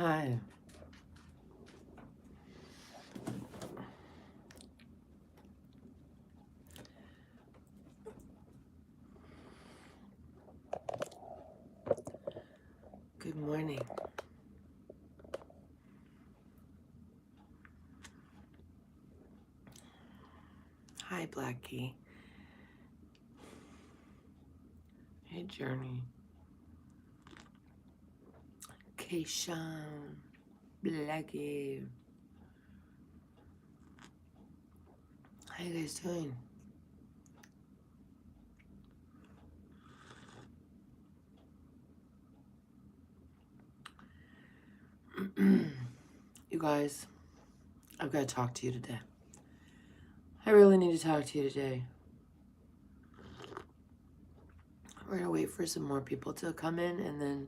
Hi. Good morning. Hi, Blackie. Hey, Journey. Keishan. Blackie. How you guys doing? You guys, I've got to talk to you today. I really need to talk to you today. We're going to wait for some more people to come in, and then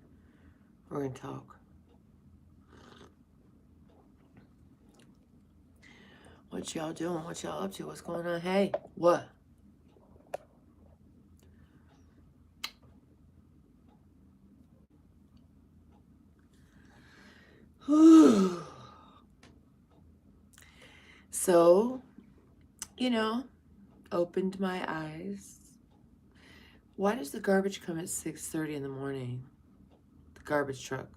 we're going to talk. What y'all doing? What y'all up to? What's going on? Hey, what? So, opened my eyes. Why does the garbage come at 6:30 in the morning? The garbage truck.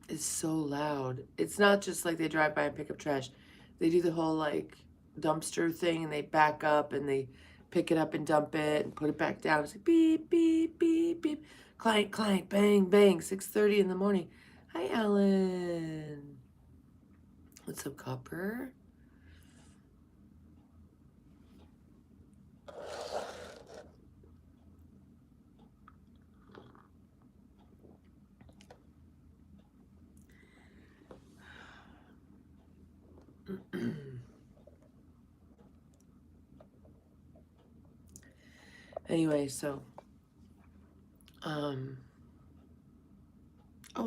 It's so loud. It's not just like they drive by and pick up trash. They do the whole like dumpster thing and they back up and they pick it up and dump it and put it back down. It's like beep, beep, beep, beep. Clank, clank, bang, bang. 6:30 in the morning. Hi, Ellen. What's up, Copper? Anyway, so, oh,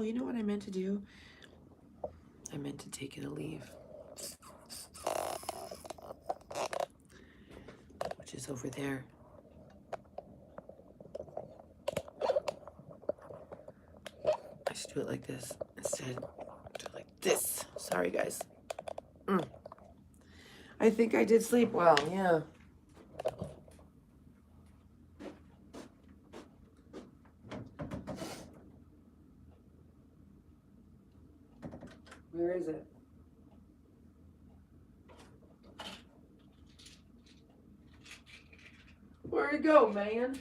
you know what I meant to do? I meant to take it a leave, which is over there. I should do it like this instead. Do it like this. Sorry, guys. I think I did sleep well, yeah. Where is it? Where'd it go, man?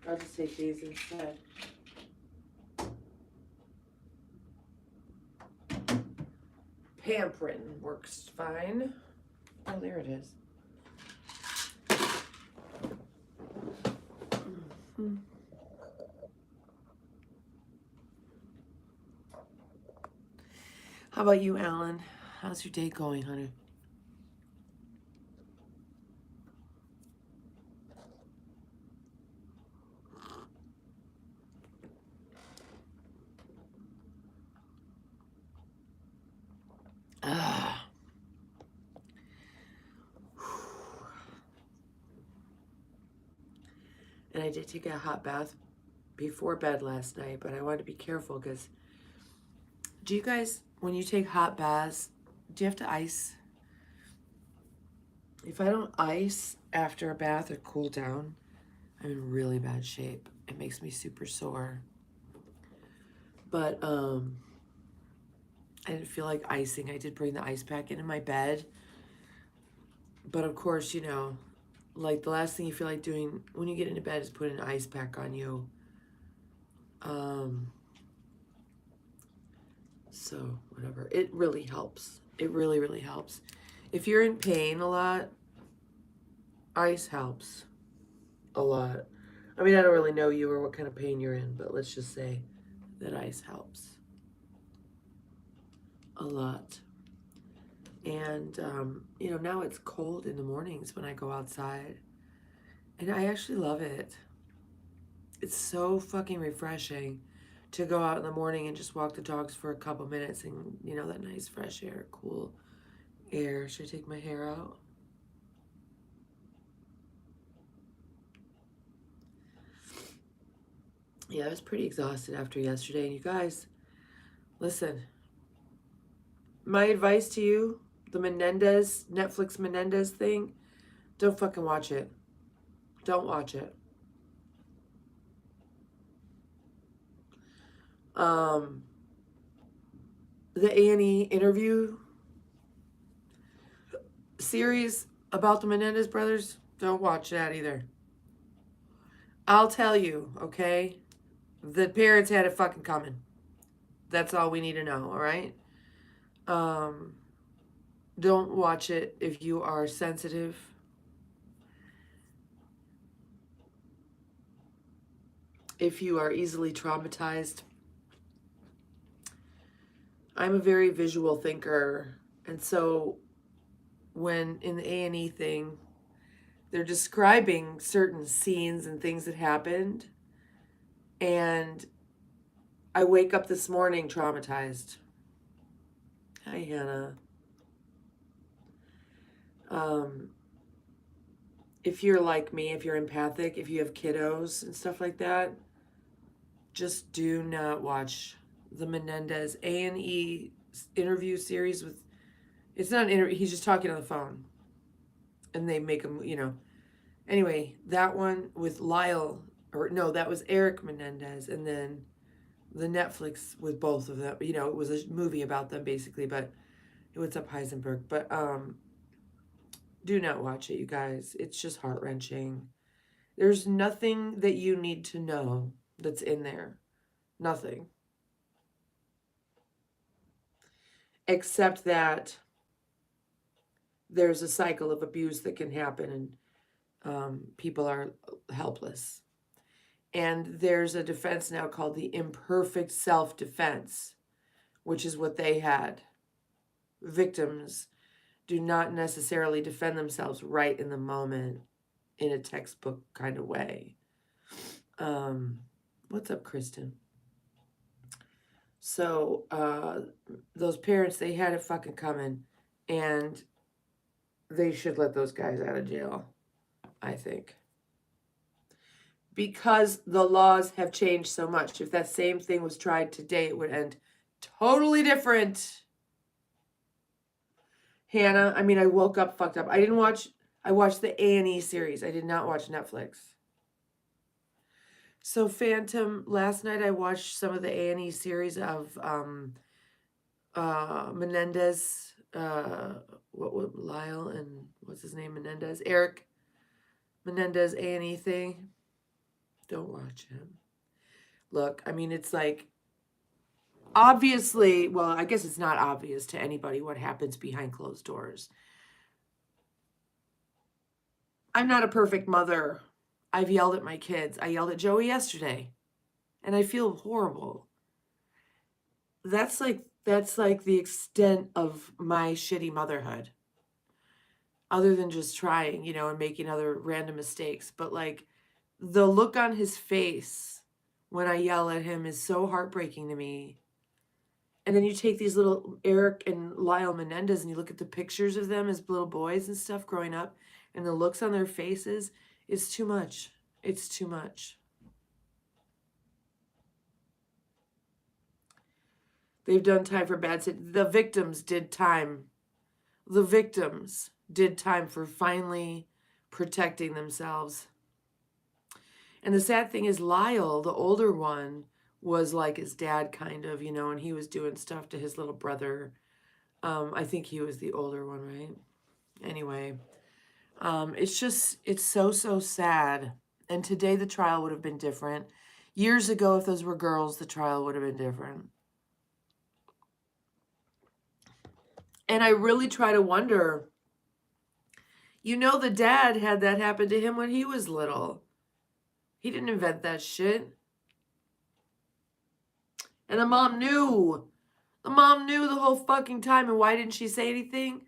I'll just take these instead. Pampering works fine. Oh, there it is. Mm-hmm. How about you, Alan? How's your day going, honey? Ah. And I did take a hot bath before bed last night, but I wanted to be careful because do you guys, when you take hot baths, do you have to ice? If I don't ice after a bath or cool down, I'm in really bad shape. It makes me super sore. But I didn't feel like icing. I did bring the ice pack into my bed. But of course, like the last thing you feel like doing when you get into bed is put an ice pack on you. So whatever. It really helps. It really, really helps. If you're in pain a lot, ice helps a lot. I mean, I don't really know you or what kind of pain you're in, but let's just say that ice helps a lot. And, now it's cold in the mornings when I go outside. And I actually love it. It's so fucking refreshing to go out in the morning and just walk the dogs for a couple minutes and, that nice fresh air, cool air. Should I take my hair out? Yeah, I was pretty exhausted after yesterday. And you guys, listen, my advice to you, the Netflix Menendez thing, don't fucking watch it. Don't watch it. Um, the A&E interview series about the Menendez brothers, don't watch that either. I'll tell you, okay? The parents had it fucking coming. That's all we need to know, all right? Um, don't watch it if you are sensitive. If you are easily traumatized. I'm a very visual thinker, and so when in the A&E thing, they're describing certain scenes and things that happened, and I wake up this morning traumatized. Hi, Hannah. Um, if you're like me, if you're empathic, if you have kiddos and stuff like that, just do not watch the Menendez A&E interview series with. It's not an interview. He's just talking on the phone, and they make him, Anyway, that one with Lyle, or no, that was Eric Menendez, and then the Netflix with both of them. It was a movie about them basically, but what's up Heisenberg? But do not watch it, you guys. It's just heart-wrenching. There's nothing that you need to know that's in there. Nothing. Except that there's a cycle of abuse that can happen, and people are helpless. And there's a defense now called the imperfect self-defense, which is what they had. Victims do not necessarily defend themselves right in the moment in a textbook kind of way. What's up, Kristen? So those parents, they had it fucking coming, and they should let those guys out of jail, I think. Because the laws have changed so much. If that same thing was tried today, it would end totally different. Hannah, I woke up fucked up. I watched the A&E series. I did not watch Netflix. So Phantom, last night I watched some of the A&E series of Menendez, Lyle and what's his name, Menendez, Eric Menendez A&E thing. Don't watch him. Look, it's like, obviously, well, I guess it's not obvious to anybody what happens behind closed doors. I'm not a perfect mother. I've yelled at my kids. I yelled at Joey yesterday, and I feel horrible. That's like the extent of my shitty motherhood. Other than just trying, and making other random mistakes, but like the look on his face when I yell at him is so heartbreaking to me. And then you take these little Eric and Lyle Menendez and you look at the pictures of them as little boys and stuff growing up, and the looks on their faces, it's too much. It's too much. They've done time for bad shit. The victims did time. The victims did time for finally protecting themselves. And the sad thing is Lyle, the older one, was like his dad kind of, and he was doing stuff to his little brother. I think he was the older one, right? Anyway, it's so sad. And today the trial would have been different. Years ago, if those were girls, the trial would have been different. And I really try to wonder, the dad had that happen to him when he was little. He didn't invent that shit. And the mom knew. The mom knew the whole fucking time. And why didn't she say anything?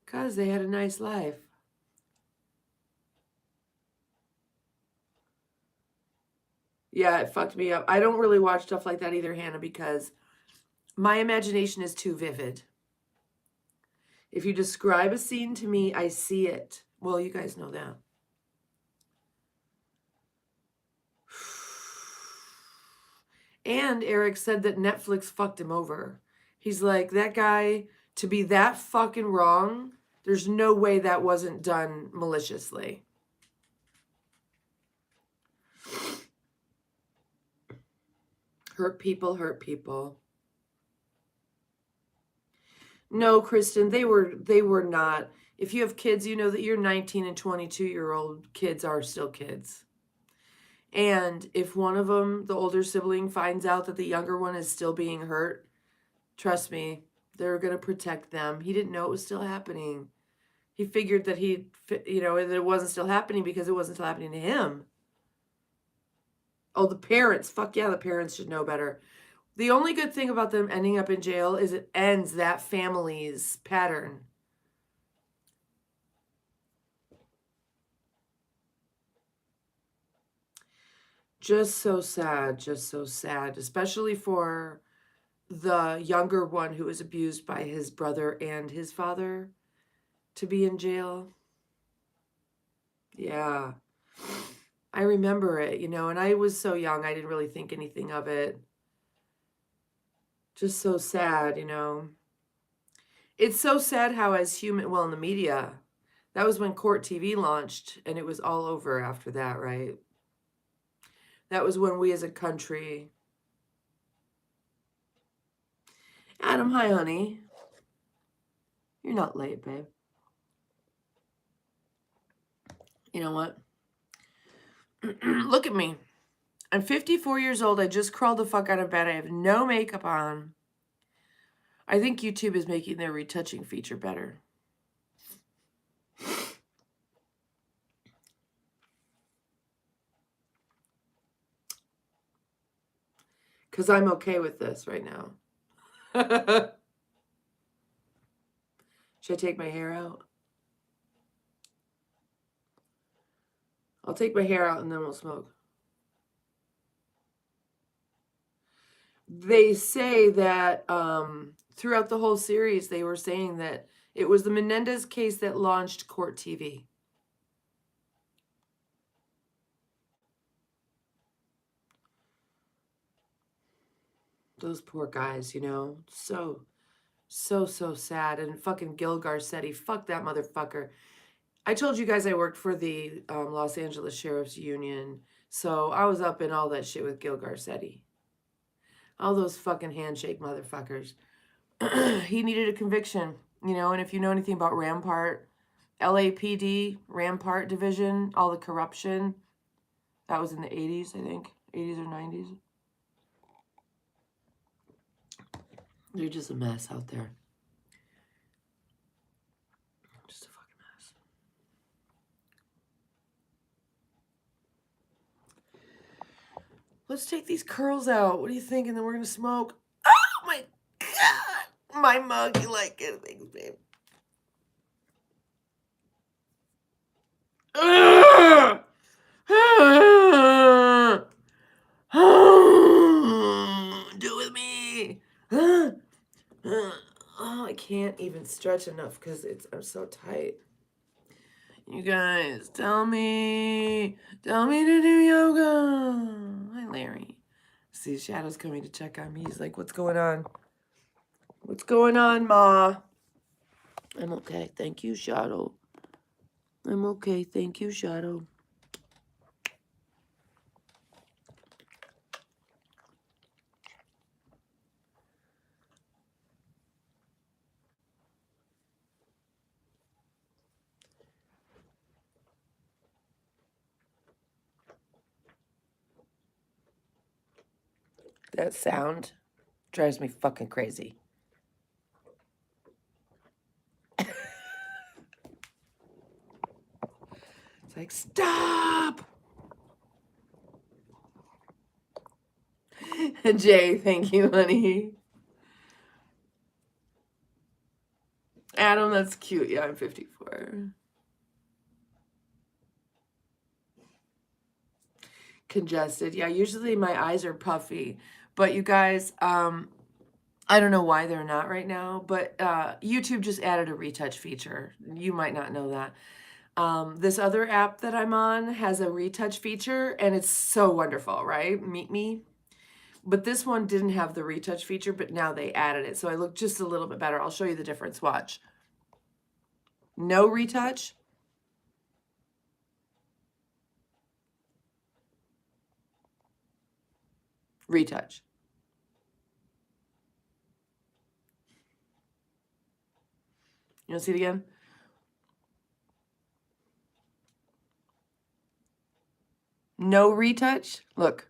Because they had a nice life. Yeah, it fucked me up. I don't really watch stuff like that either, Hannah, because my imagination is too vivid. If you describe a scene to me, I see it. Well, you guys know that. And Eric said that Netflix fucked him over. He's like, that guy, to be that fucking wrong, there's no way that wasn't done maliciously. Hurt people hurt people. No, Kristen, they were not. If you have kids, you know that your 19 and 22-year-old kids are still kids. And if one of them, the older sibling, finds out that the younger one is still being hurt, trust me, they're going to protect them. He didn't know it was still happening. He figured that that it wasn't still happening because it wasn't still happening to him. Oh, the parents. Fuck yeah, the parents should know better. The only good thing about them ending up in jail is it ends that family's pattern. Just so sad, especially for the younger one who was abused by his brother and his father to be in jail. Yeah. I remember it, and I was so young, I didn't really think anything of it. Just so sad, It's so sad how in the media, that was when Court TV launched, and it was all over after that, right? That was when we as a country... Adam, hi, honey. You're not late, babe. You know what? Look at me. I'm 54 years old. I just crawled the fuck out of bed. I have no makeup on. I think YouTube is making their retouching feature better. Because I'm okay with this right now. Should I take my hair out? I'll take my hair out and then we'll smoke. They say that throughout the whole series, they were saying that it was the Menendez case that launched Court TV. Those poor guys, so sad. And fucking Gil Garcetti, fuck that motherfucker. I told you guys I worked for the Los Angeles Sheriff's Union, so I was up in all that shit with Gil Garcetti. All those fucking handshake motherfuckers. He needed a conviction, and if you know anything about Rampart, LAPD, Rampart Division, all the corruption, that was in the 80s, I think, 80s or 90s. They're just a mess out there. Just a fucking mess. Let's take these curls out. What do you think? And then we're going to smoke. Oh my God. My mug, you like it. Thanks, babe. Do it with me. Oh, I can't even stretch enough because I'm so tight. You guys, tell me to do yoga. Hi, Larry. See, Shadow's coming to check on me. He's like, what's going on? What's going on, Ma? I'm okay. Thank you, Shadow. I'm okay. Thank you, Shadow. That sound drives me fucking crazy. It's like, stop! Jay, thank you, honey. Adam, that's cute. Yeah, I'm 54. Congested. Yeah, usually my eyes are puffy. But you guys, I don't know why they're not right now, but YouTube just added a retouch feature. You might not know that. This other app that I'm on has a retouch feature, and it's so wonderful, right? Meet Me. But this one didn't have the retouch feature, but now they added it. So I look just a little bit better. I'll show you the difference. Watch. No retouch. Retouch. You want to see it again? No retouch. Look.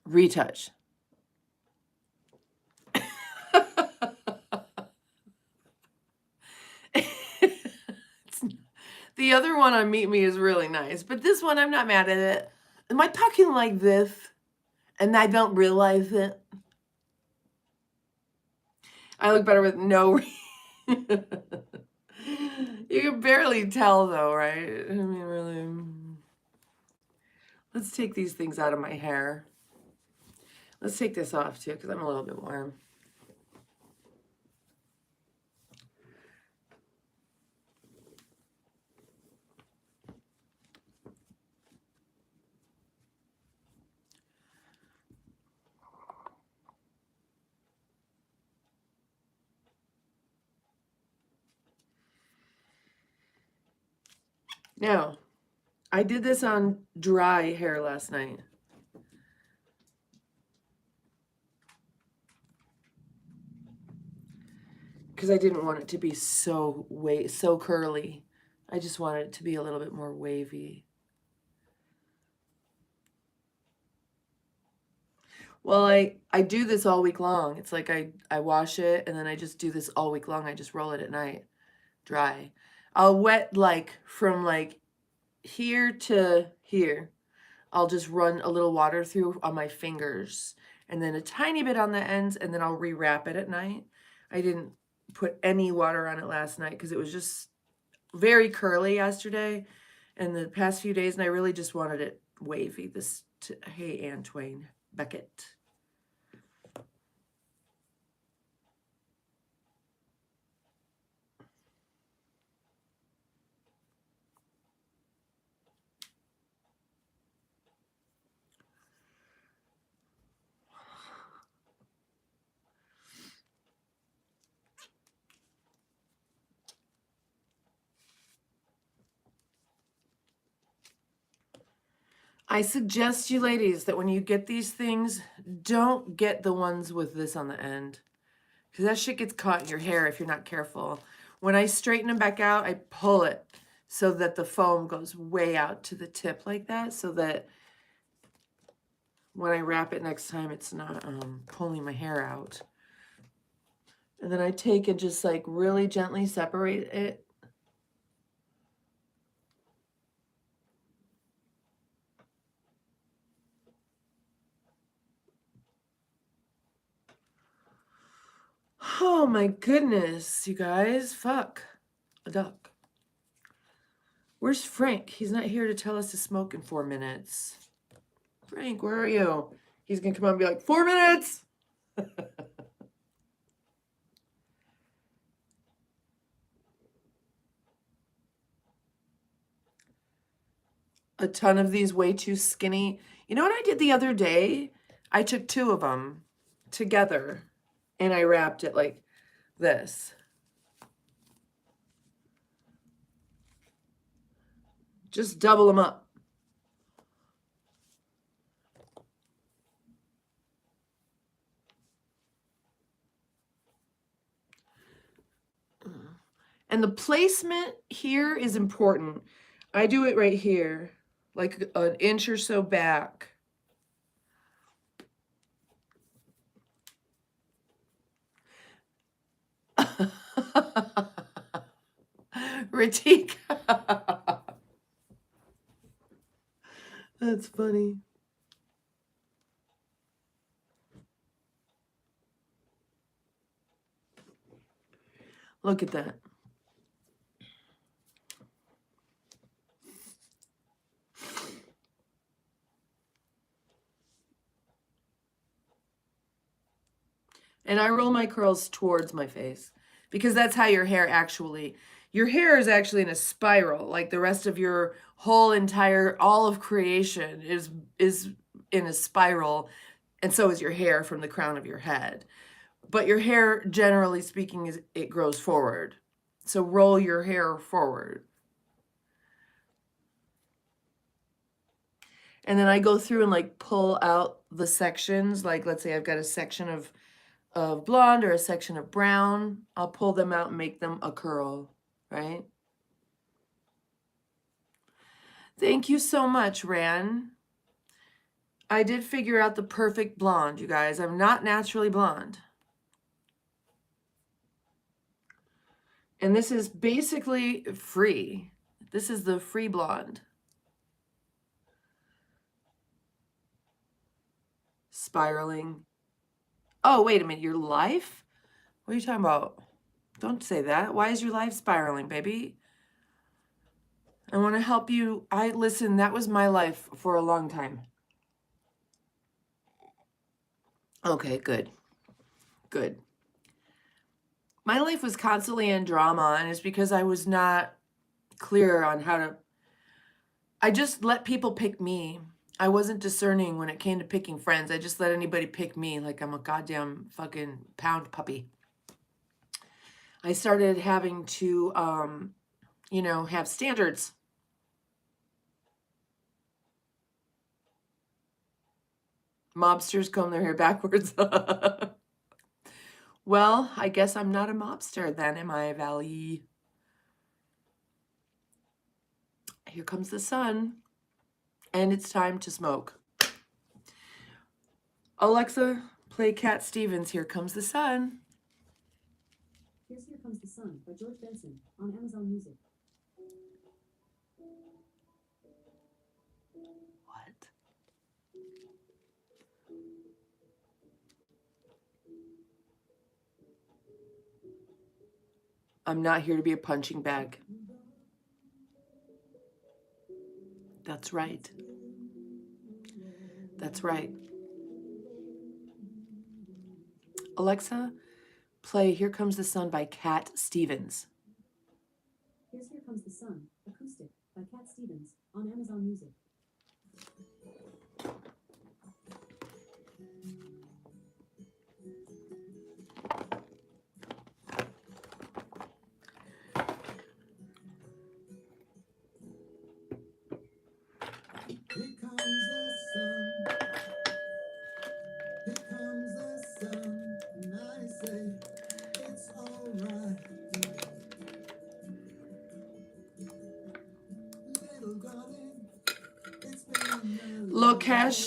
Retouch. The other one on Meet Me is really nice, but this one I'm not mad at it. Am I talking like this and I don't realize it? I look better with no. You can barely tell though, right? I mean, really. Let's take these things out of my hair. Let's take this off too, because I'm a little bit warm. Now, I did this on dry hair last night. Because I didn't want it to be so curly. I just wanted it to be a little bit more wavy. Well, I do this all week long. It's like I wash it and then I just do this all week long. I just roll it at night, dry. I'll wet like from like here to here. I'll just run a little water through on my fingers and then a tiny bit on the ends, and then I'll rewrap it at night. I didn't put any water on it last night because it was just very curly yesterday and the past few days, and I really just wanted it wavy. Hey, Ann Twain Beckett. I suggest you ladies that when you get these things, don't get the ones with this on the end, because that shit gets caught in your hair if you're not careful. When I straighten them back out, I pull it so that the foam goes way out to the tip like that, so that when I wrap it next time, it's not pulling my hair out. And then I take and just like really gently separate it. Oh my goodness, you guys. Fuck. A duck. Where's Frank? He's not here to tell us to smoke in 4 minutes. Frank, where are you? He's going to come on and be like, 4 minutes! A ton of these way too skinny. You know what I did the other day? I took 2 of them together and I wrapped it like this. Just double them up. And the placement here is important. I do it right here, like an inch or so back. Ritika. That's funny. Look at that. And I roll my curls towards my face because that's how your hair is actually in a spiral. Like the rest of your whole entire, all of creation is in a spiral, and so is your hair from the crown of your head. But your hair, generally speaking, it grows forward. So roll your hair forward. And then I go through and like pull out the sections. Like let's say I've got a section of blonde or a section of brown. I'll pull them out and make them a curl, right? Thank you so much, Ran. I did figure out the perfect blonde, you guys. I'm not naturally blonde. And this is basically free. This is the free blonde. Spiraling. Oh, wait a minute. Your life? What are you talking about? Don't say that. Why is your life spiraling, baby? I want to help you. Listen, that was my life for a long time. Okay, good. Good. My life was constantly in drama, and it's because I was not clear on how to. I just let people pick me. I wasn't discerning when it came to picking friends. I just let anybody pick me like I'm a goddamn fucking pound puppy. I started having to, have standards. Mobsters comb their hair backwards. Well, I guess I'm not a mobster then, am I, Valley? Here comes the sun, and it's time to smoke. Alexa, play Cat Stevens, Here Comes the Sun. Here's Here Comes the Sun by George Benson on Amazon Music. What? I'm not here to be a punching bag. That's right. That's right. Alexa, play Here Comes the Sun by Cat Stevens. Here's Here Comes the Sun, acoustic, by Cat Stevens on Amazon Music. Here comes the sun. Here comes the sun. And I say it's alright. Little darling, it's been Lokesh,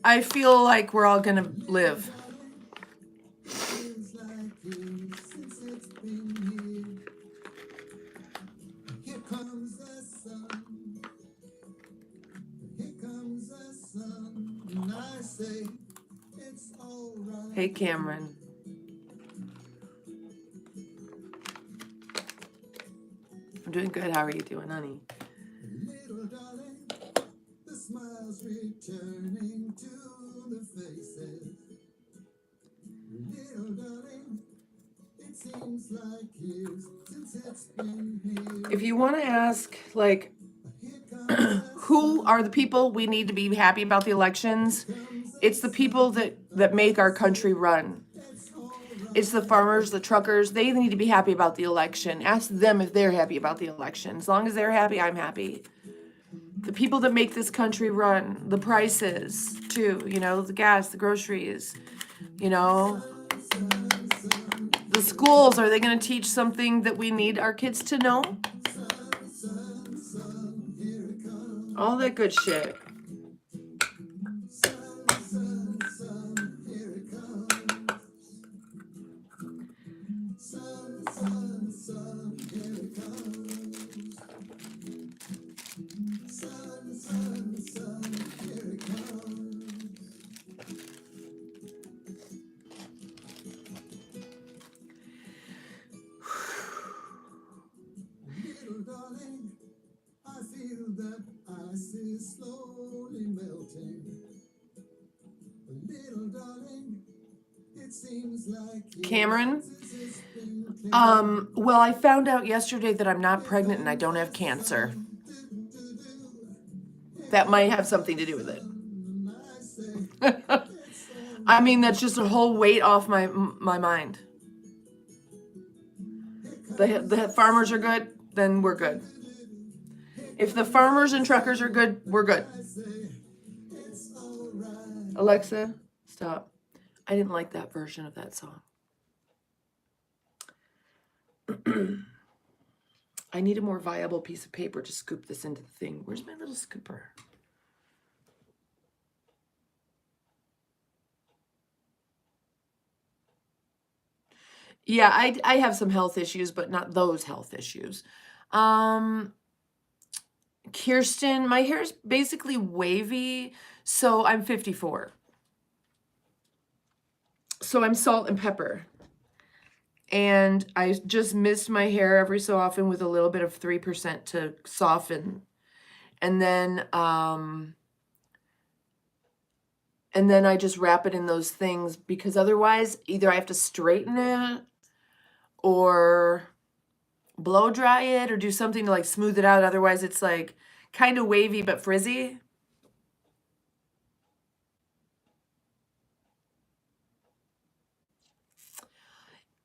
I feel like we're all gonna live. feels like years since it's been here. Here comes the sun. Here comes the sun. And I say it's alright. Hey, Cameron. I'm doing good. How are you doing, honey? Little darling, the smiles returning to the faces. Little darling, it seems like years since it's been here. If you want to ask, like, Here comes who are the people we need to be happy about the elections, it's the people that make our country run. It's the farmers, the truckers. They need to be happy about the election. Ask them if they're happy about the election. As long as they're happy, I'm happy. The people that make this country run, the prices too, the gas, the groceries, the schools, are they going to teach something that we need our kids to know? All that good shit. Little darling, I feel that ice is slowly melting. Little darling, Cameron? Well, I found out yesterday that I'm not pregnant and I don't have cancer. That might have something to do with it. I mean, that's just a whole weight off my mind. The farmers are good, then we're good. If the farmers and truckers are good, we're good. Alexa, stop. I didn't like that version of that song. I need a more viable piece of paper to scoop this into the thing. Where's my little scooper? Yeah, I have some health issues, but not those health issues. Kirsten, my hair is basically wavy, so I'm 54. So I'm salt and pepper. And I just mist my hair every so often with a little bit of 3% to soften. And then I just wrap it in those things because otherwise either I have to straighten it or blow dry it or do something to like smooth it out. Otherwise it's like kind of wavy but frizzy.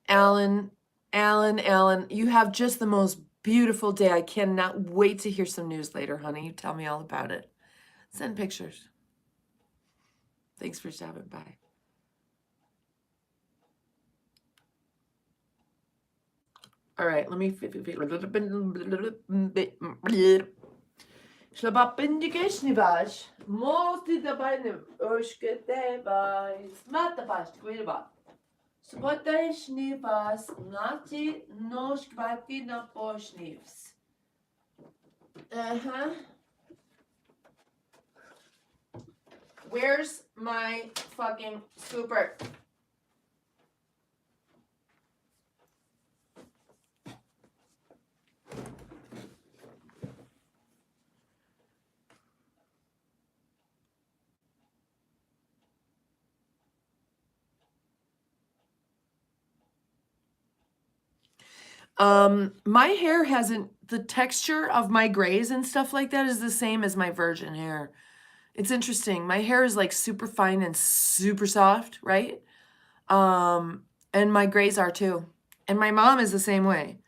Alan, you have just the most beautiful day. I cannot wait to hear some news later, honey. You tell me all about it. Send pictures. Thanks for stopping by. All right, let me Schlabappendigeschnivash. Mosti da beine oshkete by smatapash quilba. Spoteshnivas nati noshkvaki na poshnivs. Uh-huh. Where's my fucking scooper? My hair hasn't, the texture of my grays and stuff like that is the same as my virgin hair. It's interesting. My hair is like super fine and super soft, right? And my grays are too. And my mom is the same way.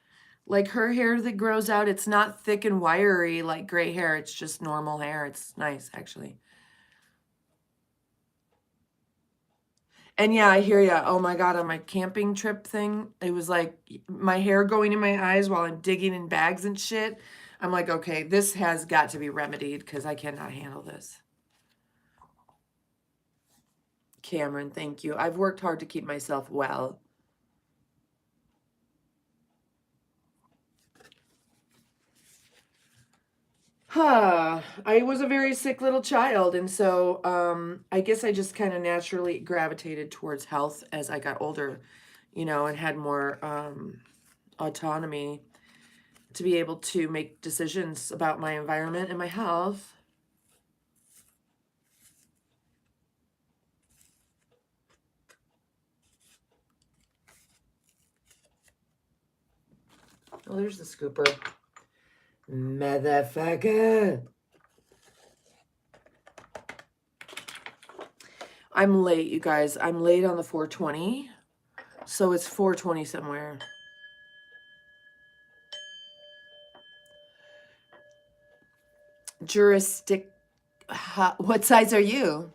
Like her hair that grows out, it's not thick and wiry like gray hair. It's just normal hair. It's nice, actually. And yeah, I hear ya. Oh my God, on my camping trip thing, it was like my hair going in my eyes while I'm digging in bags and shit. I'm like, okay, this has got to be remedied because I cannot handle this. Cameron, thank you. I've worked hard to keep myself well. I was a very sick little child, and so I guess I just kind of naturally gravitated towards health as I got older, you know, and had more autonomy to be able to make decisions about my environment and my health. Oh, there's the scooper. Motherfucker. I'm late, you guys. I'm late on the 420. So it's 420 somewhere. What size are you?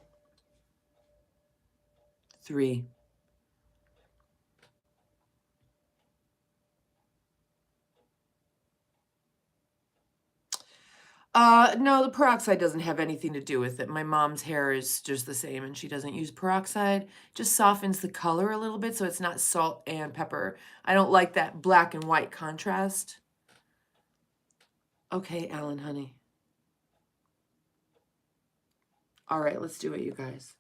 3. No, the peroxide doesn't have anything to do with it. My mom's hair is just the same and she doesn't use peroxide. Just softens the color a little bit so it's not salt and pepper. I don't like that black and white contrast. Okay, Alan, honey. All right, let's do it, you guys.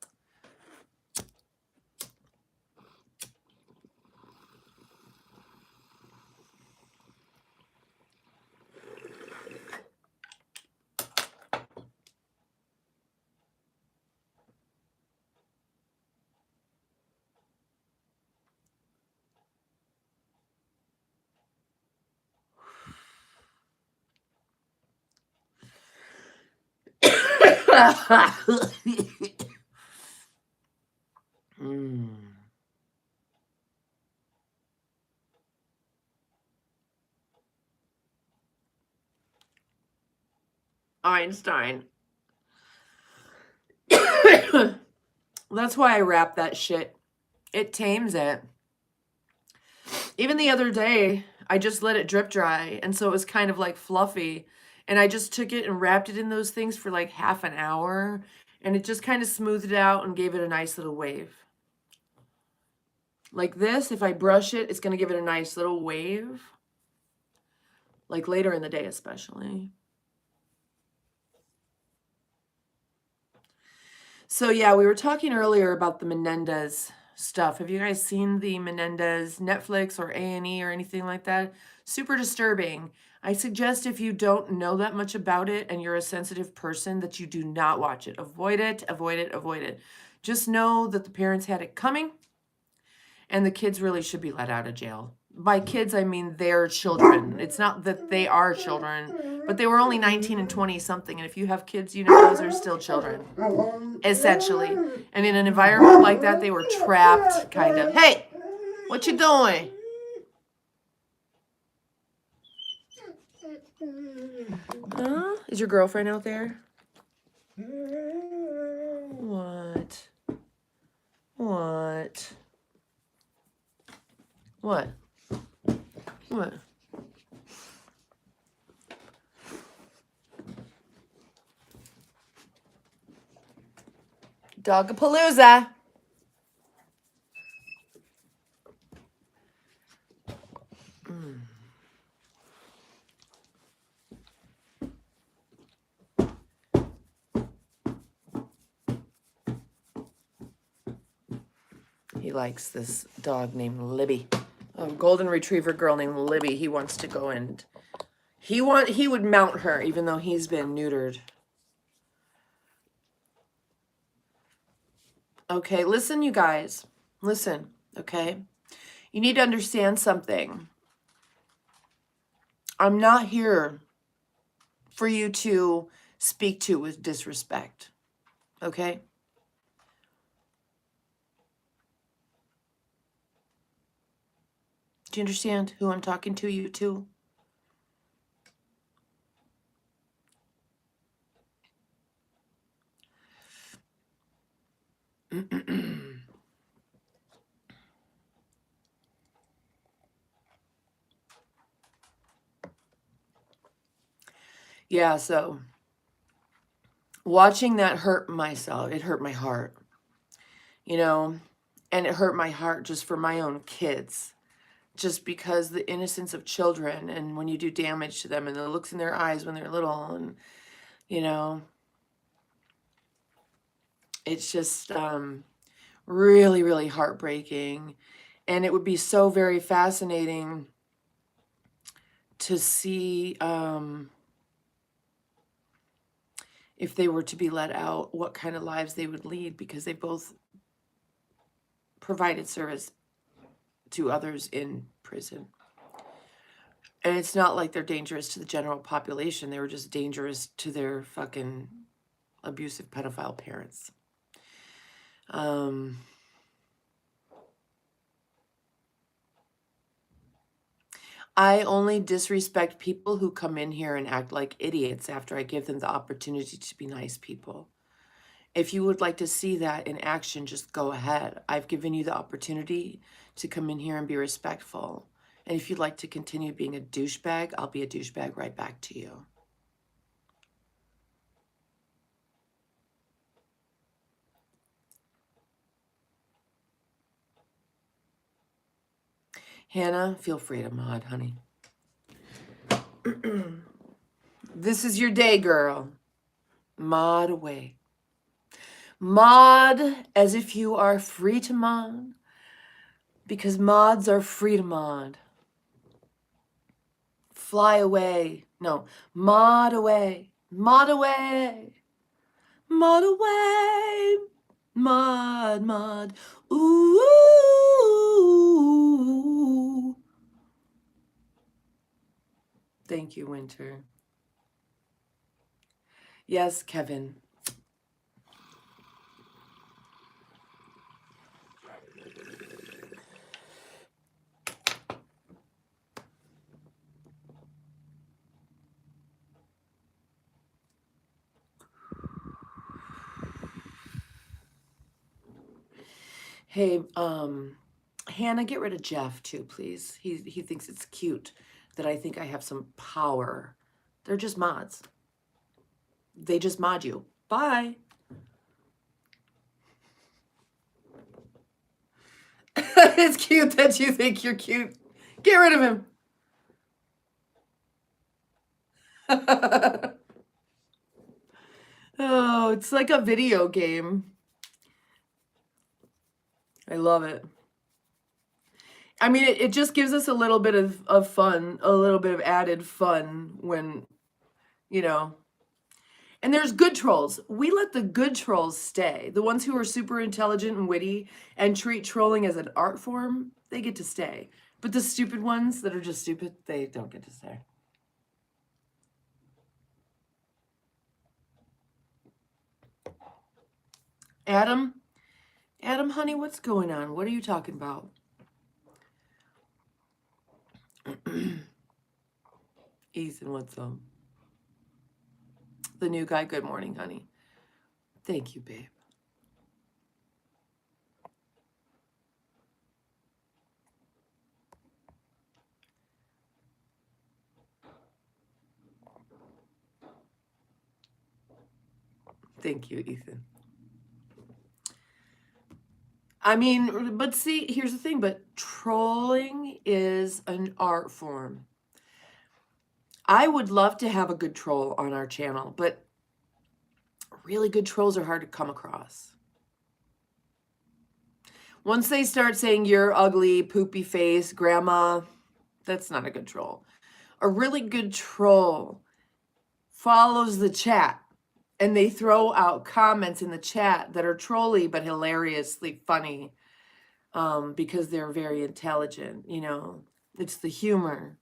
Mm. Einstein. That's why I wrap that shit. It tames it. Even the other day, I just let it drip dry, and so it was kind of like fluffy. And I just took it and wrapped it in those things for like half an hour, and it just kind of smoothed it out and gave it a nice little wave. Like this, if I brush it, it's going to give it a nice little wave. Like later in the day, especially. So yeah, we were talking earlier about the Menendez stuff. Have you guys seen the Menendez Netflix or A&E or anything like that? Super disturbing. I suggest if you don't know that much about it and you're a sensitive person that you do not watch it. Avoid it, avoid it, avoid it. Just know that the parents had it coming and the kids really should be let out of jail. By kids, I mean their children. It's not that they are children, but they were only 19 and 20 something. And if you have kids, you know those are still children, essentially. And in an environment like that, they were trapped, kind of. Hey, what you doing? Is your girlfriend out there? What? What? What? What? Dogapalooza. He likes this dog named Libby. A golden retriever girl named Libby. He wants to go and he would mount her even though he's been neutered. Okay, listen, you guys. Listen, okay? You need to understand something. I'm not here for you to speak to with disrespect, okay? Do you understand who I'm talking to, you two? Yeah, so watching that hurt myself. It hurt my heart, you know, and it hurt my heart just for my own kids, just because the innocence of children and when you do damage to them and the looks in their eyes when they're little and, you know, it's just really, really heartbreaking. And it would be so very fascinating to see if they were to be let out, what kind of lives they would lead, because they both provided service to others in prison. And it's not like they're dangerous to the general population. They were just dangerous to their fucking abusive pedophile parents. I only disrespect people who come in here and act like idiots after I give them the opportunity to be nice people. If you would like to see that in action, just go ahead. I've given you the opportunity to come in here and be respectful. And if you'd like to continue being a douchebag, I'll be a douchebag right back to you. Hannah, feel free to mod, honey. This is your day, girl. Mod away. Mod as if you are free to mod, because mods are free to mod. Fly away. No, mod away. Mod away. Mod away. Mod, mod. Ooh. Thank you, Winter. Yes, Kevin. Hey, Hannah, get rid of Jeff too, please. He thinks it's cute that I think I have some power. They're just mods. They just mod you. Bye. It's cute that you think you're cute. Get rid of him. Oh, it's like a video game. I love it. I mean, it just gives us a little bit of fun, a little bit of added fun when, you know. And there's good trolls. We let the good trolls stay. The ones who are super intelligent and witty and treat trolling as an art form, they get to stay. But the stupid ones that are just stupid, they don't get to stay. Adam, honey, what's going on? What are you talking about? Ethan, what's up? The new guy, good morning, honey. Thank you, babe. Thank you, Ethan. I mean, but see, here's the thing, but trolling is an art form. I would love to have a good troll on our channel, but really good trolls are hard to come across. Once they start saying you're ugly, poopy face, grandma, that's not a good troll. A really good troll follows the chat and they throw out comments in the chat that are trolly but hilariously funny because they're very intelligent, you know. It's the humor.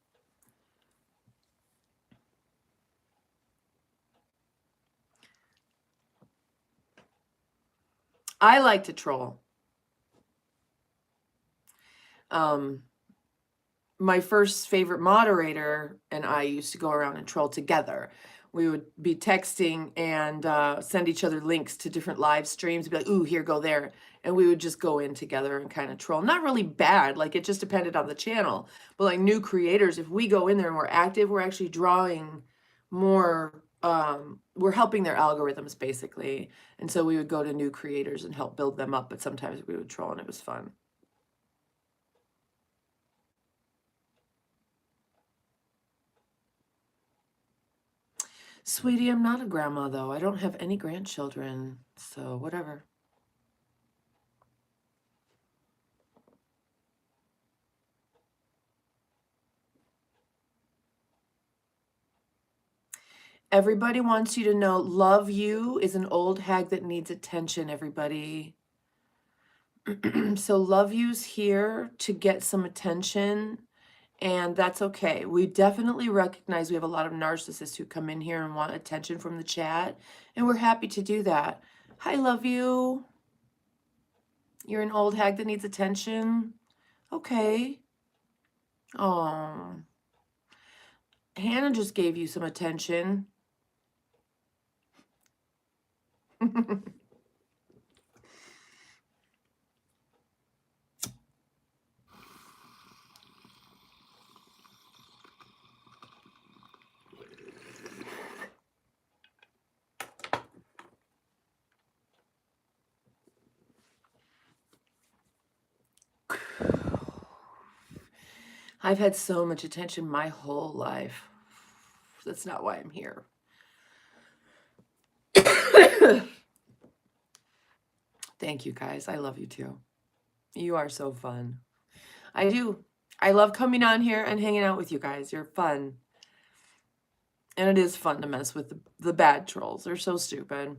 I like to troll. My first favorite moderator and I used to go around and troll together. We would be texting and send each other links to different live streams. Be like, ooh, here, go there. And we would just go in together and kind of troll. Not really bad. Like, it just depended on the channel. But like new creators, if we go in there and we're active, we're actually drawing more. We're helping their algorithms, basically. And so we would go to new creators and help build them up. But sometimes we would troll and it was fun. Sweetie, I'm not a grandma, though. I don't have any grandchildren, so whatever. Everybody wants you to know love you is an old hag that needs attention, everybody. So love you's here to get some attention, and that's okay. We definitely recognize we have a lot of narcissists who come in here and want attention from the chat, and we're happy to do that. Hi, love you. You're an old hag that needs attention? Okay. Oh. Hannah just gave you some attention. I've had so much attention my whole life. That's not why I'm here. Thank you, guys. I love you too. You are so fun. I do. I love coming on here and hanging out with you guys. You're fun. And it is fun to mess with the bad trolls. They're so stupid.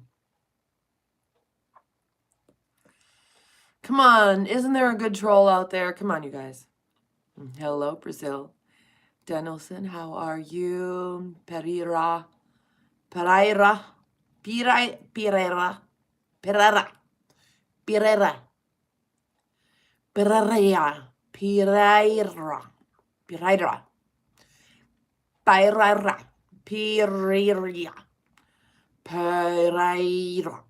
Come on. Isn't there a good troll out there? Come on, you guys. Hello, Brazil. Danielson, how are you? Pereira. Pereira. Pereira. Pereira. Pereira. Pereira. Pereira. Pereira. Pereira. Pereira. Pereira. Pereira.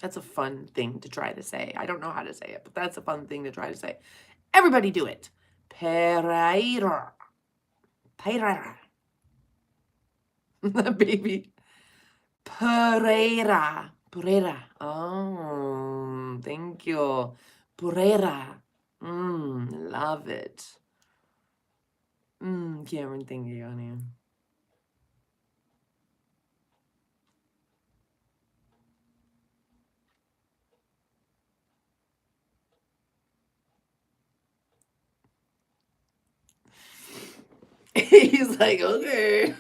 That's a fun thing to try to say. I don't know how to say it, but that's a fun thing to try to say. Everybody do it. Pereira. Pereira. Baby. Pereira. Pereira. Oh, thank you. Pereira. Love it. Cameron, thank you, honey. He's like, okay.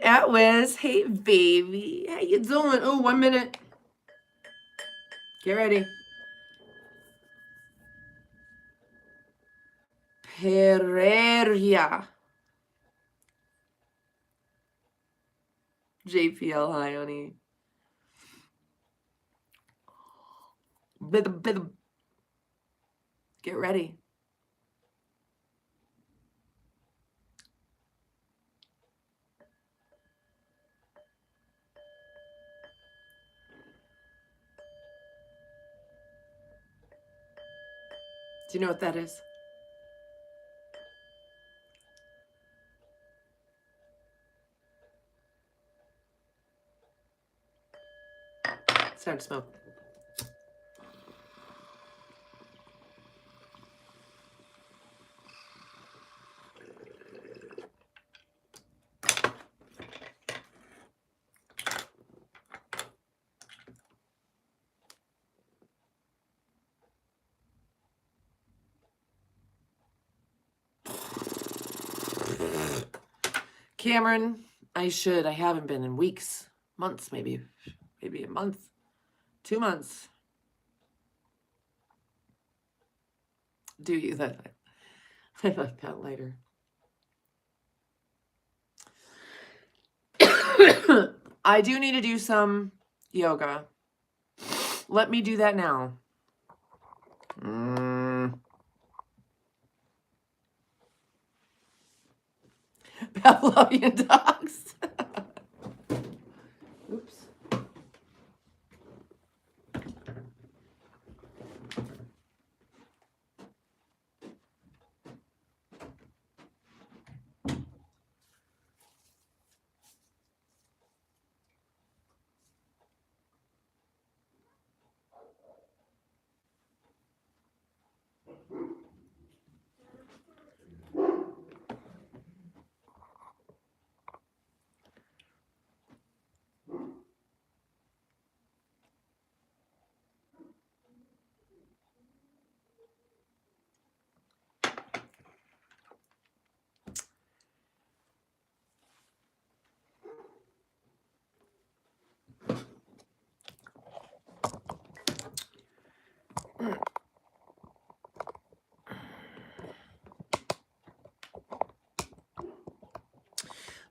At Wes, hey baby, how you doing? Oh, 1 minute. Get ready. Pereira. JPL, hi, honey. Get ready. Do you know what that is? It's time to smoke. Cameron, I haven't been in weeks, months, maybe a month, 2 months. Do you that? I like that later. I do need to do some yoga. Let me do that now. Pavlovian dogs. Oops.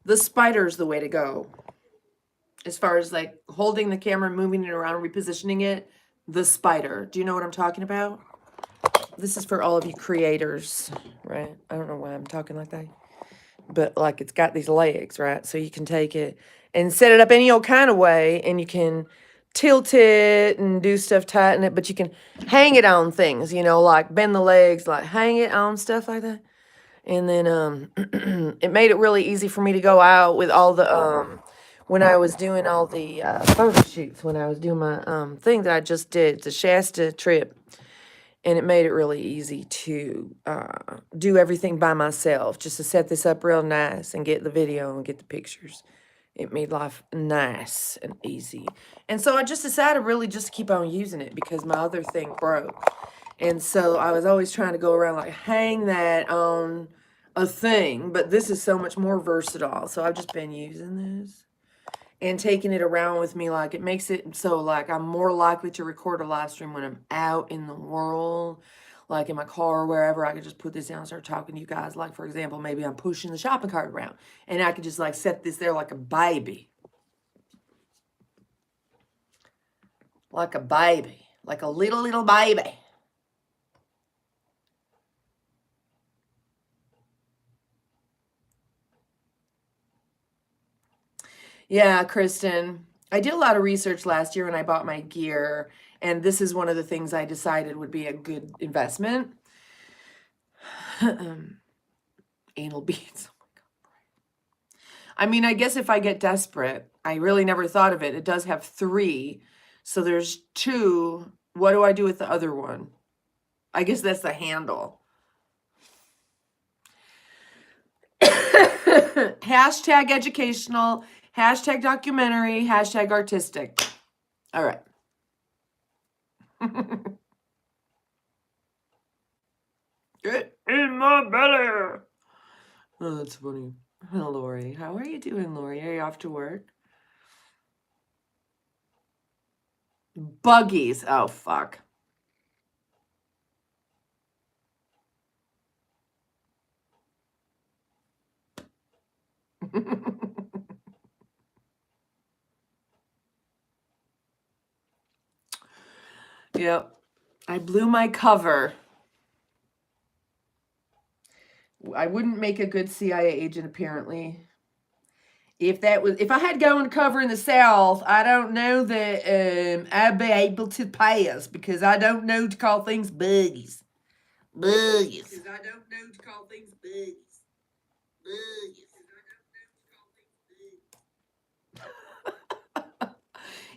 The spider's the way to go. As far as like holding the camera, moving it around, repositioning it, the spider. Do you know what I'm talking about? This is for all of you creators, right? I don't know why I'm talking like that. But like it's got these legs, right? So you can take it and set it up any old kind of way, and you can tilt it and do stuff, tighten it, but you can hang it on things, like bend the legs, like hang it on stuff like that. And then it made it really easy for me to go out with all the when I was doing all the photo shoots, when I was doing my thing that I just did, the Shasta trip. And it made it really easy to do everything by myself, just to set this up real nice and get the video and get the pictures. It made life nice and easy. And so I just decided really just to keep on using it because my other thing broke. And so I was always trying to go around like hang that on a thing, but this is so much more versatile. So I've just been using this and taking it around with me. Like it makes it so like I'm more likely to record a live stream when I'm out in the world, like in my car or wherever. I could just put this down and start talking to you guys. Like for example, maybe I'm pushing the shopping cart around and I could just like set this there like a baby. Like a baby. Like a little baby. Yeah, Kristen. I did a lot of research last year when I bought my gear, and this is one of the things I decided would be a good investment. Anal beads. I mean, I guess if I get desperate, I really never thought of it. It does have 3. So there's 2. What do I do with the other one? I guess that's the handle. Hashtag educational, hashtag documentary, hashtag artistic. All right. Get in my belly. Oh, that's funny. Hello, Lori. How are you doing, Lori? Are you off to work? Buggies. Oh, fuck. Yep. I blew my cover. I wouldn't make a good CIA agent, apparently. If I had gone cover in the South, I don't know that I'd be able to pass because I don't know to call things buggies. Buggies. Because I don't know to call things buggies. Buggies.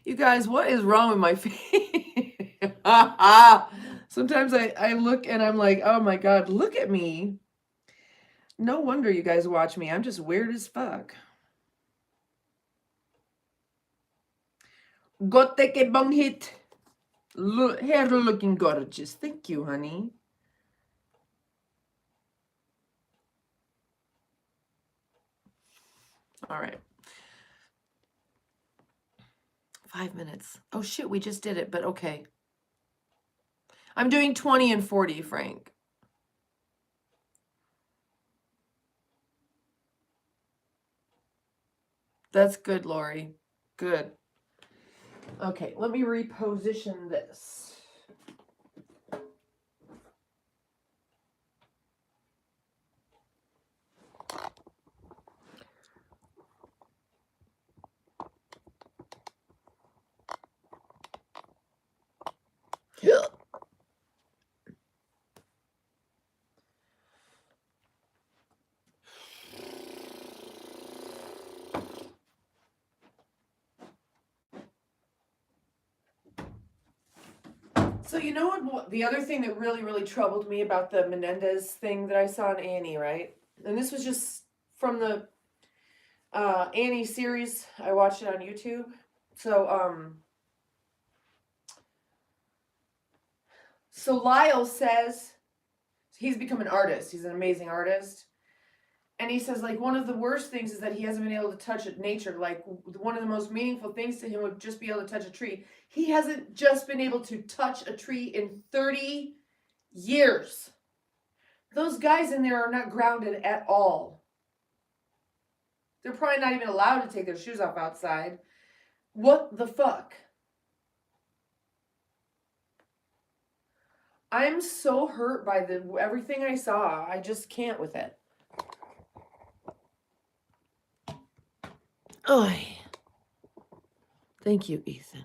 You guys, what is wrong with my face? Sometimes I look and I'm like, oh my God, look at me. No wonder you guys watch me. I'm just weird as fuck. Got take a bong hit. Hair looking gorgeous. Thank you, honey. All right. 5 minutes. Oh shit, we just did it, but okay. I'm doing 20 and 40, Frank. That's good, Lori. Good. Okay, let me reposition this. So you know what? The other thing that really, really troubled me about the Menendez thing that I saw on Annie, right? And this was just from the Annie series. I watched it on YouTube. So Lyle says he's become an artist. He's an amazing artist. And he says, like, one of the worst things is that he hasn't been able to touch nature. Like, one of the most meaningful things to him would just be able to touch a tree. He hasn't just been able to touch a tree in 30 years. Those guys in there are not grounded at all. They're probably not even allowed to take their shoes off outside. What the fuck? I'm so hurt by everything I saw. I just can't with it. Oy. Thank you, Ethan.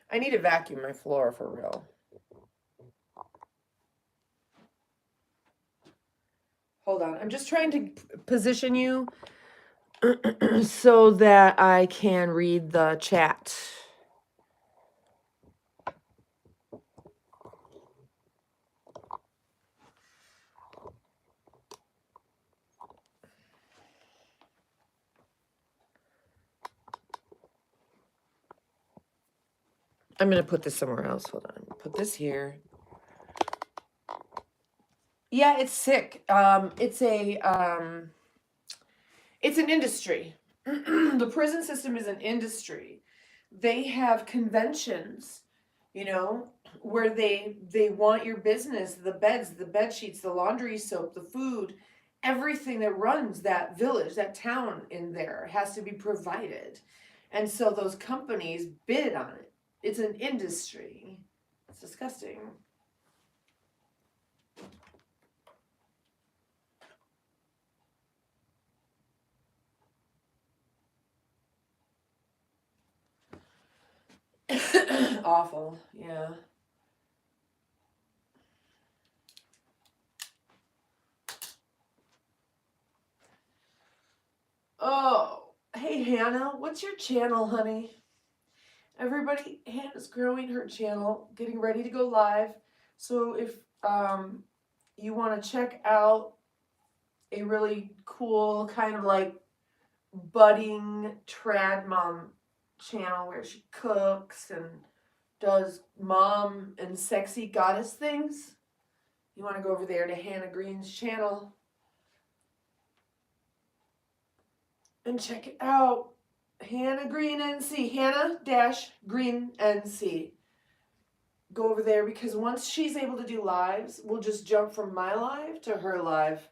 I need to vacuum my floor for real. Hold on. I'm just trying to position you so that I can read the chat. I'm going to put this somewhere else. Hold on. Put this here. Yeah, it's sick. It's an industry. The prison system is an industry. They have conventions, where they want your business, the beds, the bed sheets, the laundry soap, the food, everything that runs that village, that town in there has to be provided. And so those companies bid on it. It's an industry. It's disgusting. Awful, yeah. Oh, hey Hannah, what's your channel, honey? Everybody, Hannah's growing her channel, getting ready to go live. So if you want to check out a really cool kind of like budding trad mom channel where she cooks and does mom and sexy goddess things, you want to go over there to Hannah Green's channel and check it out. Hannah Green NC, Hannah dash Green NC. Go over there because once she's able to do lives, we'll just jump from my live to her live.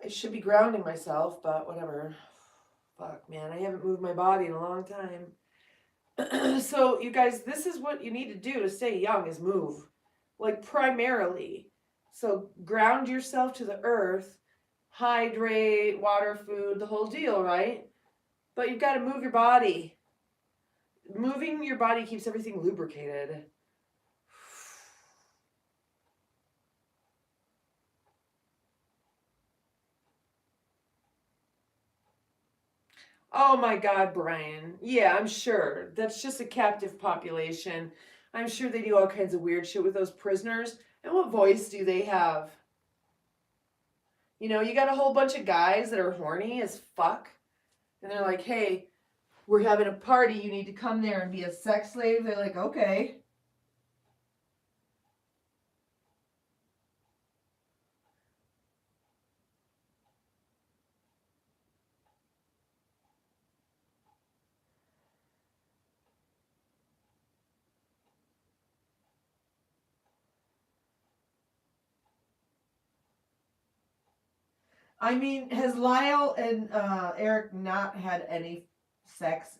I should be grounding myself, but whatever. Fuck, man, I haven't moved my body in a long time. So, you guys, this is what you need to do to stay young is move. Like, primarily. So, ground yourself to the earth, hydrate, water, food, the whole deal, right? But you've got to move your body. Moving your body keeps everything lubricated. Oh my God, Brian. Yeah, I'm sure. That's just a captive population. I'm sure they do all kinds of weird shit with those prisoners. And what voice do they have? You know, you got a whole bunch of guys that are horny as fuck. And they're like, hey, we're having a party. You need to come there and be a sex slave. They're like, okay. I mean, has Lyle and Eric not had any sex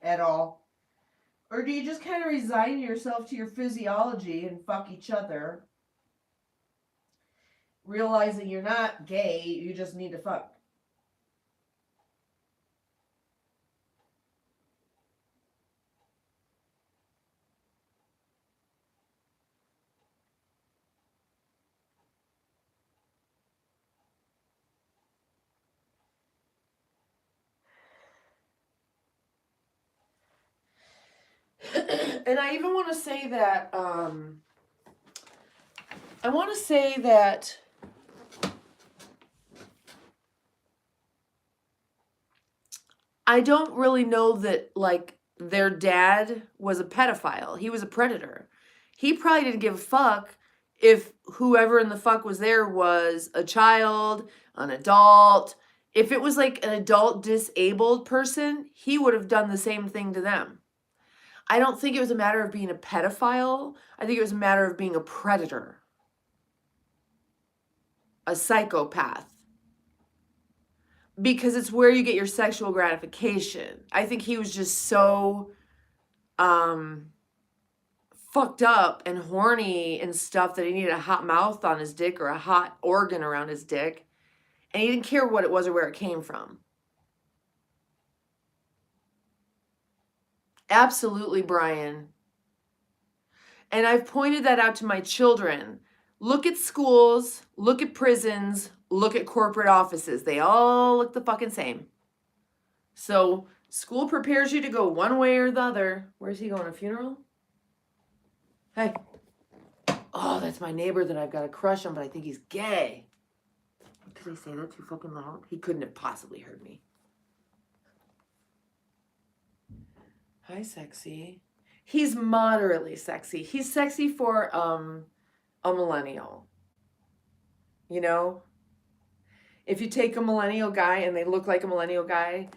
at all? Or do you just kind of resign yourself to your physiology and fuck each other, realizing you're not gay, you just need to fuck? And I even want to say that, I want to say that I don't really know that, like, their dad was a pedophile. He was a predator. He probably didn't give a fuck if whoever in the fuck was there was a child, an adult. If it was like an adult disabled person, he would have done the same thing to them. I don't think it was a matter of being a pedophile. I think it was a matter of being a predator, a psychopath. Because it's where you get your sexual gratification. I think he was just so fucked up and horny and stuff that he needed a hot mouth on his dick or a hot organ around his dick. And he didn't care what it was or where it came from. Absolutely, Brian. And I've pointed that out to my children. Look at schools, look at prisons, look at corporate offices. They all look the fucking same. So school prepares you to go one way or the other. Where's he going? A funeral? Hey. Oh, that's my neighbor that I've got a crush on, but I think he's gay. Did I say that too fucking loud? He couldn't have possibly heard me. Hi, sexy. He's moderately sexy. He's sexy for a millennial. You know? If you take a millennial guy and they look like a millennial guy,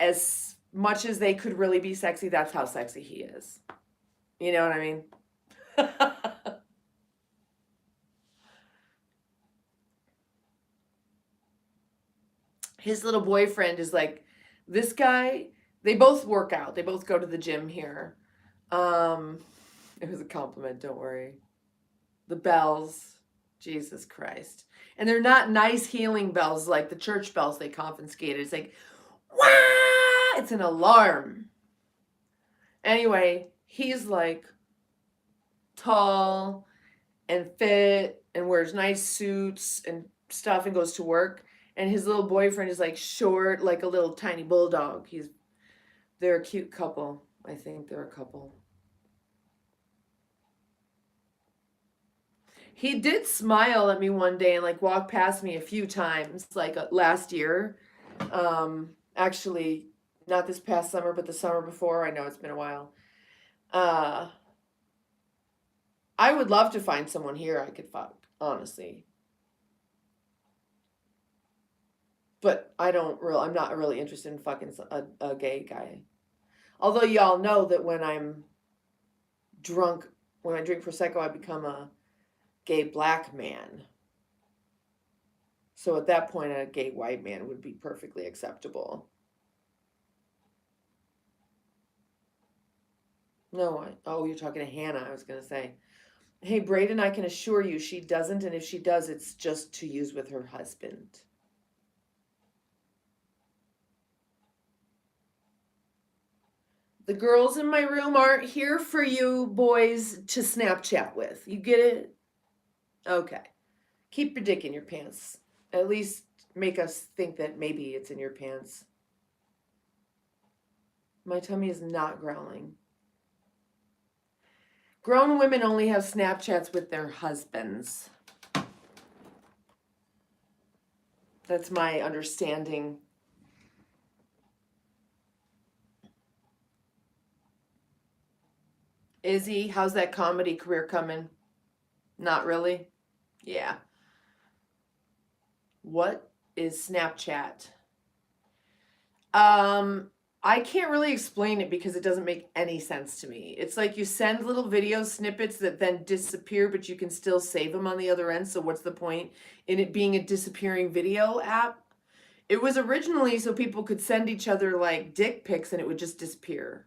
as much as they could really be sexy, that's how sexy he is. You know what I mean? his little boyfriend is like, this guy, they both work out. They both go to the gym here. It was a compliment, don't worry. The bells, Jesus Christ. And they're not nice healing bells like the church bells they confiscated. It's like, wah! It's an alarm. Anyway, he's like tall and fit and wears nice suits and stuff and goes to work. And his little boyfriend is like short, like a little tiny bulldog. They're a cute couple. I think they're a couple. He did smile at me one day and like walk past me a few times, like last year. Actually, not this past summer, but the summer before. I know it's been a while. I would love to find someone here I could fuck, honestly. But I'm not really interested in fucking a gay guy. Although y'all know that when I'm drunk, when I drink Prosecco, I become a gay black man. So at that point, a gay white man would be perfectly acceptable. No, you're talking to Hannah, I was going to say. Hey, Braden, I can assure you she doesn't, and if she does, it's just to use with her husband. The girls in my room aren't here for you boys to Snapchat with. You get it? Okay. Keep your dick in your pants. At least make us think that maybe it's in your pants. My tummy is not growling. Grown women only have Snapchats with their husbands. That's my understanding. Izzy, how's that comedy career coming? Not really? Yeah. What is Snapchat? I can't really explain it because it doesn't make any sense to me. It's like you send little video snippets that then disappear, but you can still save them on the other end. So what's the point in it being a disappearing video app? It was originally so people could send each other like dick pics and it would just disappear.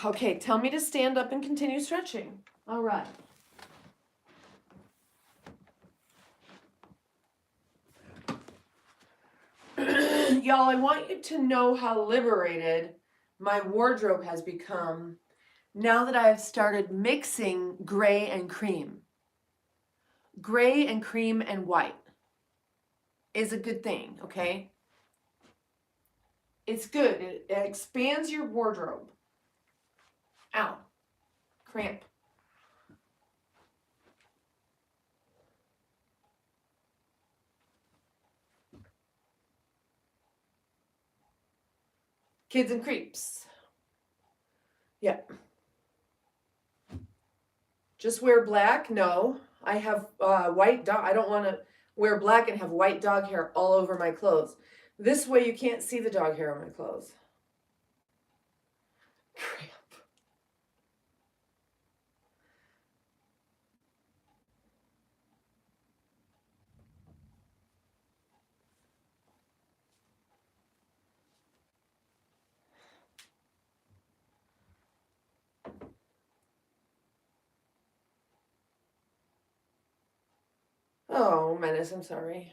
Okay, tell me to stand up and continue stretching. All right. Y'all, I want you to know how liberated my wardrobe has become now that I have started mixing gray and cream. Gray and cream and white is a good thing, okay? It's good. It expands your wardrobe. Ow. Cramp. Kids and creeps. Yep. Just wear black? No. I have white dog. I don't want to wear black and have white dog hair all over my clothes. This way you can't see the dog hair on my clothes. Cramp. Oh, Menace, I'm sorry.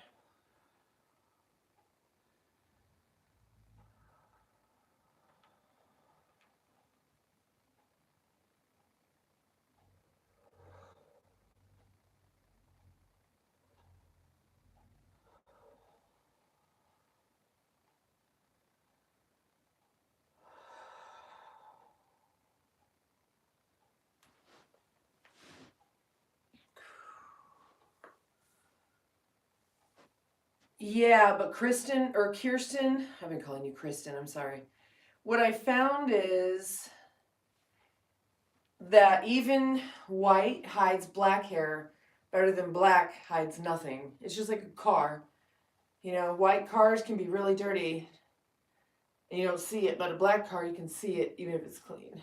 Yeah, but Kirsten, I've been calling you Kristen, I'm sorry. What I found is that even white hides black hair better than black hides nothing. It's just like a car. You know, white cars can be really dirty. And you don't see it, but a black car, you can see it even if it's clean.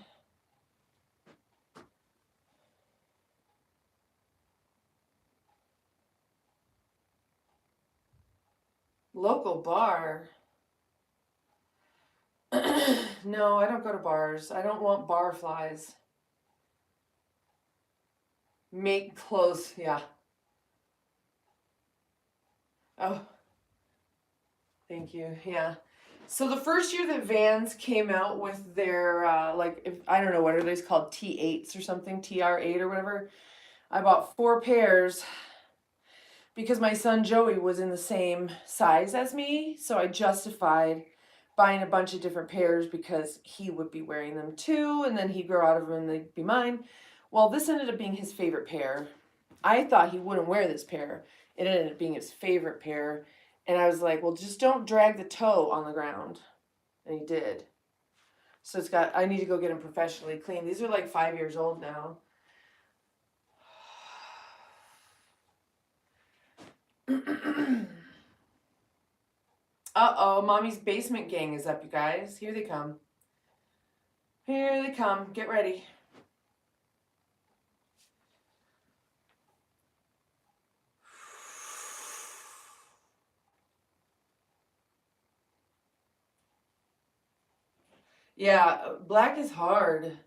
Local bar. No, I don't go to bars. I don't want bar flies. Make clothes, yeah. Oh, thank you. Yeah. So the first year that Vans came out with their I don't know what are these called, T8s or something, TR8 or whatever. I bought 4 pairs because my son Joey was in the same size as me, so I justified buying a bunch of different pairs because he would be wearing them too, and then he'd grow out of them and they'd be mine. Well, this ended up being his favorite pair. I thought he wouldn't wear this pair. It ended up being his favorite pair. And I was like, well, just don't drag the toe on the ground. And he did. So I need to go get them professionally cleaned. These are like 5 years old now. Uh-oh, Mommy's basement gang is up, you guys. Here they come. Here they come. Get ready. Yeah, black is hard.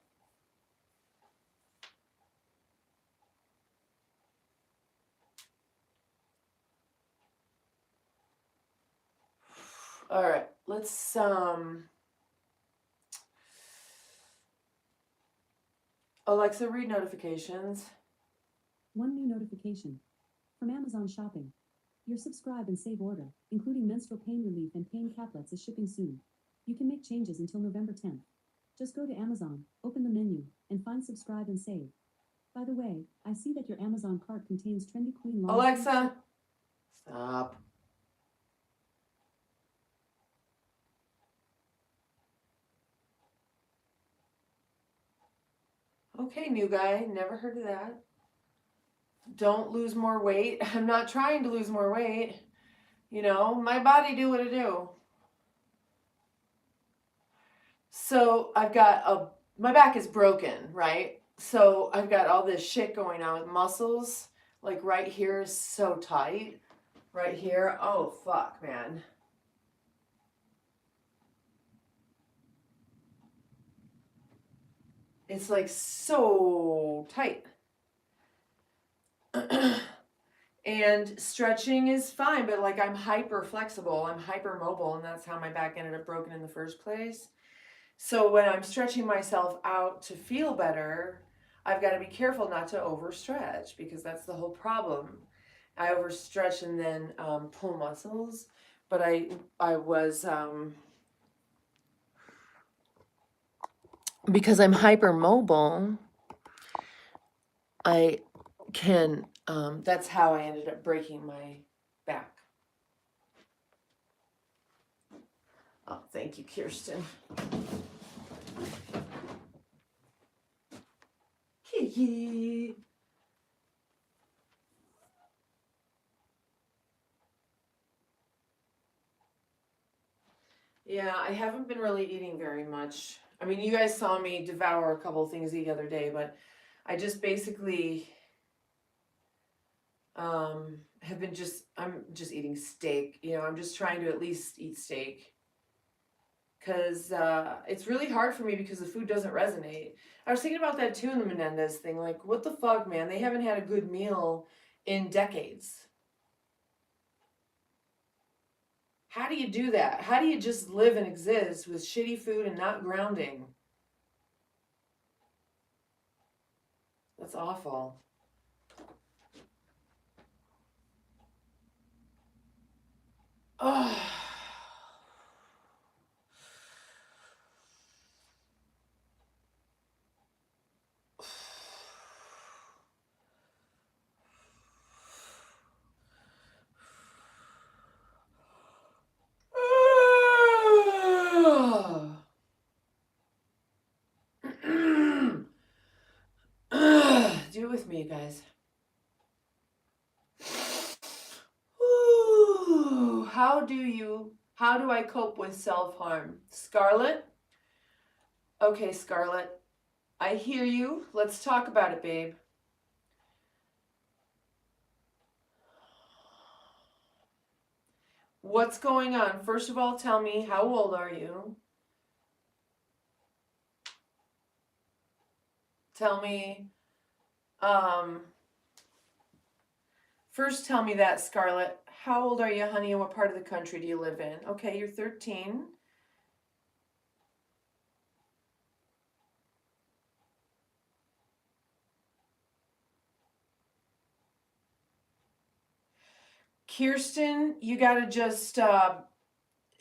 All right, let's Alexa, read notifications. One new notification from Amazon Shopping. Your subscribe and save order, including menstrual pain relief and pain caplets, is shipping soon. You can make changes until November 10th. Just go to Amazon, open the menu, and find subscribe and save. By the way, I see that your Amazon cart contains trendy queen long. Alexa, stop. Okay, new guy, never heard of that. Don't lose more weight. I'm not trying to lose more weight. You know, my body do what it do. So my back is broken, right? So I've got all this shit going on with muscles. Like right here is so tight. Right here, oh fuck, man. It's like so tight. And stretching is fine, but like I'm hyper flexible, I'm hyper mobile, and that's how my back ended up broken in the first place. So when I'm stretching myself out to feel better, I've got to be careful not to overstretch because that's the whole problem. I overstretch and then pull muscles, but I was because I'm hypermobile, I can. That's how I ended up breaking my back. Oh, thank you, Kirsten. Kiki. Yeah, I haven't been really eating very much. I mean, you guys saw me devour a couple of things the other day, but I just basically I'm just eating steak. You know, I'm just trying to at least eat steak. Because it's really hard for me because the food doesn't resonate. I was thinking about that too in the Menendez thing. Like, what the fuck, man? They haven't had a good meal in decades. How do you do that? How do you just live and exist with shitty food and not grounding? That's awful. Oh. Do it with me, you guys. How do you How do I cope with self-harm? Scarlett? Okay, Scarlett. I hear you. Let's talk about it, babe. What's going on? First of all, tell me, how old are you? Tell me, um, first tell me that, Scarlett. How old are you, honey, and what part of the country do you live in? Okay, you're 13. Kirsten, you gotta just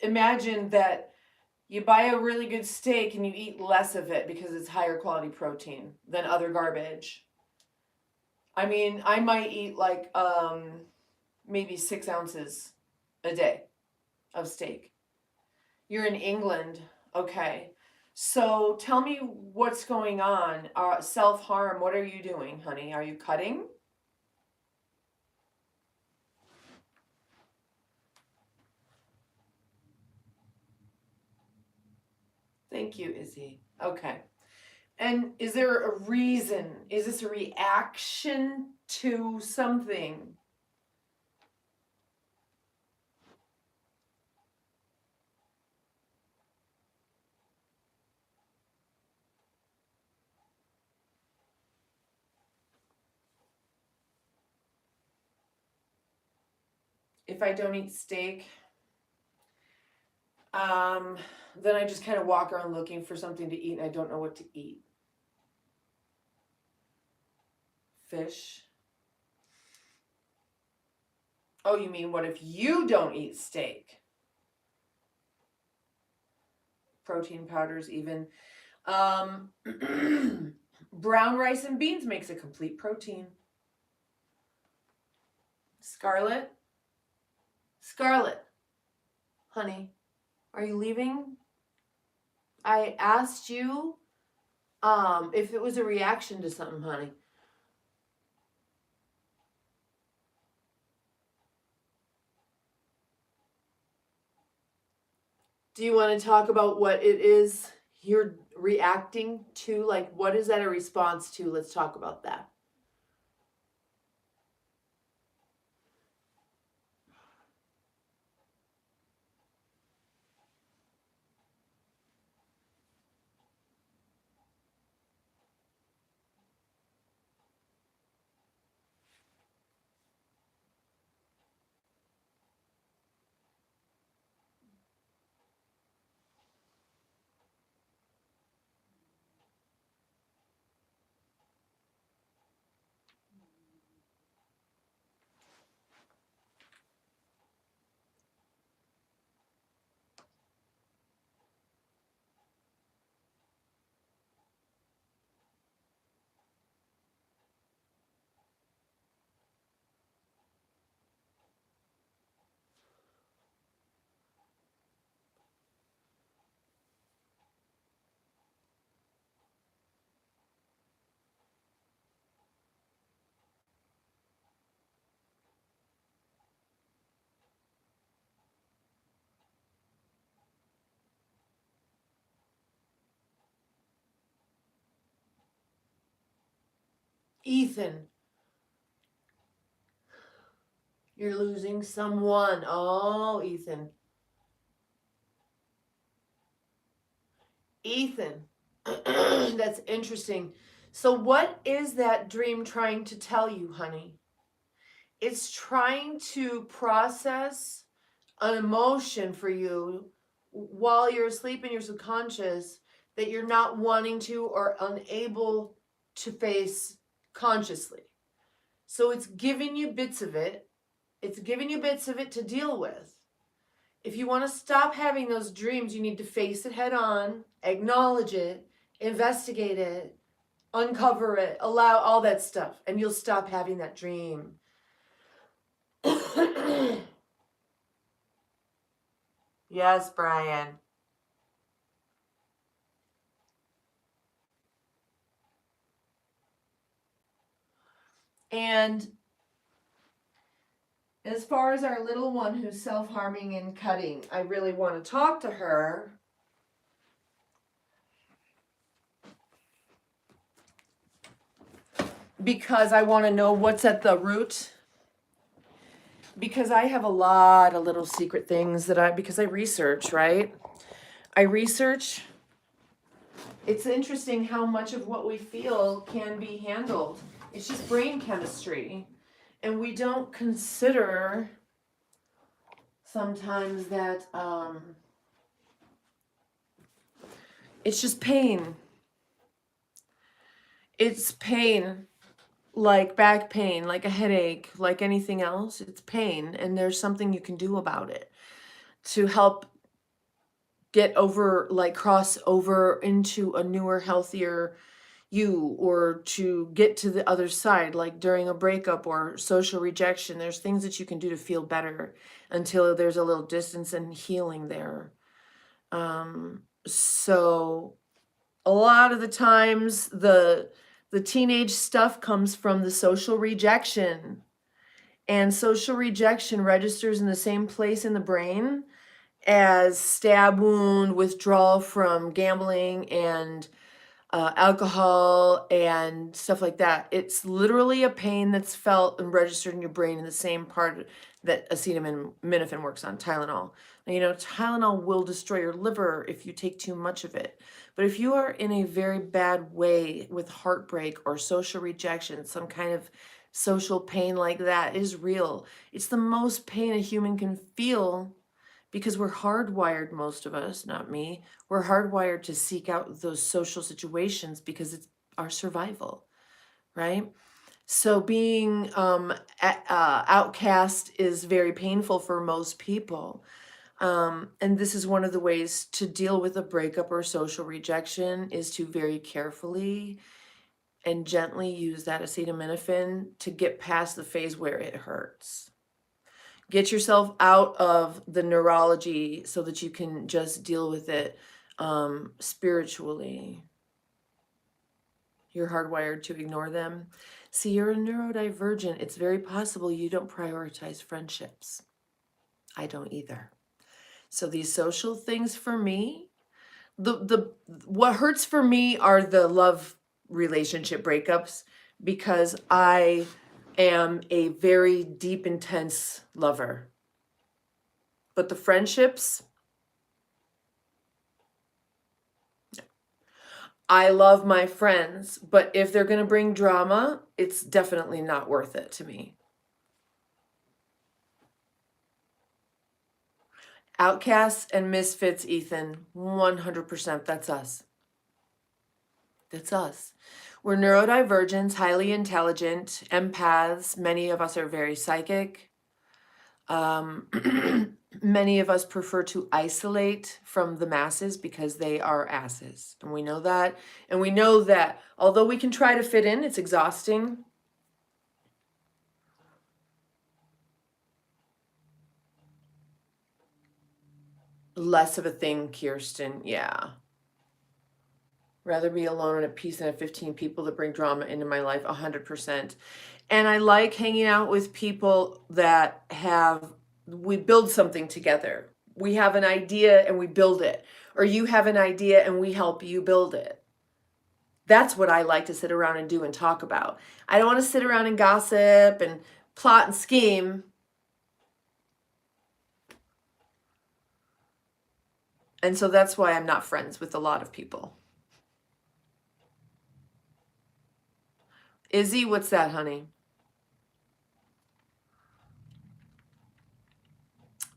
imagine that you buy a really good steak and you eat less of it because it's higher quality protein than other garbage. I mean, I might eat like maybe 6 ounces a day of steak. You're in England. Okay. So tell me what's going on. Self-harm, what are you doing, honey? Are you cutting? Thank you, Izzy. Okay. And is there a reason? Is this a reaction to something? If I don't eat steak, then I just kind of walk around looking for something to eat and I don't know what to eat. Fish. Oh, you mean what if you don't eat steak? Protein powders, even. Brown rice and beans makes a complete protein. Scarlett? Scarlett, honey, are you leaving? I asked you if it was a reaction to something, honey. Do you want to talk about what it is you're reacting to? Like, what is that a response to? Let's talk about that. Ethan, you're losing someone. Oh, Ethan. Ethan, that's interesting. So, what is that dream trying to tell you, honey? It's trying to process an emotion for you while you're asleep in your subconscious that you're not wanting to or unable to face consciously. So, it's giving you bits of it. It's giving you bits of it to deal with. If you want to stop having those dreams, you need to face it head on, acknowledge it, investigate it, uncover it, allow all that stuff, and you'll stop having that dream. Yes, Brian. And As far as our little one who's self-harming and cutting, I really want to talk to her. Because I want to know what's at the root. Because I have a lot of little secret things because I research, right? I research. It's interesting how much of what we feel can be handled. It's just brain chemistry. And we don't consider sometimes that it's just pain. It's pain, like back pain, like a headache, like anything else. It's pain, and there's something you can do about it to help get over, like cross over into a newer, healthier you, or to get to the other side, like during a breakup or social rejection. There's things that you can do to feel better until there's a little distance and healing there. So a lot of the times the teenage stuff comes from the social rejection, and social rejection registers in the same place in the brain as stab wound, withdrawal from gambling and alcohol and stuff like that. It's literally a pain that's felt and registered in your brain in the same part that acetaminophen works on, Tylenol. Now, you know, Tylenol will destroy your liver if you take too much of it. But if you are in a very bad way with heartbreak or social rejection, some kind of social pain like that is real. It's the most pain a human can feel, because we're hardwired, most of us, not me, we're hardwired to seek out those social situations because it's our survival, right? So being outcast is very painful for most people. And this is one of the ways to deal with a breakup or social rejection, is to very carefully and gently use that acetaminophen to get past the phase where it hurts. Get yourself out of the neurology so that you can just deal with it spiritually. You're hardwired to ignore them. See, you're a neurodivergent. It's very possible you don't prioritize friendships. I don't either. So these social things for me, what hurts for me are the love relationship breakups, because I am a very deep, intense lover. But the friendships, I love my friends, but if they're going to bring drama, it's definitely not worth it to me. Outcasts and misfits, Ethan, 100%, that's us. That's us. We're neurodivergents, highly intelligent, empaths. Many of us are very psychic. Many of us prefer to isolate from the masses because they are asses. And we know that. And we know that although we can try to fit in, it's exhausting. Less of a thing, Kirsten. Yeah. Rather be alone and at peace than have 15 people that bring drama into my life, 100%. And I like hanging out with people that we build something together. We have an idea and we build it. Or you have an idea and we help you build it. That's what I like to sit around and do and talk about. I don't want to sit around and gossip and plot and scheme. And so that's why I'm not friends with a lot of people. Izzy, what's that, honey?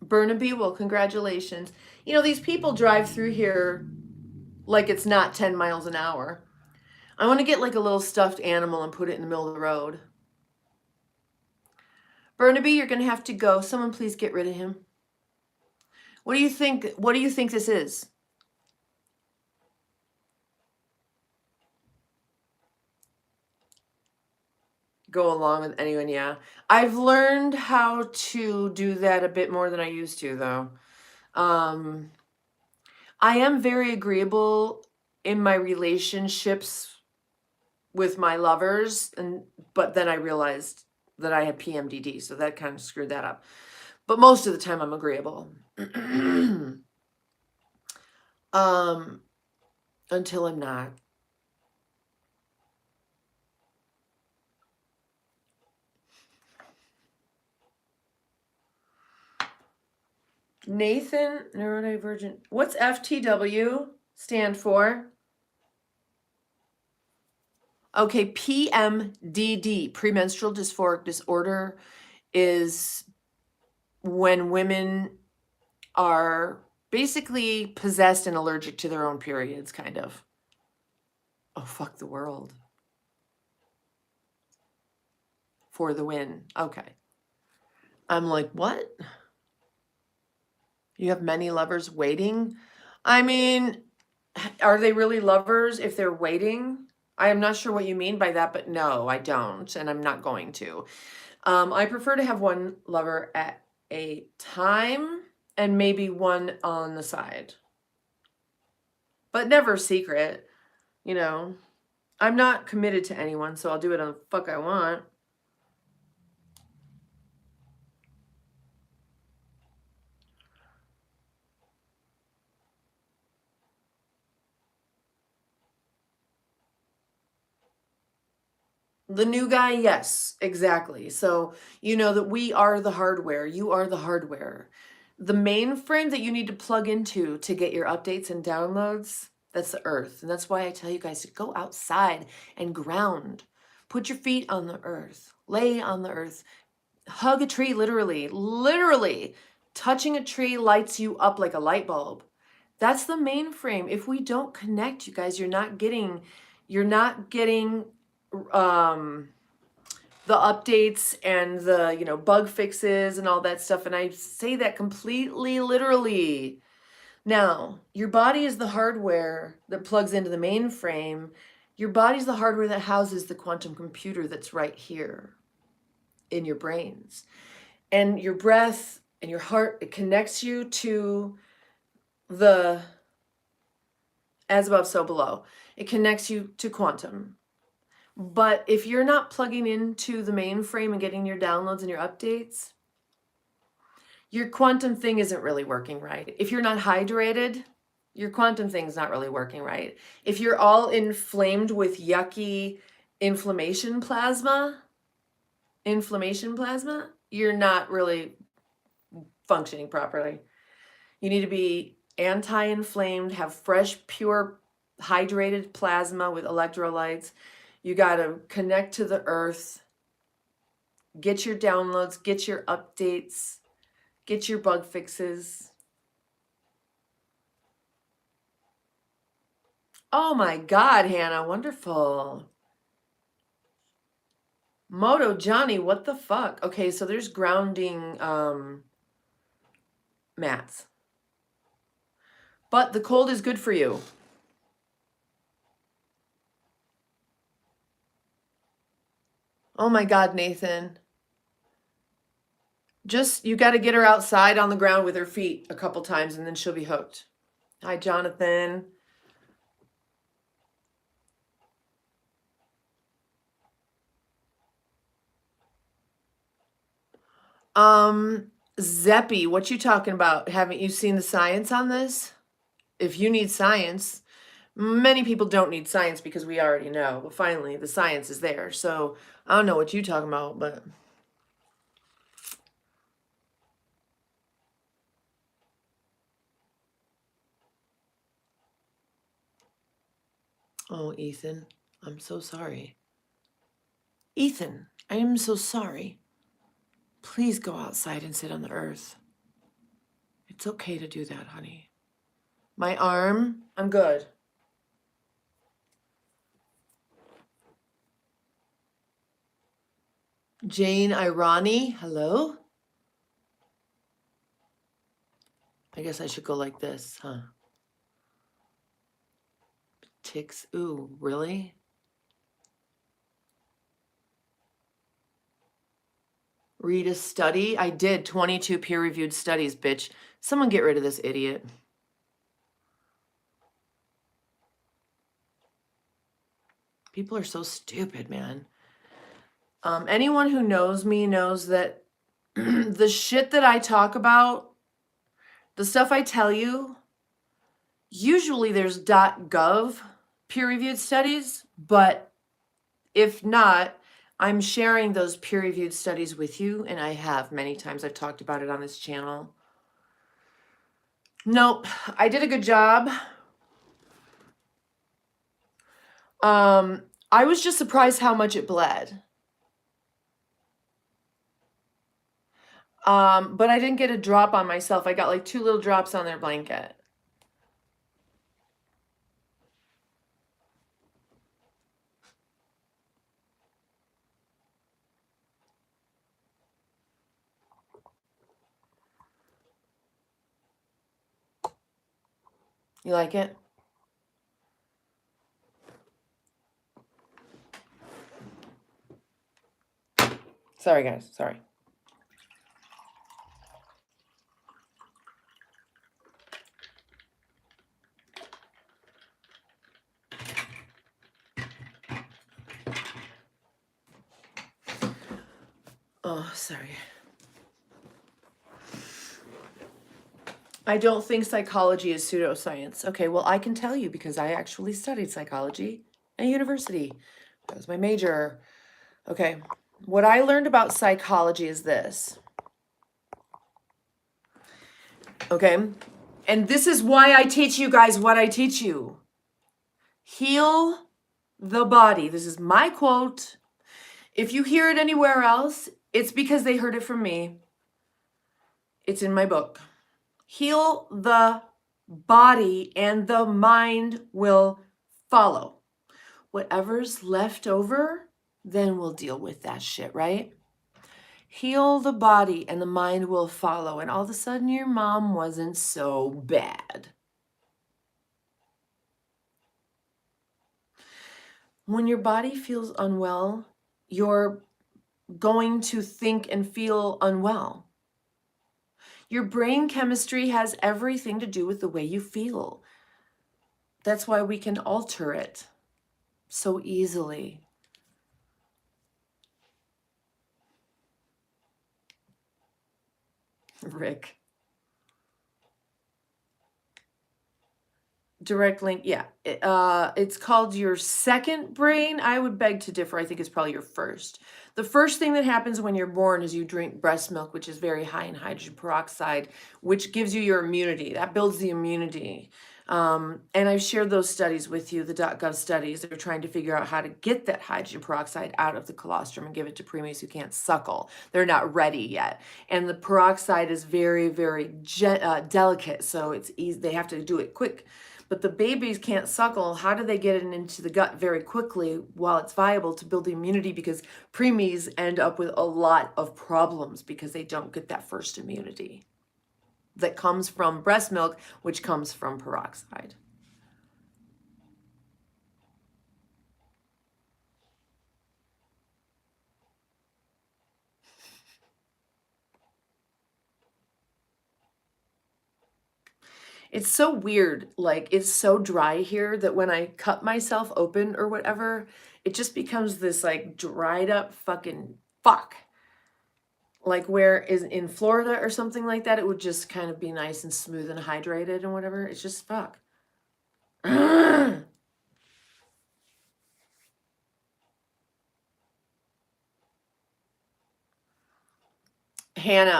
Burnaby, well, congratulations. You know, these people drive through here like it's not 10 miles an hour. I want to get like a little stuffed animal and put it in the middle of the road. Burnaby, you're going to have to go. Someone please get rid of him. What do you think? What do you think this is? Go along with anyone, yeah. I've learned how to do that a bit more than I used to, though. I am very agreeable in my relationships with my lovers, but then I realized that I had PMDD, so that kind of screwed that up. But most of the time I'm agreeable. Until I'm not. Nathan, neurodivergent. What's FTW stand for? Okay, PMDD, premenstrual dysphoric disorder, is when women are basically possessed and allergic to their own periods, kind of. Oh, fuck the world. For the win. Okay. I'm like, what? You have many lovers waiting? I mean, are they really lovers if they're waiting? I am not sure what you mean by that, but no, I don't, and I'm not going to. I prefer to have one lover at a time and maybe one on the side, but never secret. You know, I'm not committed to anyone, so I'll do it on the fuck I want. The new guy, yes, exactly. So you know that we are the hardware. You are the hardware. The mainframe that you need to plug into to get your updates and downloads, that's the earth. And that's why I tell you guys to go outside and ground. Put your feet on the earth. Lay on the earth. Hug a tree, literally. Literally. Touching a tree lights you up like a light bulb. That's the mainframe. If we don't connect, you guys, you're not getting the updates and the, you know, bug fixes and all that stuff. And I say that completely literally. Now, your body is the hardware that plugs into the mainframe. Your body's the hardware that houses the quantum computer that's right here in your brains. And your breath and your heart, it connects you to the as above, so below. It connects you to quantum. But if you're not plugging into the mainframe and getting your downloads and your updates, your quantum thing isn't really working right. If you're not hydrated, your quantum thing's not really working right. If you're all inflamed with yucky inflammation plasma, you're not really functioning properly. You need to be anti-inflamed, have fresh, pure, hydrated plasma with electrolytes. You got to connect to the earth, get your downloads, get your updates, get your bug fixes. Oh my God, Hannah, wonderful. Moto Johnny, what the fuck? Okay, so there's grounding mats. But the cold is good for you. Oh my God, Nathan. Just, you got to get her outside on the ground with her feet a couple times and then she'll be hooked. Hi, Jonathan. Zeppy, what you talking about? Haven't you seen the science on this? If you need science, many people don't need science because we already know. But finally, the science is there. So I don't know what you talking about, but oh, Ethan, I'm so sorry. Ethan, I am so sorry. Please go outside and sit on the earth. It's okay to do that, honey. My arm, I'm good. Jane Irani, hello? I guess I should go like this, huh? Ticks, ooh, really? Read a study? I did 22 peer-reviewed studies, bitch. Someone get rid of this idiot. People are so stupid, man. Anyone who knows me knows that the shit that I talk about, the stuff I tell you, usually there's .gov peer-reviewed studies, but if not, I'm sharing those peer-reviewed studies with you, and I have many times. I've talked about it on this channel. Nope, I did a good job. I was just surprised how much it bled. But I didn't get a drop on myself. I got like 2 little drops on their blanket. You like it? Sorry, guys. Sorry. Oh, sorry. I don't think psychology is pseudoscience. Okay, well, I can tell you because I actually studied psychology at university. That was my major. Okay, what I learned about psychology is this. Okay, and this is why I teach you guys what I teach you. Heal the body. This is my quote. If you hear it anywhere else, it's because they heard it from me. It's in my book. Heal the body and the mind will follow. Whatever's left over, then we'll deal with that shit, right? Heal the body and the mind will follow. And all of a sudden, your mom wasn't so bad. When your body feels unwell, you're going to think and feel unwell. Your brain chemistry has everything to do with the way you feel. That's why we can alter it so easily. Rick. Direct link, yeah. It's called your second brain. I would beg to differ. I think it's probably your first. The first thing that happens when you're born is you drink breast milk, which is very high in hydrogen peroxide, which gives you your immunity. That builds the immunity. And I've shared those studies with you, the .gov studies. They're trying to figure out how to get that hydrogen peroxide out of the colostrum and give it to preemies who can't suckle. They're not ready yet. And the peroxide is very, very delicate, so it's easy. They have to do it quick. But the babies can't suckle. How do they get it into the gut very quickly while it's viable to build the immunity? Because preemies end up with a lot of problems because they don't get that first immunity that comes from breast milk, which comes from peroxide. It's so weird. Like, it's so dry here that when I cut myself open or whatever, it just becomes this like dried up fucking fuck. Like where is in Florida or something like that, it would just kind of be nice and smooth and hydrated and whatever. It's just fuck. Hannah,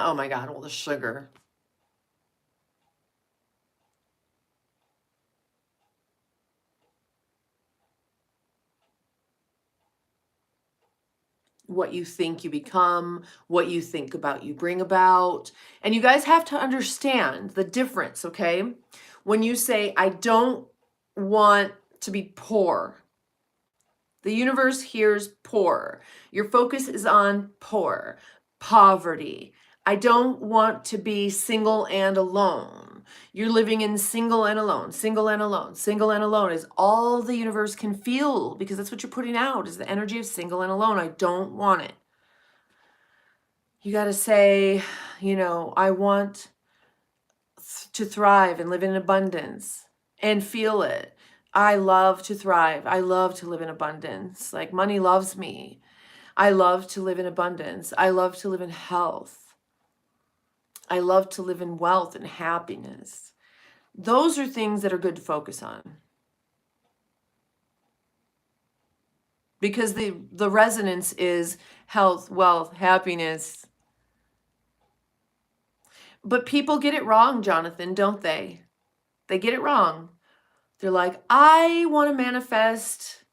oh my God, all the sugar. What you think you become, what you think about you bring about. And you guys have to understand the difference, okay? When you say, I don't want to be poor, the universe hears poor. Your focus is on poor, poverty. I don't want to be single and alone. You're living in single and alone, single and alone. Single and alone is all the universe can feel because that's what you're putting out is the energy of single and alone. I don't want it. You got to say, you know, I want to thrive and live in abundance and feel it. I love to thrive. I love to live in abundance. Like money loves me. I love to live in abundance. I love to live in health. I love to live in wealth and happiness. Those are things that are good to focus on. Because the resonance is health, wealth, happiness. But people get it wrong, Jonathan, don't they? They get it wrong. They're like, I want to manifest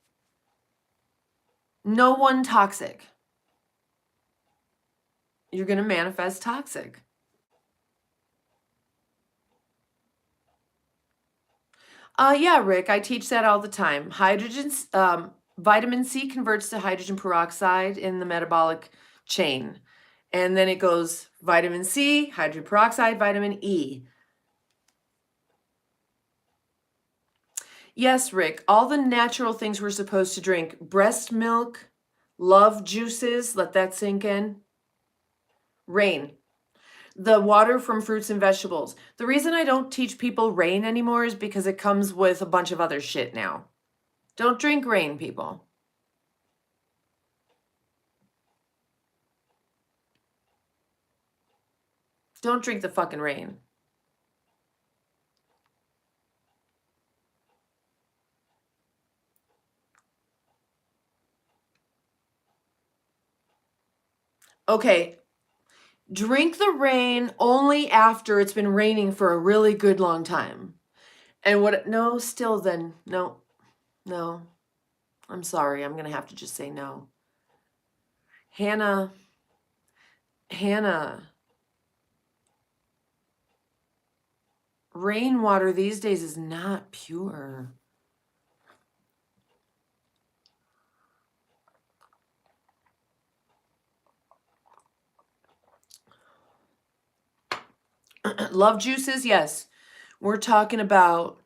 no one toxic. You're going to manifest toxic. Yeah, Rick, I teach that all the time. Vitamin C converts to hydrogen peroxide in the metabolic chain. And then it goes vitamin C, hydrogen peroxide, vitamin E. Yes, Rick, all the natural things we're supposed to drink. Breast milk, love juices, let that sink in. Rain. The water from fruits and vegetables. The reason I don't teach people rain anymore is because it comes with a bunch of other shit now. Don't drink rain, people. Don't drink the fucking rain. Okay, drink the rain only after it's been raining for a really good long time. And no, still then, no. I'm sorry, I'm gonna have to just say no. Hannah, rainwater these days is not pure. Love juices, yes. We're talking about,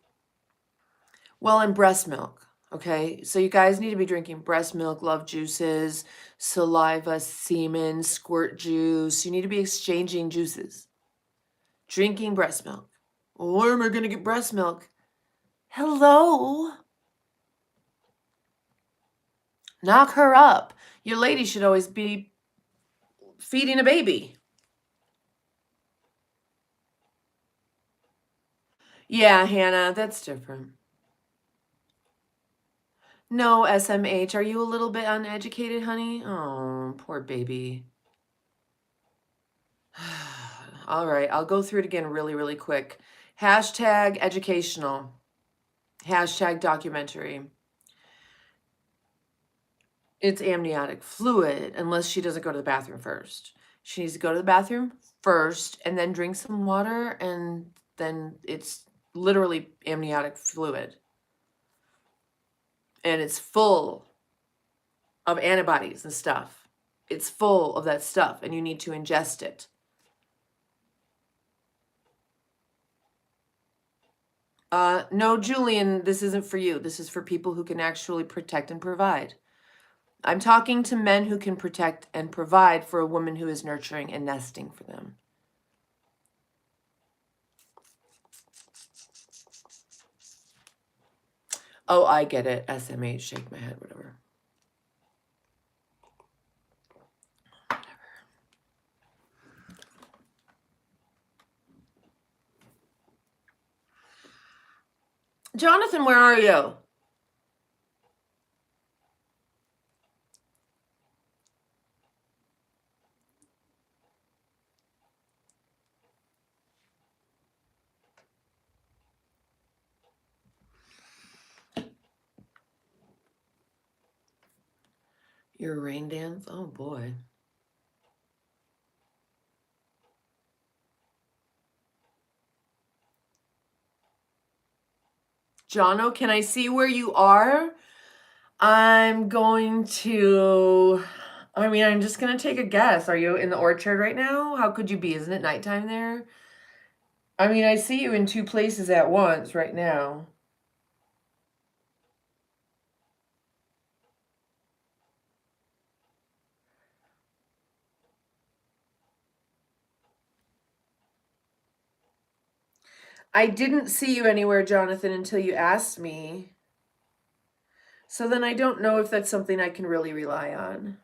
well, and breast milk. Okay, so you guys need to be drinking breast milk, love juices, saliva, semen, squirt juice. You need to be exchanging juices. Drinking breast milk. Where am I going to get breast milk? Hello? Knock her up. Your lady should always be feeding a baby. Yeah, Hannah, that's different. No, SMH, are you a little bit uneducated, honey? Oh, poor baby. All right, I'll go through it again really, really quick. Hashtag educational. Hashtag documentary. It's amniotic fluid unless she doesn't go to the bathroom first. She needs to go to the bathroom first and then drink some water, and then it's literally amniotic fluid. And it's full of antibodies and stuff. It's full of that stuff, and you need to ingest it. No, Julian, this isn't for you. This is for people who can actually protect and provide. I'm talking to men who can protect and provide for a woman who is nurturing and nesting for them. Oh, I get it. SMH, shake my head, whatever. Jonathan, where are you? Your rain dance? Oh, boy. Jono, can I see where you are? I'm going to... I'm just going to take a guess. Are you in the orchard right now? How could you be? Isn't it nighttime there? I see you in two places at once right now. I didn't see you anywhere, Jonathan, until you asked me. So then I don't know if that's something I can really rely on.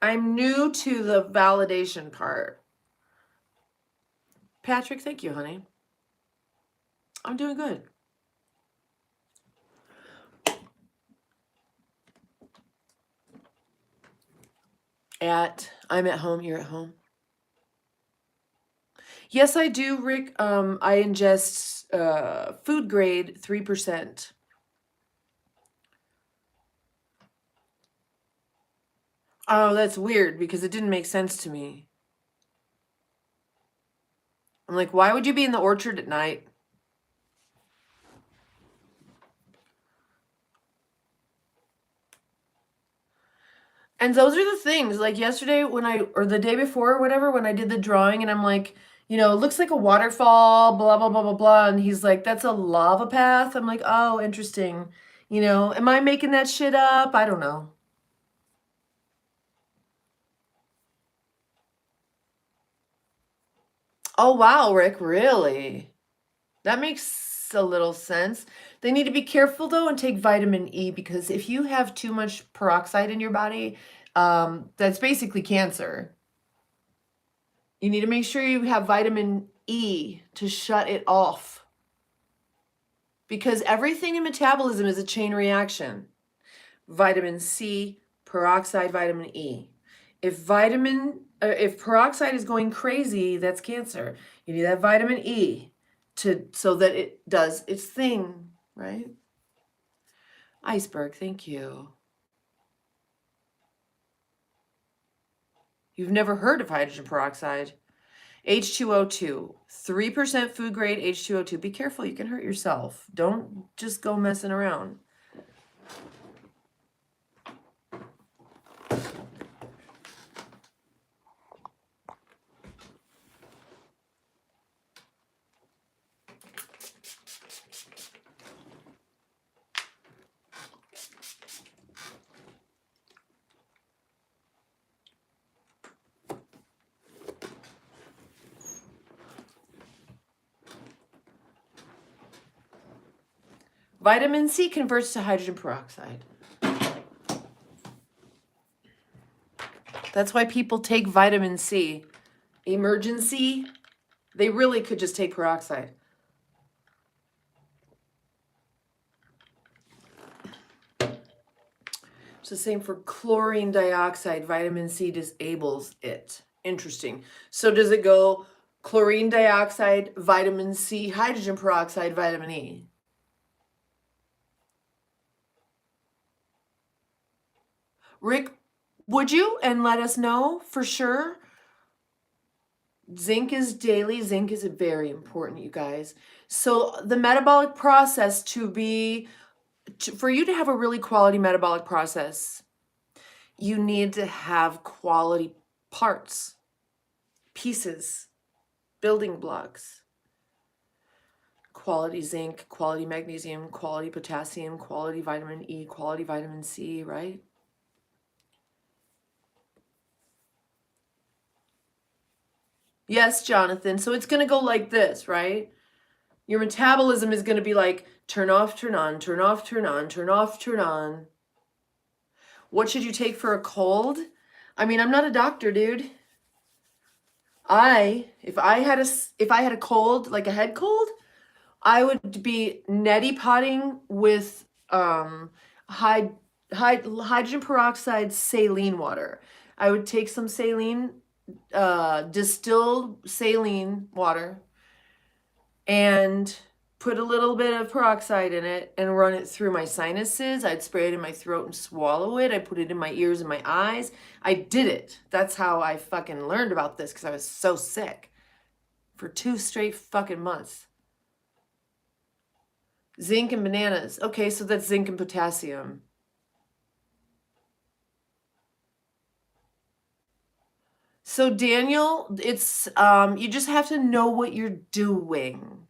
I'm new to the validation part. Patrick, thank you, honey. I'm doing good. I'm at home, you're at home. Yes, I do, Rick. I ingest food grade 3%. Oh, that's weird because it didn't make sense to me. I'm like, why would you be in the orchard at night? And those are the things. Like yesterday or the day before or whatever, when I did the drawing and I'm like, it looks like a waterfall, blah, blah, blah, blah, blah. And he's like, that's a lava path. I'm like, oh, interesting. Am I making that shit up? I don't know. Oh, wow, Rick, really? That makes a little sense. They need to be careful though and take vitamin E because if you have too much peroxide in your body, that's basically cancer. You need to make sure you have vitamin E to shut it off because everything in metabolism is a chain reaction. Vitamin C, peroxide, vitamin E. If peroxide is going crazy, that's cancer. You need that vitamin E so that it does its thing, right? Iceberg, thank you. You've never heard of hydrogen peroxide. H2O2, 3% food grade H2O2. Be careful, you can hurt yourself. Don't just go messing around. Vitamin C converts to hydrogen peroxide. That's why people take vitamin C. Emergency, they really could just take peroxide. It's the same for chlorine dioxide. Vitamin C disables it. Interesting. So does it go chlorine dioxide, vitamin C, hydrogen peroxide, vitamin E? Rick, would you? And let us know for sure. Zinc is daily. Zinc is very important, you guys. So the metabolic process for you to have a really quality metabolic process, you need to have quality parts, pieces, building blocks. Quality zinc, quality magnesium, quality potassium, quality vitamin E, quality vitamin C, right? Yes, Jonathan. So it's going to go like this, right? Your metabolism is going to be like turn off, turn on, turn off, turn on, turn off, turn on. What should you take for a cold? I mean, I'm not a doctor, dude. If I had a cold, like a head cold, I would be neti potting with hydrogen peroxide saline water. I would take some saline, distilled saline water, and put a little bit of peroxide in it and run it through my sinuses. I'd spray it in my throat and swallow it. I put it in my ears and my eyes. I did it. That's how I fucking learned about this because I was so sick for 2 straight fucking months. Zinc and bananas. Okay, so that's zinc and potassium. So Daniel, it's you just have to know what you're doing.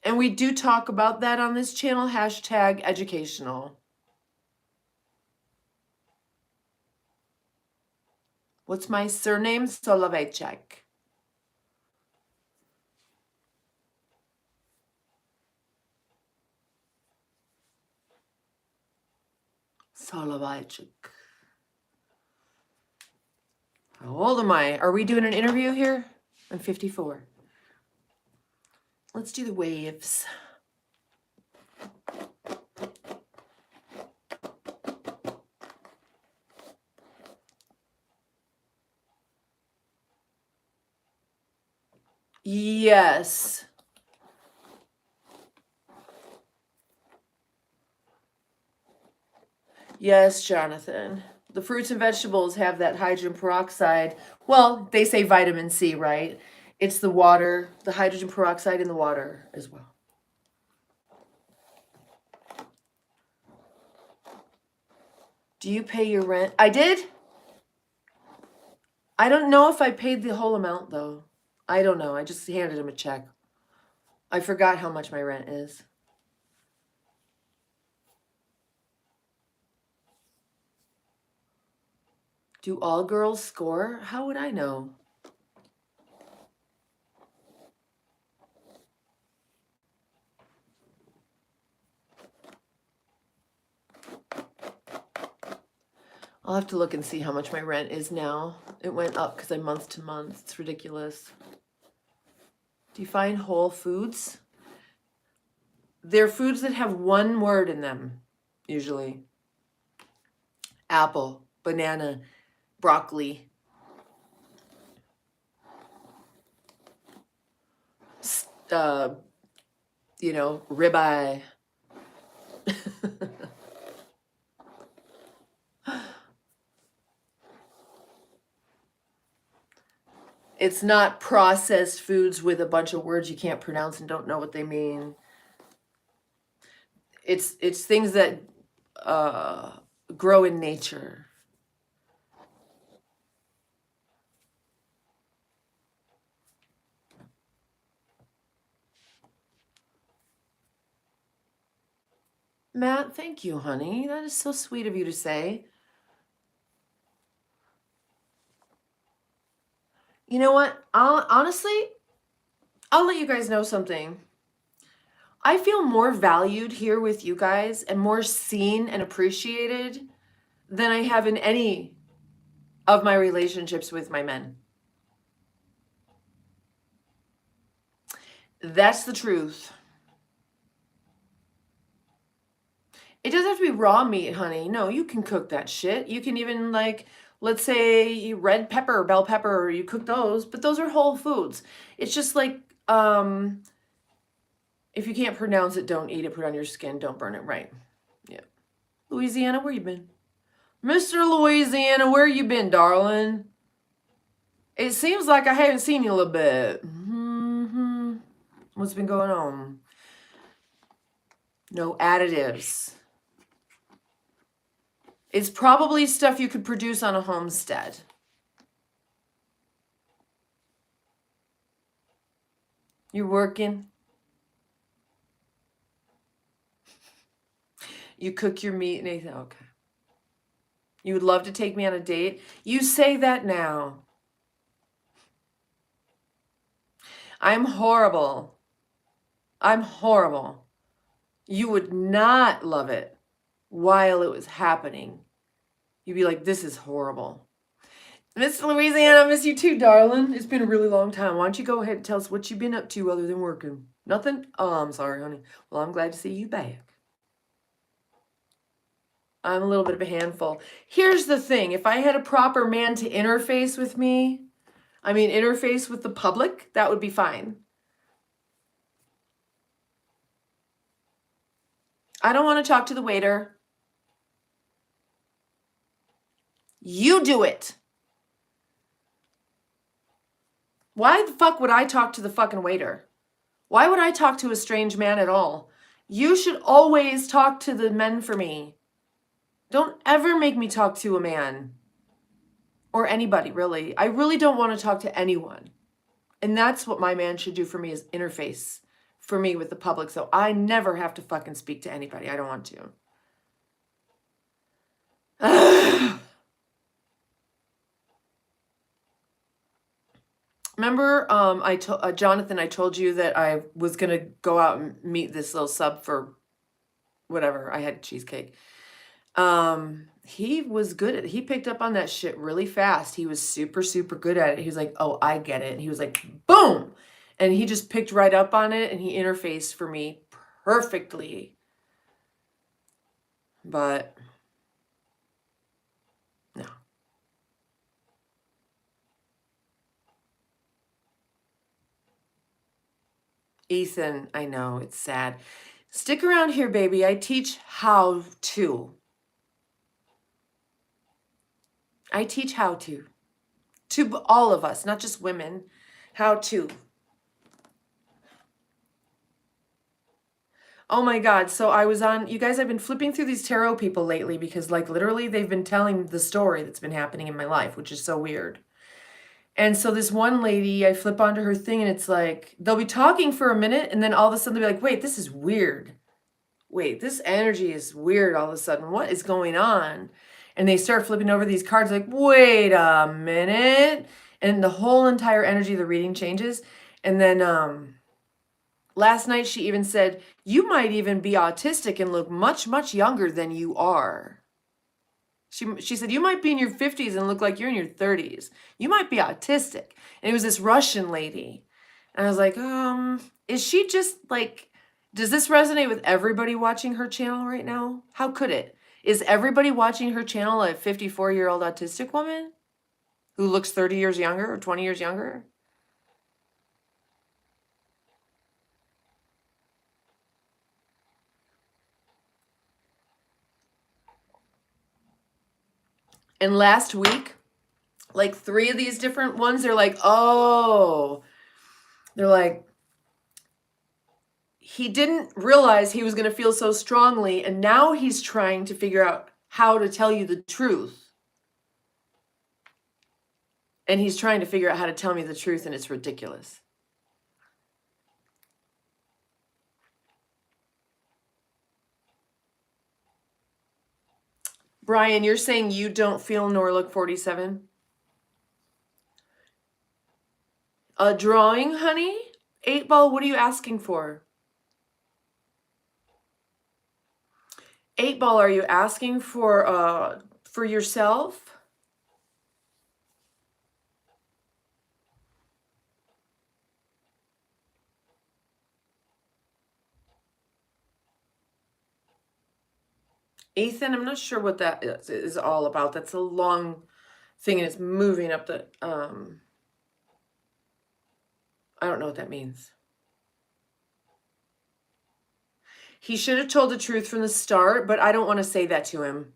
And we do talk about that on this channel, #educational. What's my surname? Solovechek. Solovechek. How old am I? Are we doing an interview here? I'm 54. Let's do the waves. Yes. Yes, Jonathan. The fruits and vegetables have that hydrogen peroxide. Well, they say vitamin C, right? It's the water, the hydrogen peroxide in the water as well. Do you pay your rent? I did. I don't know if I paid the whole amount, though. I don't know. I just handed him a check. I forgot how much my rent is. Do all girls score? How would I know? I'll have to look and see how much my rent is now. It went up because I'm month to month. It's ridiculous. Do you find whole foods? They're foods that have one word in them, usually. Apple, banana, broccoli. Ribeye. It's not processed foods with a bunch of words you can't pronounce and don't know what they mean. It's things that grow in nature. Matt, thank you, honey. That is so sweet of you to say. You know what? Honestly, I'll let you guys know something. I feel more valued here with you guys and more seen and appreciated than I have in any of my relationships with my men. That's the truth. It doesn't have to be raw meat, honey. No, you can cook that shit. You can even, like, let's say red pepper, bell pepper, you cook those, but those are whole foods. It's just like, if you can't pronounce it, don't eat it, put it on your skin, don't burn it, right? Yeah. Louisiana, where you been? Mr. Louisiana, where you been, darling? It seems like I haven't seen you a little bit. What's been going on? No additives. It's probably stuff you could produce on a homestead. You're working. You cook your meat and anything. Okay. You would love to take me on a date? You say that now. I'm horrible. I'm horrible. You would not love it while it was happening. You'd be like, this is horrible. Miss Louisiana, I miss you too, darling. It's been a really long time. Why don't you go ahead and tell us what you've been up to other than working? Nothing? Oh, I'm sorry, honey. Well, I'm glad to see you back. I'm a little bit of a handful. Here's the thing. If I had a proper man to interface with me, interface with the public, that would be fine. I don't want to talk to the waiter. You do it. Why the fuck would I talk to the fucking waiter? Why would I talk to a strange man at all? You should always talk to the men for me. Don't ever make me talk to a man. Or anybody, really. I really don't want to talk to anyone. And that's what my man should do for me, is interface for me with the public. So I never have to fucking speak to anybody. I don't want to. Remember, Jonathan, I told you that I was going to go out and meet this little sub for whatever. I had cheesecake. He was good at he picked up on that shit really fast. He was super, super good at it. He was like, oh, I get it. And he was like, boom. And he just picked right up on it and he interfaced for me perfectly. But no. Ethan, I know, it's sad. Stick around here, baby. I teach how to. I teach how to. To all of us, not just women. How to. Oh my God. So I was on, you guys, I've been flipping through these tarot people lately because, like, literally they've been telling the story that's been happening in my life, which is so weird. And so this one lady, I flip onto her thing and it's like, they'll be talking for a minute and then all of a sudden they'll be like, wait, this is weird. Wait, this energy is weird all of a sudden. What is going on? And they start flipping over these cards like, wait a minute. And the whole entire energy of the reading changes. And then last night she even said, you might even be autistic and look much, much younger than you are. She said, you might be in your 50s and look like you're in your 30s. You might be autistic. And it was this Russian lady. And I was like, is she just like, does this resonate with everybody watching her channel right now? How could it? Is everybody watching her channel a 54-year-old autistic woman who looks 30 years younger or 20 years younger? And last week, like 3 of these different ones, they're like, oh, they're like, he didn't realize he was going to feel so strongly, and now he's trying to figure out how to tell you the truth. And he's trying to figure out how to tell me the truth, and it's ridiculous. Brian, you're saying you don't feel nor look 47? A drawing, honey? 8 Ball, what are you asking for? 8 Ball, are you asking for yourself? Ethan, I'm not sure what that is all about. That's a long thing and it's moving up the I don't know what that means. He should have told the truth from the start, but I don't want to say that to him.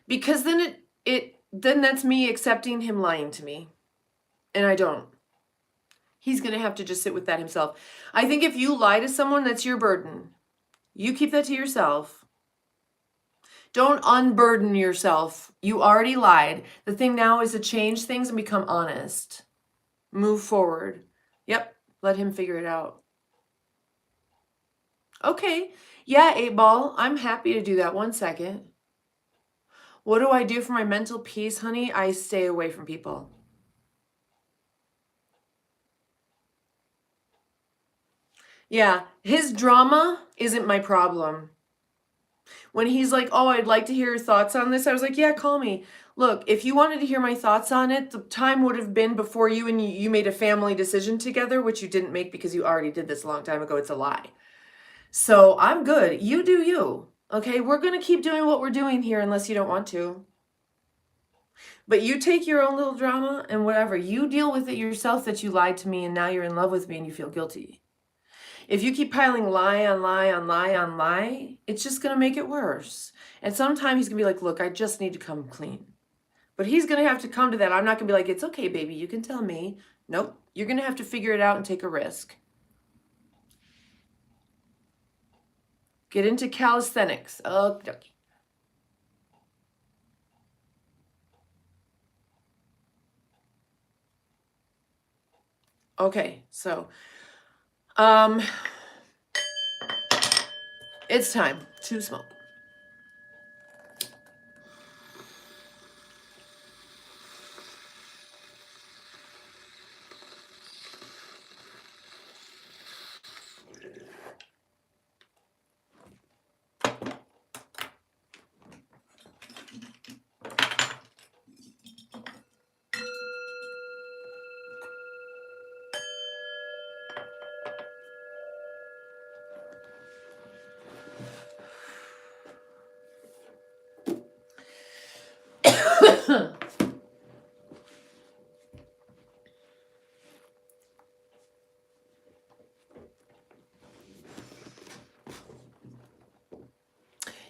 Because then then that's me accepting him lying to me. And I don't. He's going to have to just sit with that himself. I think if you lie to someone, that's your burden. You keep that to yourself. Don't unburden yourself. You already lied. The thing now is to change things and become honest. Move forward. Yep. Let him figure it out. Okay. Yeah, 8 Ball. I'm happy to do that. 1 second. What do I do for my mental peace, honey? I stay away from people. Yeah, his drama isn't my problem. When he's like, oh, I'd like to hear your thoughts on this, I was like, yeah, call me. Look, if you wanted to hear my thoughts on it, the time would have been before you and you made a family decision together, which you didn't make because you already did this a long time ago. It's a lie. So I'm good. You do you. Okay, we're going to keep doing what we're doing here unless you don't want to. But you take your own little drama and whatever. You deal with it yourself that you lied to me and now you're in love with me and you feel guilty. If you keep piling lie on lie on lie on lie, it's just going to make it worse. And sometime he's going to be like, look, I just need to come clean. But he's going to have to come to that. I'm not going to be like, it's okay, baby. You can tell me. Nope. You're going to have to figure it out and take a risk. Get into calisthenics. Okay. Okay, so it's time to smoke.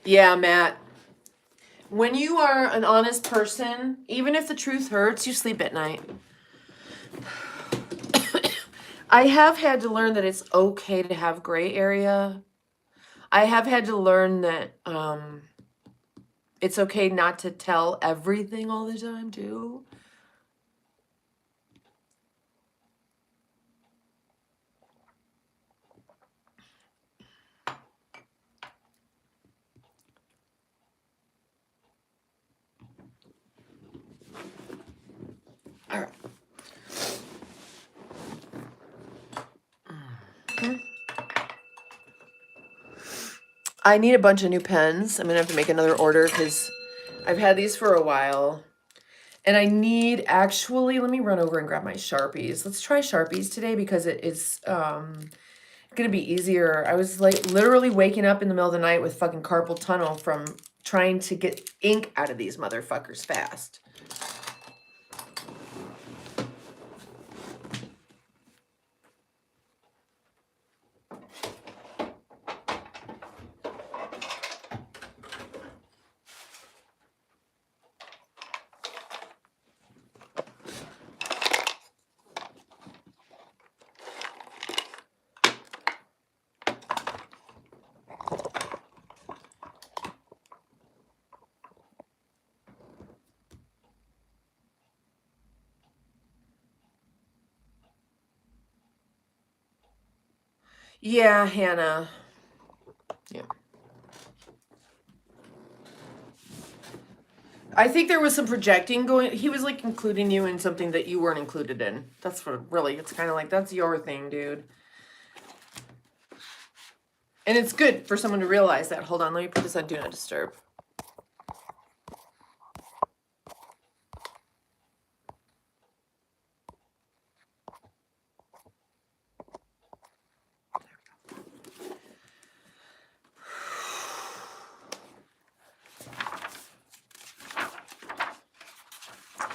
Yeah, Matt. When you are an honest person, even if the truth hurts, you sleep at night. I have had to learn that it's okay to have gray area. I have had to learn that it's okay not to tell everything all the time, too. All right. I need a bunch of new pens. I'm going to have to make another order because I've had these for a while. And I need actually, let me run over and grab my Sharpies. Let's try Sharpies today because it is going to be easier. I was like literally waking up in the middle of the night with fucking carpal tunnel from trying to get ink out of these motherfuckers fast. Yeah, Hannah. Yeah. I think there was some projecting going. He was like including you in something that you weren't included in. That's what really, it's kind of like, that's your thing, dude. And it's good for someone to realize that. Hold on, let me put this on Do Not Disturb.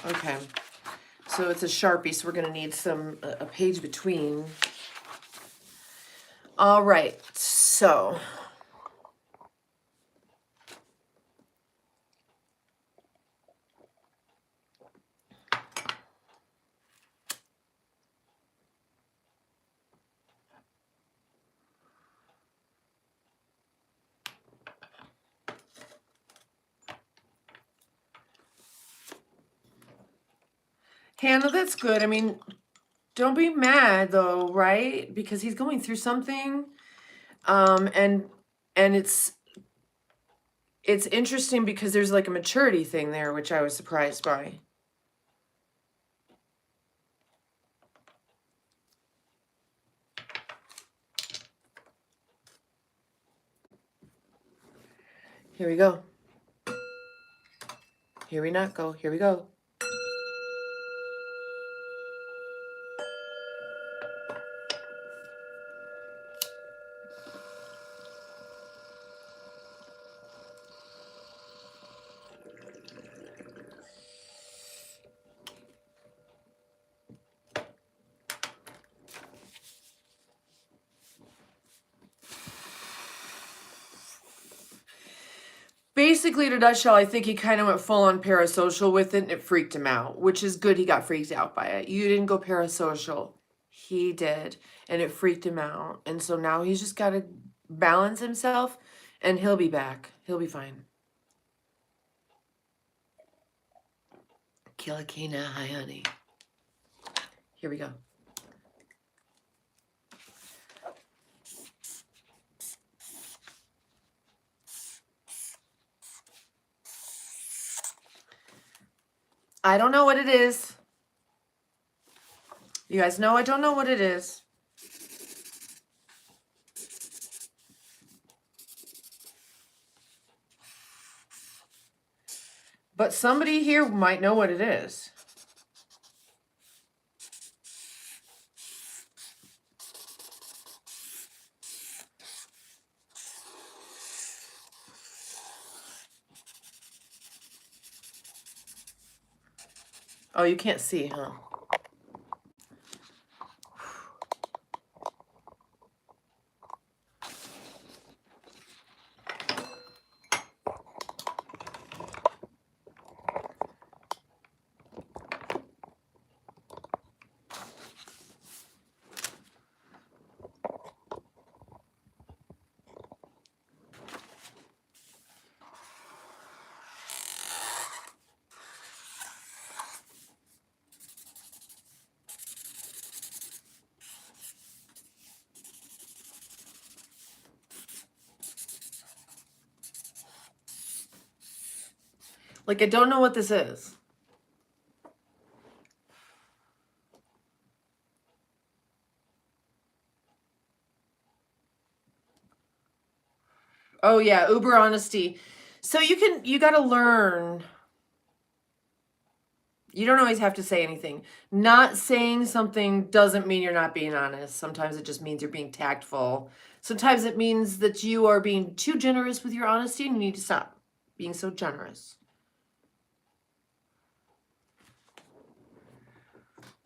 Okay. So it's a Sharpie, so we're going to need a page between. All right. So Hannah, that's good. I mean, don't be mad though, right? Because he's going through something. And it's interesting because there's like a maturity thing there, which I was surprised by. Here we go. Here we not go. Here we go. Basically, in a nutshell, I think he kind of went full on parasocial with it and it freaked him out, which is good. He got freaked out by it. You didn't go parasocial. He did. And it freaked him out. And so now he's just got to balance himself and he'll be back. He'll be fine. Kilakina, hi, honey. Here we go. I don't know what it is. You guys know I don't know what it is. But somebody here might know what it is. Oh, you can't see, huh? Like, I don't know what this is. Oh yeah, uber honesty. So you got to learn. You don't always have to say anything. Not saying something doesn't mean you're not being honest. Sometimes it just means you're being tactful. Sometimes it means that you are being too generous with your honesty and you need to stop being so generous.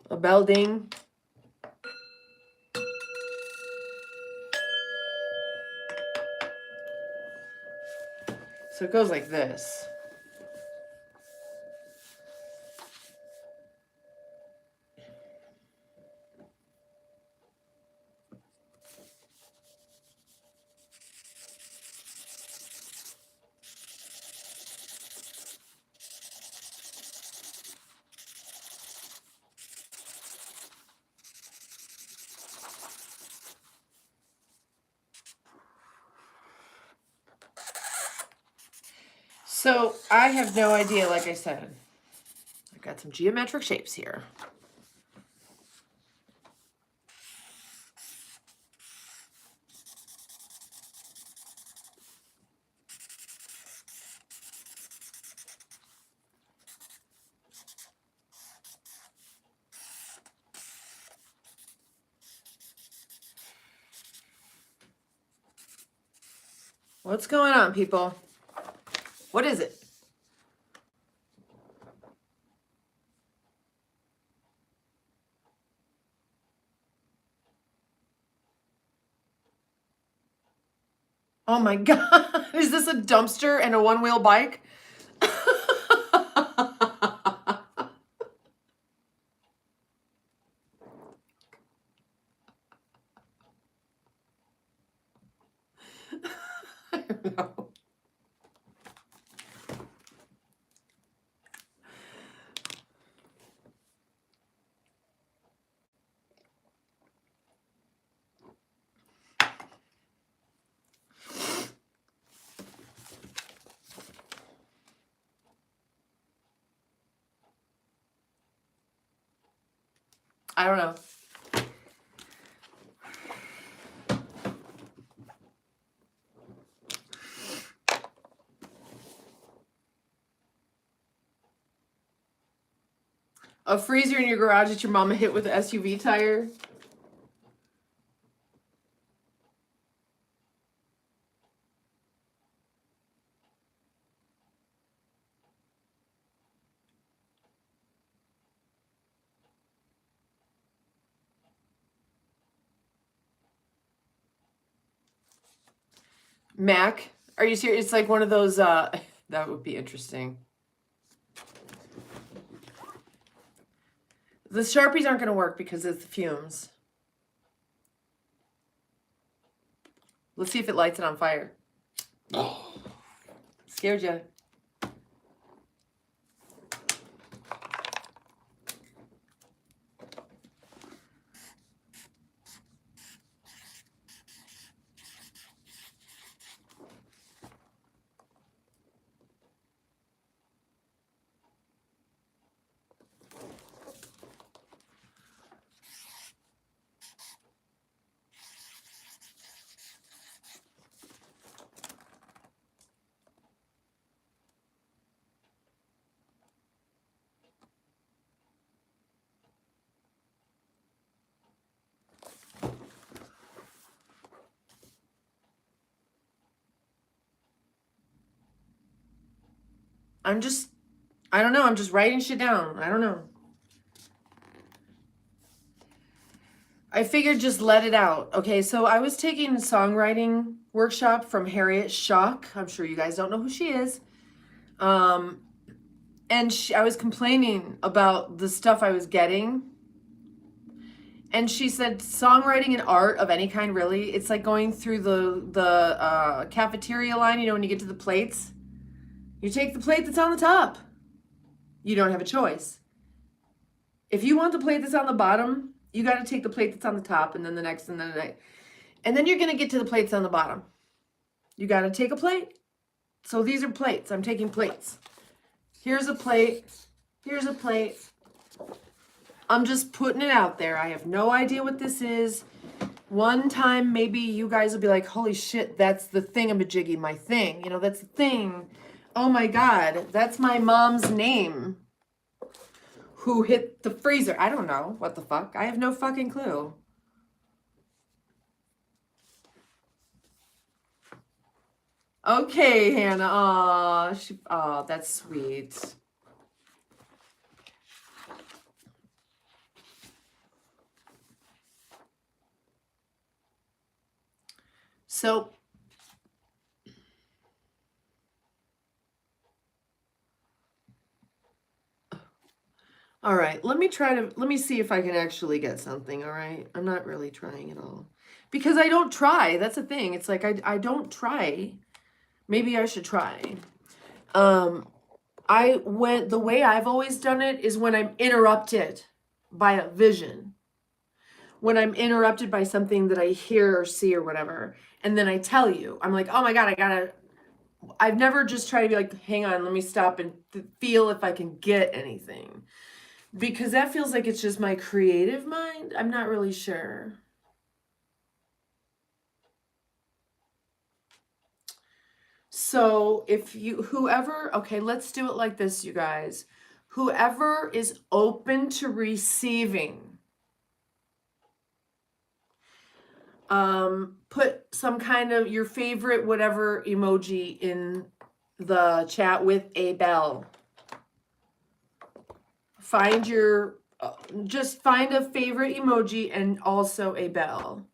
A bell ding. So it goes like this. So I have no idea, like I said. I've got some geometric shapes here. What's going on, people? What is it? Oh my God. Is this a dumpster and a one-wheel bike? I don't know. I don't know. A freezer in your garage that your mama hit with an SUV tire? Mac? Are you serious? It's like one of those, that would be interesting. The Sharpies aren't going to work because of the fumes. Let's see if it lights it on fire. Oh. Scared you. I don't know. I'm just writing shit down. I don't know. I figured just let it out. Okay, so I was taking a songwriting workshop from Harriet Schock. I'm sure you guys don't know who she is. And I was complaining about the stuff I was getting. And she said songwriting and art of any kind, really, it's like going through the cafeteria line, you know, when you get to the plates. You take the plate that's on the top. You don't have a choice. If you want the plate that's on the bottom, you got to take the plate that's on the top and then the next and then the next. And then you're going to get to the plates on the bottom. You got to take a plate. So these are plates. I'm taking plates. Here's a plate. Here's a plate. I'm just putting it out there. I have no idea what this is. One time, maybe you guys will be like, holy shit, that's the thingamajiggy, my thing. You know, that's the thing. Oh my God, that's my mom's name. Who hit the freezer? I don't know. What the fuck? I have no fucking clue. Okay, Hannah. Aw, that's sweet. So, all right, let me see if I can actually get something, all right? I'm not really trying at all. Because I don't try. That's the thing. It's like I don't try. Maybe I should try. The way I've always done it is when I'm interrupted by a vision. When I'm interrupted by something that I hear or see or whatever, and then I tell you, I'm like, oh my God, I've never just tried to be like, hang on, let me stop and feel if I can get anything. Because that feels like it's just my creative mind. I'm not really sure. So okay, let's do it like this, you guys. Whoever is open to receiving, put some kind of your favorite whatever emoji in the chat with a bell. Just find a favorite emoji and also a bell.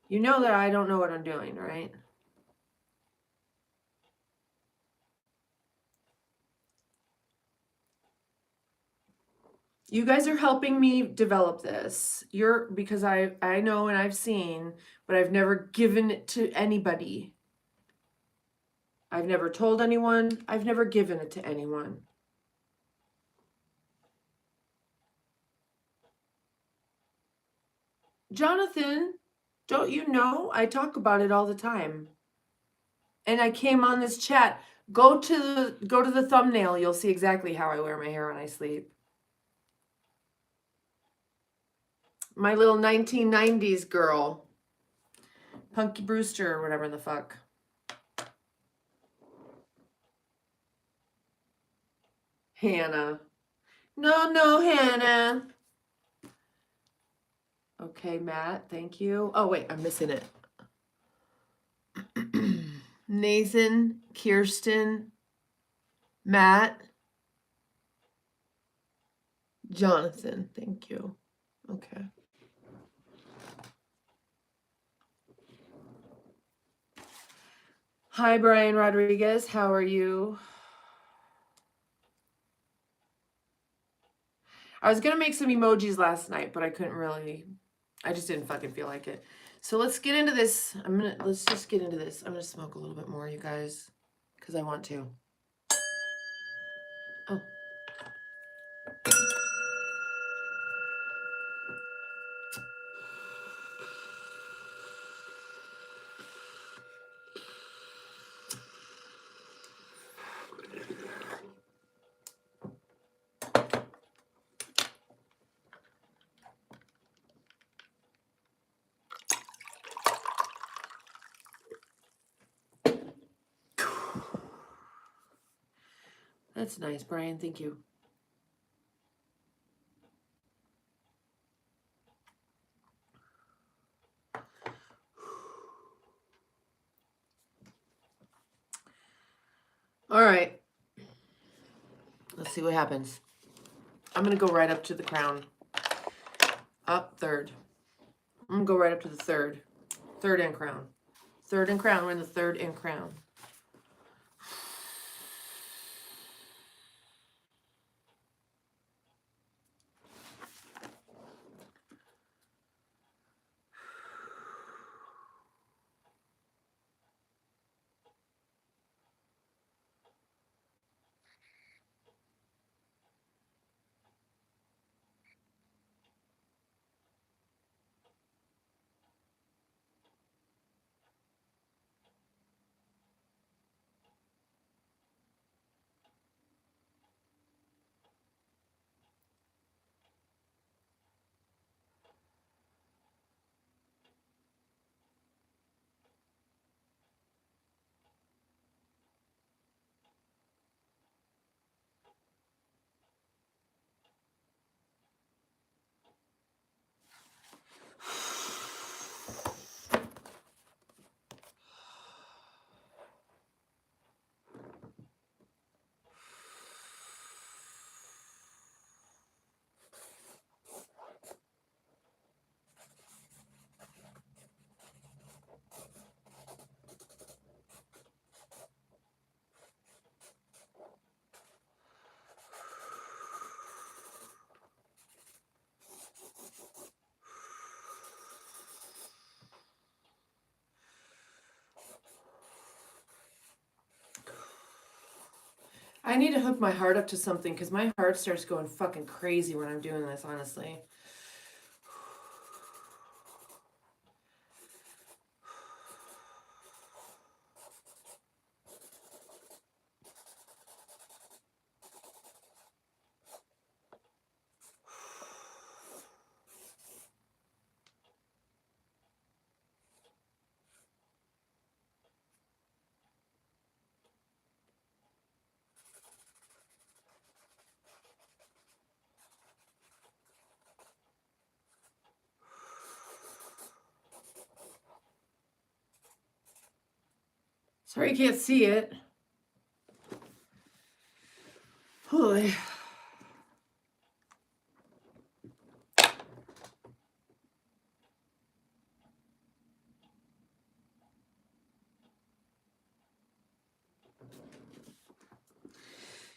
You know that I don't know what I'm doing, right? You guys are helping me develop this. Because I know and I've seen, but I've never given it to anybody. I've never told anyone. I've never given it to anyone. Jonathan, don't you know? I talk about it all the time. And I came on this chat. Go to the thumbnail. You'll see exactly how I wear my hair when I sleep. My little 1990s girl. Punky Brewster or whatever the fuck. Hannah. No, Hannah. Okay, Matt, thank you. Oh, wait, I'm missing it. Nathan, Kirsten, Matt, Jonathan, thank you. Okay. Hi, Brian Rodriguez. How are you? I was going to make some emojis last night, but I couldn't really. I just didn't fucking feel like it. So let's get into this. Let's just get into this. I'm going to smoke a little bit more, you guys, because I want to. Oh. That's nice, Brian. Thank you. All right. Let's see what happens. I'm going to go right up to the crown. Up third. I'm going to go right up to the third. Third and crown. Third and crown. We're in the third and crown. I need to hook my heart up to something because my heart starts going fucking crazy when I'm doing this, honestly. Sorry you can't see it. Holy.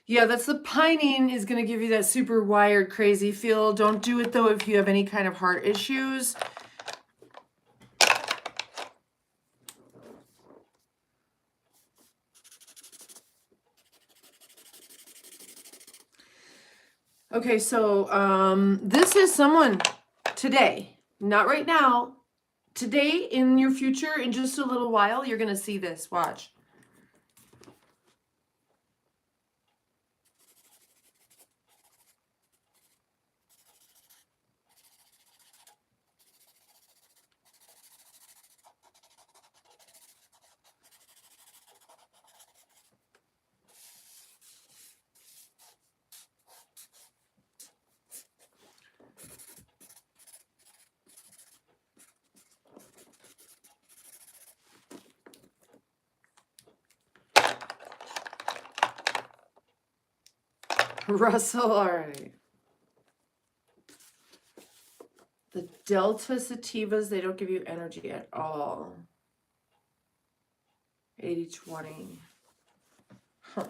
Yeah, that's the pining is going to give you that super wired, crazy feel. Don't do it though if you have any kind of heart issues. Okay, so this is someone today, not right now. Today, in your future, in just a little while, you're going to see this. Watch. Russell, all right. The Delta sativas, they don't give you energy at all. 80-20. Huh.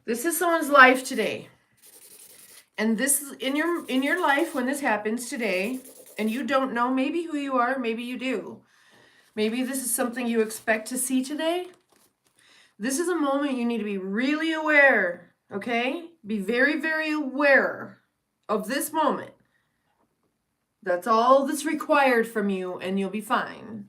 This is someone's life today. And this is in your life when this happens today, and you don't know maybe who you are, maybe you do. Maybe this is something you expect to see today. This is a moment you need to be really aware, okay? Be very, very aware of this moment. That's all that's required from you, and you'll be fine.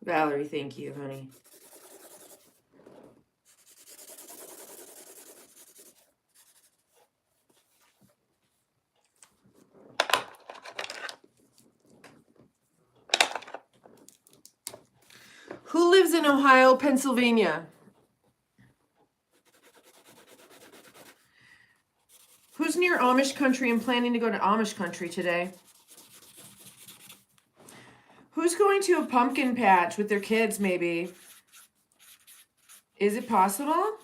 Valerie, thank you, honey. Who lives in Ohio, Pennsylvania? Who's near Amish country and planning to go to Amish country today? Who's going to a pumpkin patch with their kids, maybe? Is it possible?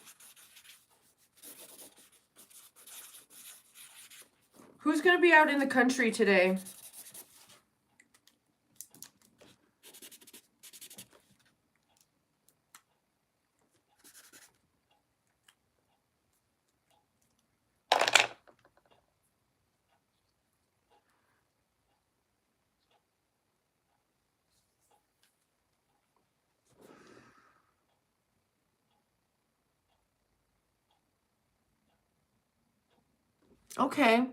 Who's going to be out in the country today? Okay.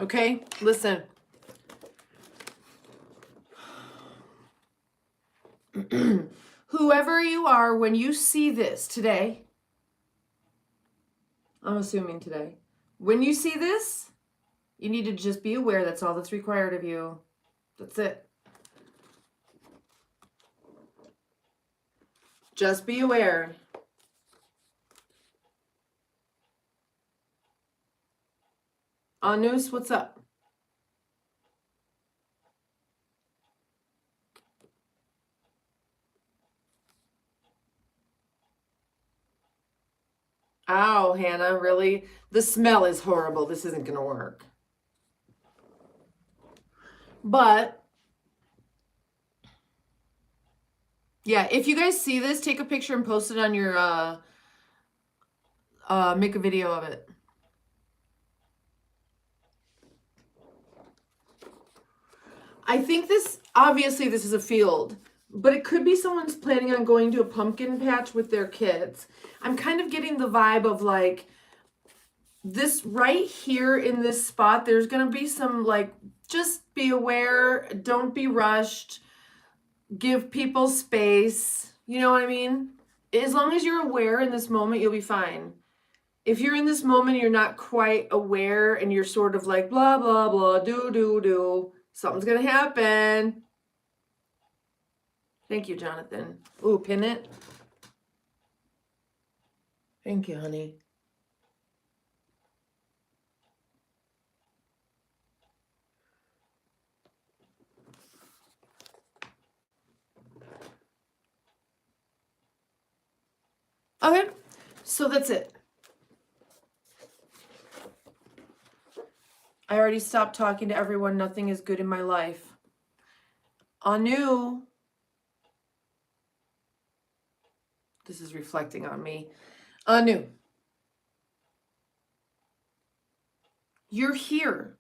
Okay, listen. Whoever you are, when you see this today, I'm assuming today, when you see this, you need to just be aware that's all that's required of you. That's it. Just be aware. Anus, what's up? Ow, Hannah, really? The smell is horrible. This isn't going to work. But, yeah, if you guys see this, take a picture and post it on your, make a video of it. I think obviously this is a field, but it could be someone's planning on going to a pumpkin patch with their kids. I'm kind of getting the vibe of like, this right here in this spot, there's going to be some like, just be aware, don't be rushed, give people space. You know what I mean? As long as you're aware in this moment, you'll be fine. If you're in this moment, you're not quite aware and you're sort of like, blah, blah, blah, do, something's going to happen. Thank you, Jonathan. Ooh, pin it. Thank you, honey. Okay, so that's it. I already stopped talking to everyone. Nothing is good in my life. Anu. This is reflecting on me. Anu. You're here.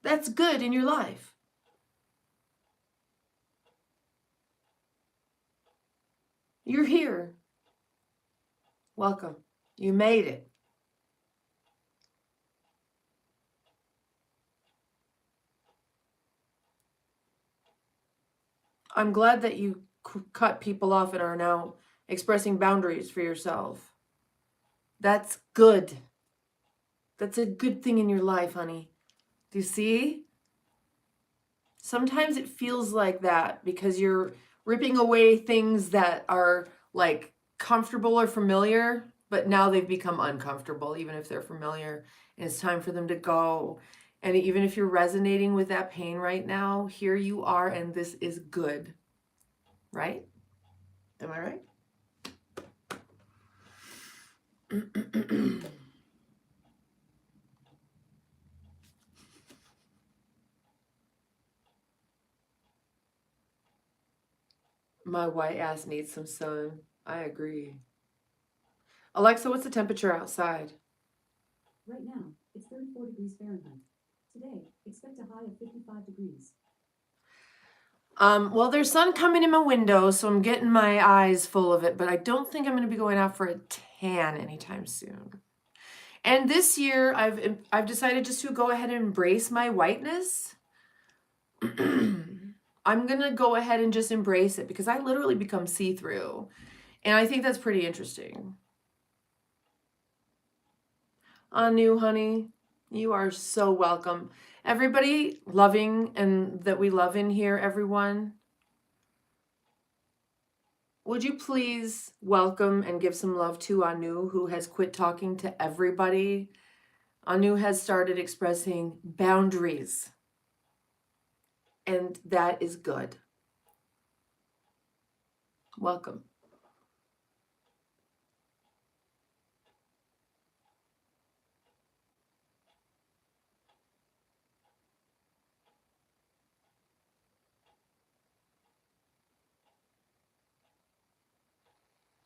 That's good in your life. You're here. Welcome. You made it. I'm glad that you cut people off and are now expressing boundaries for yourself. That's good. That's a good thing in your life, honey. Do you see? Sometimes it feels like that because you're ripping away things that are like comfortable or familiar, but now they've become uncomfortable, even if they're familiar. And it's time for them to go. And even if you're resonating with that pain right now, here you are, and this is good. Right? Am I right? My white ass needs some sun. I agree. Alexa, what's the temperature outside? Right now, it's 34 degrees Fahrenheit. Today, expect a high of 55 degrees. Well, there's sun coming in my window, so I'm getting my eyes full of it, but I don't think I'm going to be going out for a tan anytime soon. And this year, I've decided just to go ahead and embrace my whiteness. I'm going to go ahead and just embrace it because I literally become see-through. And I think that's pretty interesting. Anu, honey, you are so welcome. Everybody loving and that we love in here, everyone. Would you please welcome and give some love to Anu, who has quit talking to everybody? Anu has started expressing boundaries, and that is good. Welcome.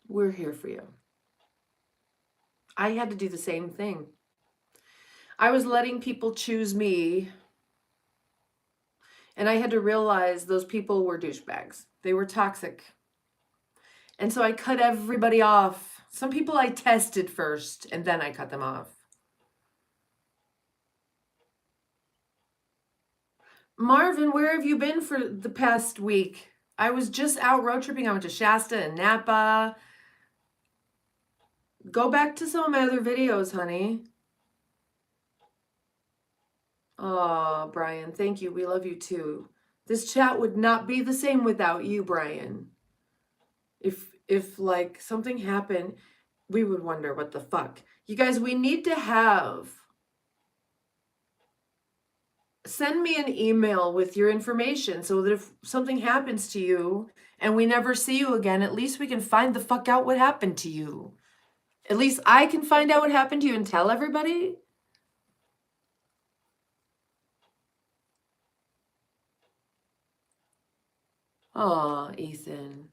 We're here for you. I had to do the same thing. I was letting people choose me, and I had to realize those people were douchebags. They were toxic. And so I cut everybody off. Some people I tested first, and then I cut them off. Marvin, where have you been for the past week? I was just out road tripping. I went to Shasta and Napa. Go back to some of my other videos, honey. Oh, Brian, thank you. We love you too. This chat would not be the same without you, Brian. If like something happened, we would wonder what the fuck. You guys, we need to have send me an email with your information so that if something happens to you and we never see you again, at least we can find the fuck out what happened to you. At least I can find out what happened to you and tell everybody. Aw, Ethan.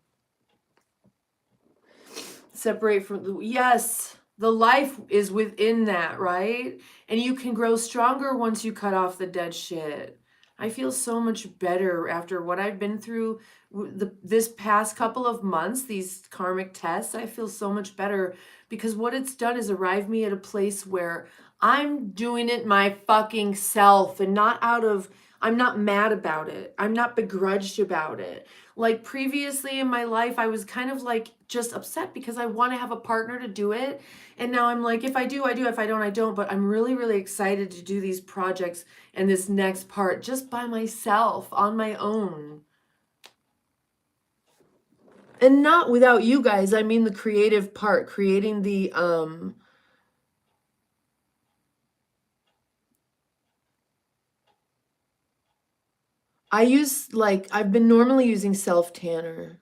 Separate from the, yes, the life is within that, right? And you can grow stronger once you cut off the dead shit. I feel so much better after what I've been through this past couple of months, these karmic tests. I feel so much better because what it's done is arrive me at a place where I'm doing it my fucking self and not out of, I'm not mad about it. I'm not begrudged about it. Like previously in my life, I was kind of like just upset because I want to have a partner to do it. And now I'm like, if I do, I do. If I don't, I don't. But I'm really, really excited to do these projects and this next part just by myself on my own. And not without you guys. I mean the creative part, creating the I use like I've been normally using self tanner.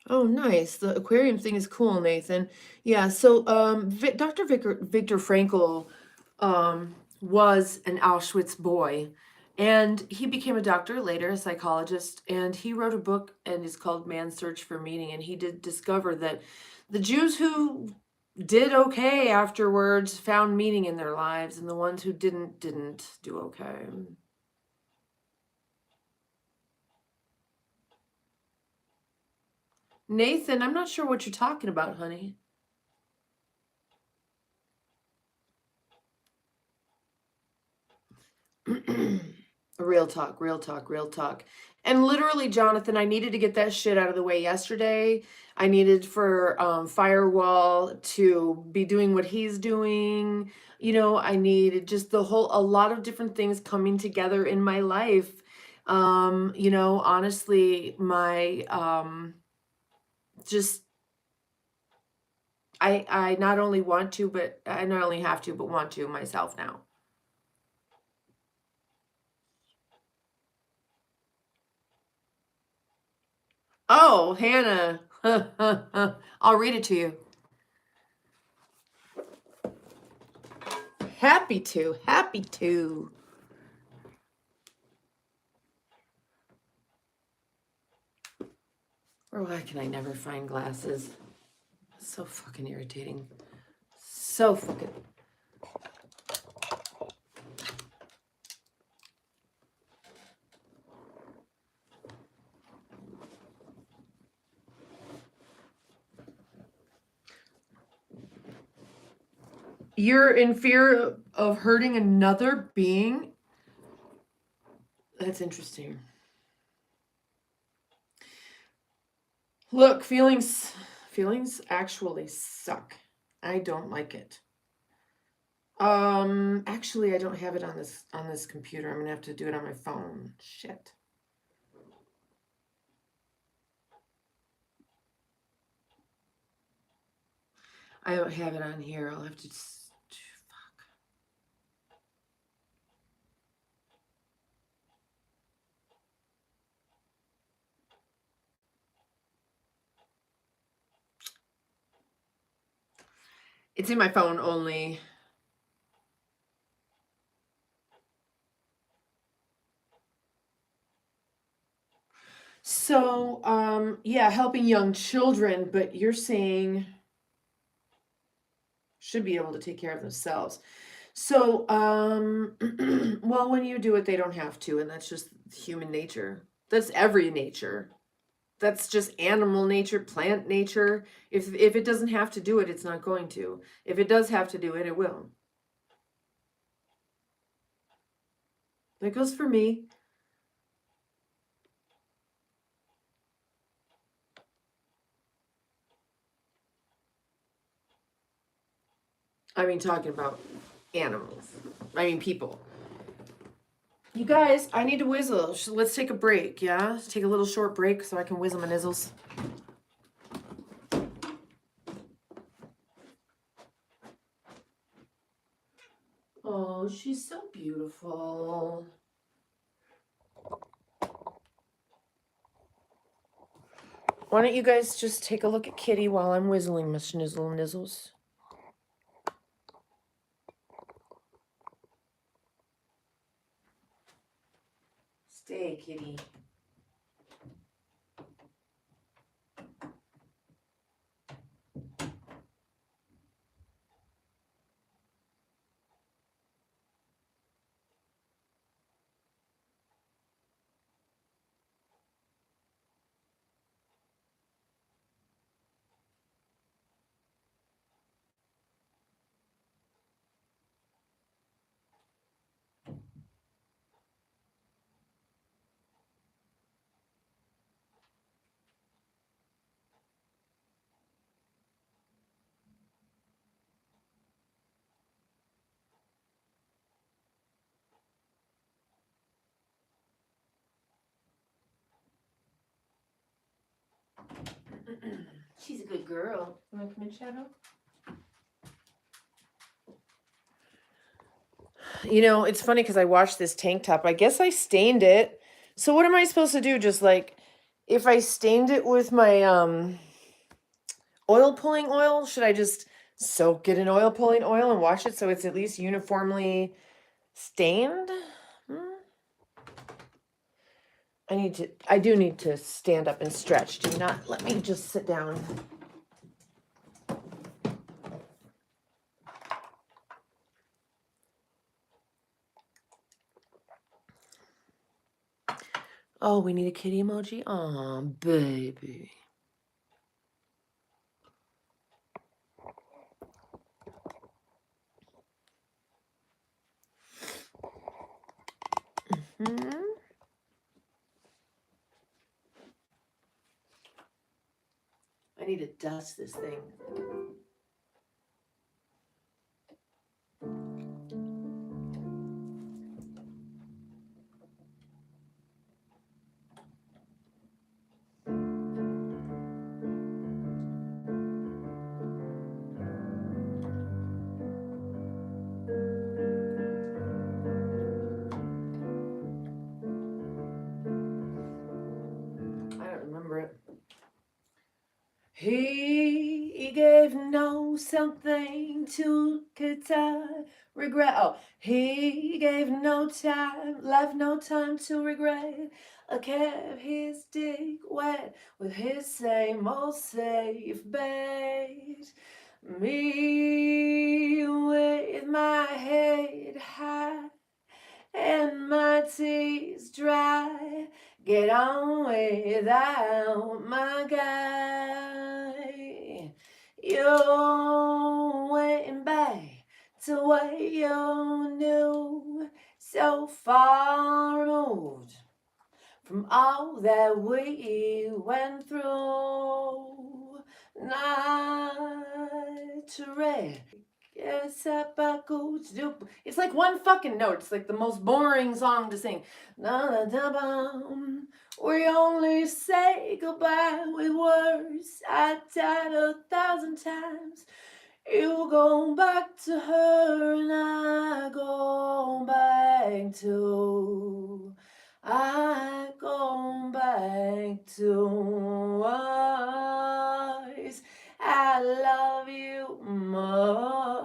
Oh, nice. The aquarium thing is cool, Nathan. Yeah, so Dr. Viktor Frankl was an Auschwitz boy, and he became a doctor later, a psychologist, and he wrote a book and it's called Man's Search for Meaning, and he did discover that the Jews who did okay afterwards found meaning in their lives, and the ones who didn't do okay. Nathan, I'm not sure what you're talking about, honey. Real talk, real talk, real talk. And literally, Jonathan, I needed to get that shit out of the way yesterday. I needed for Firewall to be doing what he's doing. You know, I needed just a lot of different things coming together in my life. You know, honestly, my just I not only want to, but I not only have to, but want to myself now. Oh, Hannah. I'll read it to you. Happy to, happy to. Or why can I never find glasses? So fucking irritating. So fucking. You're in fear of hurting another being? That's interesting. Look, feelings actually suck. I don't like it. Actually I don't have it on this computer. I'm gonna have to do it on my phone. Shit. I don't have it on here. I'll have to fuck. It's in my phone only. So, yeah, helping young children, but you're saying should be able to take care of themselves. So, well, when you do it, they don't have to, and that's just human nature. That's every nature. That's just animal nature, plant nature. If it doesn't have to do it, it's not going to. If it does have to do it, it will. That goes for me. I mean, talking about animals. I mean, people. You guys, I need to whizzle. Let's take a break, yeah? Let's take a little short break so I can whizzle my nizzles. Oh, she's so beautiful. Why don't you guys just take a look at Kitty while I'm whistling my schnizzle nizzles? Stay, Kitty. She's a good girl. You want to come in, Shadow? You know, it's funny because I washed this tank top. I guess I stained it. So what am I supposed to do? Just like, if I stained it with my oil pulling oil, should I just soak it in oil pulling oil and wash it so it's at least uniformly stained? I do need to stand up and stretch. Do not let me just sit down. Oh, we need a kitty emoji? Aw, baby. Hmm? I need to dust this thing. I don't remember it. He gave no something to regret. Oh, he gave no time, left no time to regret. Kept his dick wet with his same old safe bait. Me with my head high and my tears dry. Get on without my guy. You went back to what you knew, so far removed from all that we went through. Not to red. It's like one fucking note. It's like the most boring song to sing. We only say goodbye with words. I died 1,000 times. You go back to her and I go back to. I go back to us. I love you much.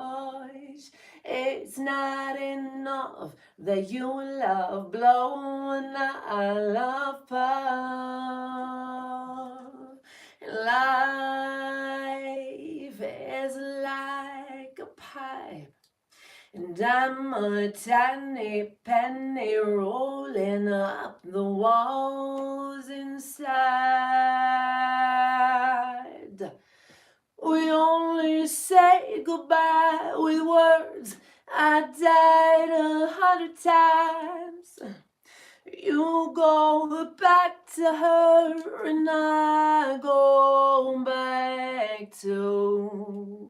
It's not enough that you love blowing I love puff. Life is like a pipe And I'm a tiny penny rolling up the walls inside. We only say goodbye with words. I died 100 times. You go back to her and I go back to.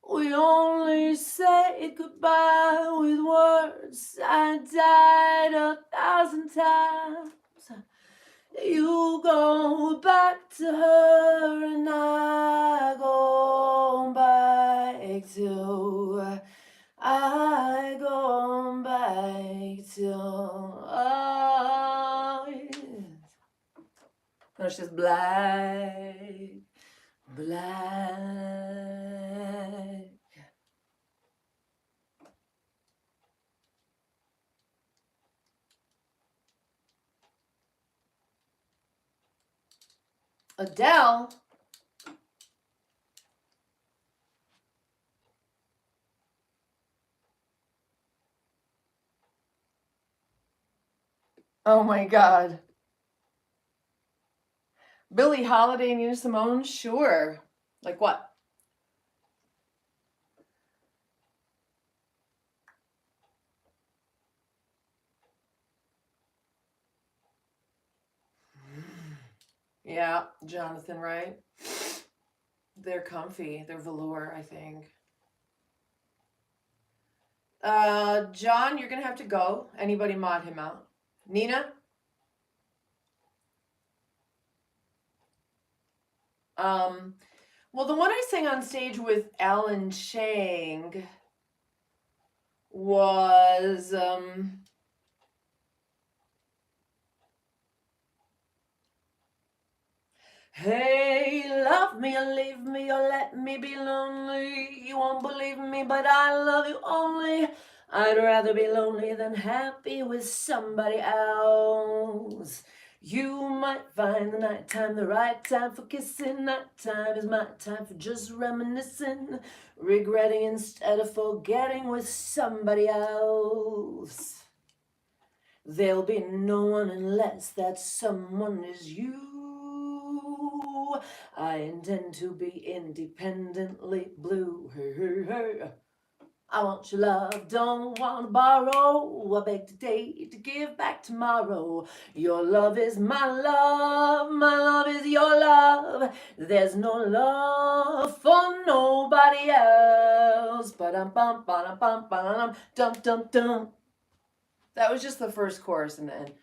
We only say goodbye with words. I died 1,000 times. You go back to her and I go back to. I go back to. Oh, yes. No, it's just black, black. Adele. Oh my God. Billie Holiday and Nina Simone? Sure. Like what? Yeah, Jonathan, right? They're comfy. They're velour, I think. John, you're gonna have to go. Anybody mod him out. Nina? Well, the one I sang on stage with Alan Chang was hey, love me or leave me or let me be lonely. You won't believe me, but I love you only. I'd rather be lonely than happy with somebody else. You might find the nighttime the right time for kissing. Nighttime is my time for just reminiscing, regretting instead of forgetting with somebody else. There'll be no one unless that someone is you. I intend to be independently blue. Hey, hey, hey. I want your love, don't want to borrow. I beg today to give back tomorrow. Your love is my love is your love. There's no love for nobody else. Ba-dum-bum, ba-dum-bum, ba-dum, dum-dum-dum. That was just the first chorus in the end.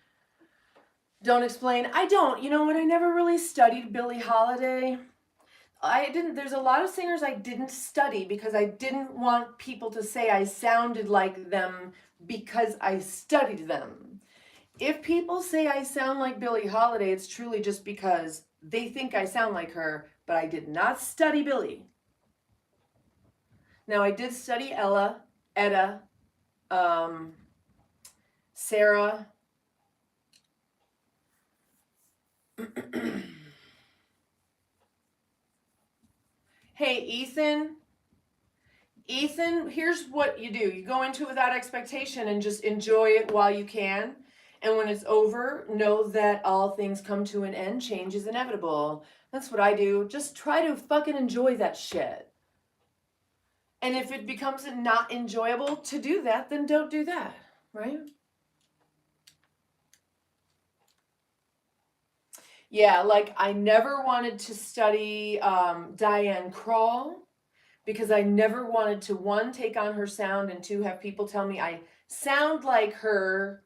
Don't explain. I don't. You know what? I never really studied Billie Holiday. I didn't. There's a lot of singers I didn't study because I didn't want people to say I sounded like them because I studied them. If people say I sound like Billie Holiday, it's truly just because they think I sound like her, but I did not study Billie. Now, I did study Ella, Etta, Sarah. Hey, Ethan. Ethan, here's what you do. You go into it without expectation and just enjoy it while you can. And when it's over, know that all things come to an end. Change is inevitable. That's what I do. Just try to fucking enjoy that shit. And if it becomes not enjoyable to do that, then don't do that, right? Yeah, like I never wanted to study Diane Krall because I never wanted to, one, take on her sound, and two, have people tell me I sound like her.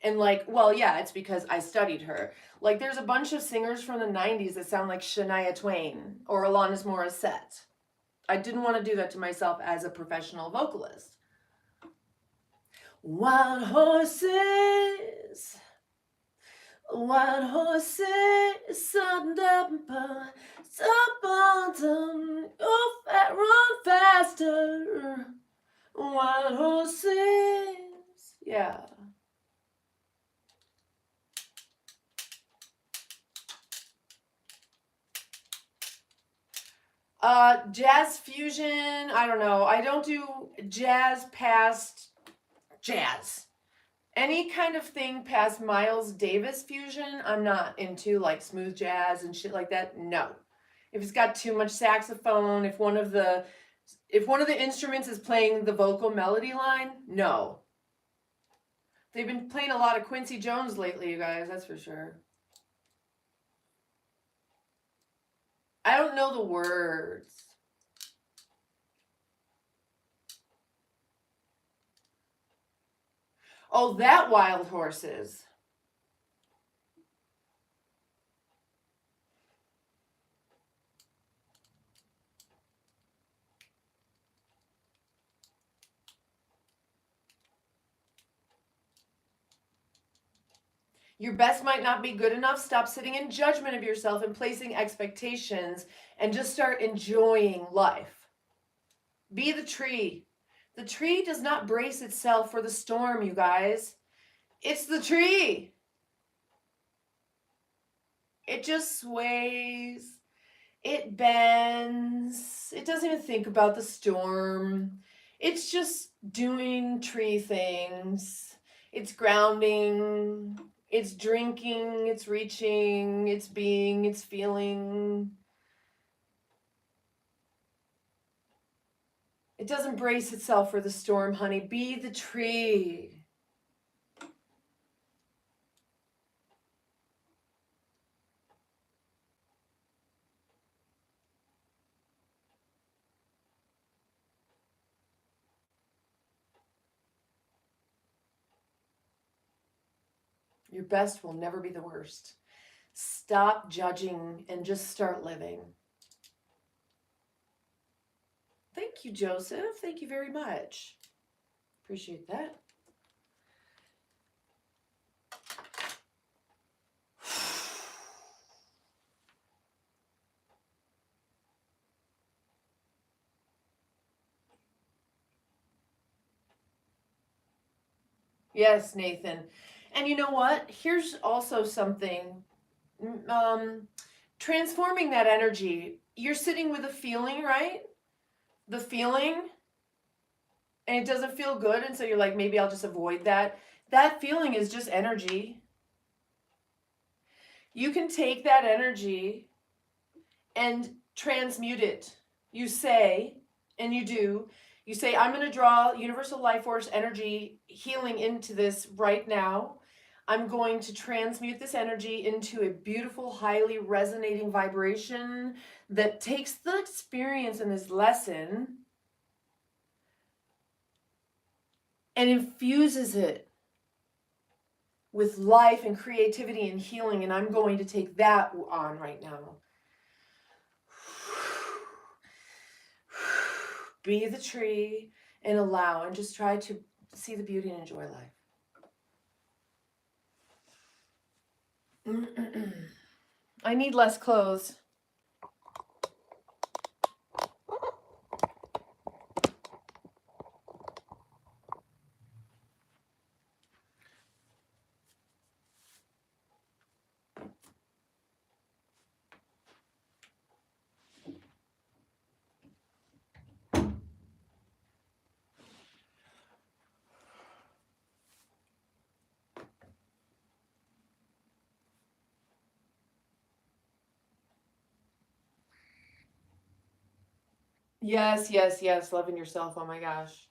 And like, well, yeah, it's because I studied her. Like, there's a bunch of singers from the 90s that sound like Shania Twain or Alanis Morissette. I didn't want to do that to myself as a professional vocalist. Wild horses, wild horses, sudden temper, bottom, oh, run faster. Wild horses, yeah. Jazz fusion, I don't know. I don't do jazz past jazz. Any kind of thing past Miles Davis fusion, I'm not into, like smooth jazz and shit like that. No. If it's got too much saxophone, if one of the instruments is playing the vocal melody line, no. They've been playing a lot of Quincy Jones lately, you guys, that's for sure. I don't know the words. Oh, that Wild Horses. Your best might not be good enough. Stop sitting in judgment of yourself and placing expectations and just start enjoying life. Be the tree. The tree does not brace itself for the storm, you guys. It's the tree. It just sways. It bends. It doesn't even think about the storm. It's just doing tree things. It's grounding. It's drinking. It's reaching. It's being. It's feeling. It doesn't brace itself for the storm, honey. Be the tree. Your best will never be the worst. Stop judging and just start living. Thank you, Joseph. Thank you very much. Appreciate that. Yes, Nathan. And you know what? Here's also something. Transforming that energy. You're sitting with a feeling, right? The feeling, and it doesn't feel good, and so you're like, maybe I'll just avoid that. That feeling is just energy. You can take that energy and transmute it. You say, and you do, you say, I'm going to draw universal life force energy healing into this right now. I'm going to transmute this energy into a beautiful, highly resonating vibration that takes the experience in this lesson and infuses it with life and creativity and healing. And I'm going to take that on right now. Be the tree and allow, and just try to see the beauty and enjoy life. I need less clothes. Yes, yes, yes. Loving yourself. Oh my gosh.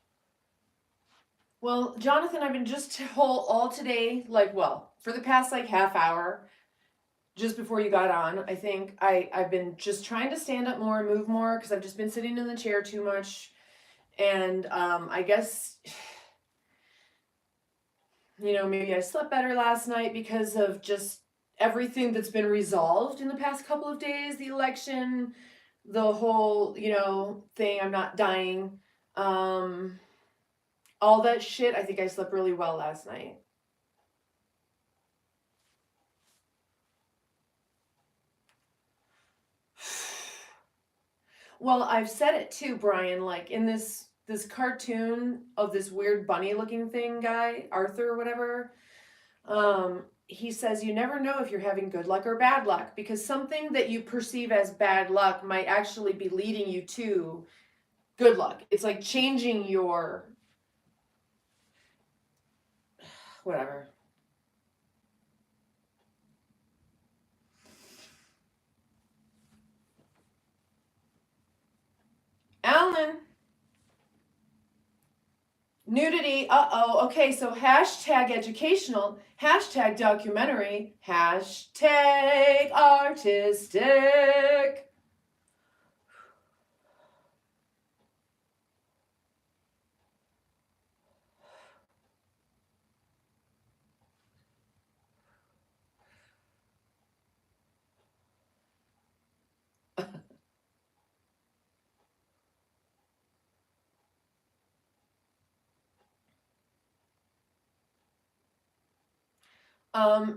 Well, Jonathan, I've been just all today, like, well, for the past like half hour, just before you got on, I think I've been just trying to stand up more and move more because I've just been sitting in the chair too much. And I guess, you know, maybe I slept better last night because of just everything that's been resolved in the past couple of days, the election, the whole, you know, thing, I'm not dying. All that shit, I think I slept really well last night. Well, I've said it too, Brian, like in this cartoon of this weird bunny looking thing guy, Arthur or whatever. he says you never know if you're having good luck or bad luck, because something that you perceive as bad luck might actually be leading you to good luck. It's like changing your whatever. Alan, nudity. Uh-oh. Okay, so hashtag educational, hashtag documentary, hashtag artistic.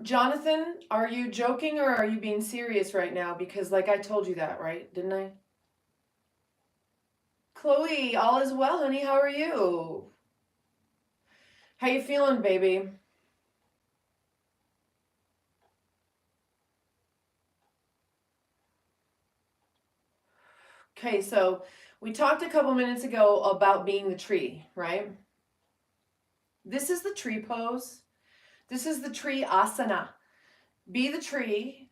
Jonathan, are you joking or are you being serious right now? Because like I told you that, right? Didn't I? Chloe, all is well, honey. How are you? How you feeling, baby? Okay, so we talked a couple minutes ago about being the tree, right? This is the tree pose. This is the tree asana. Be the tree.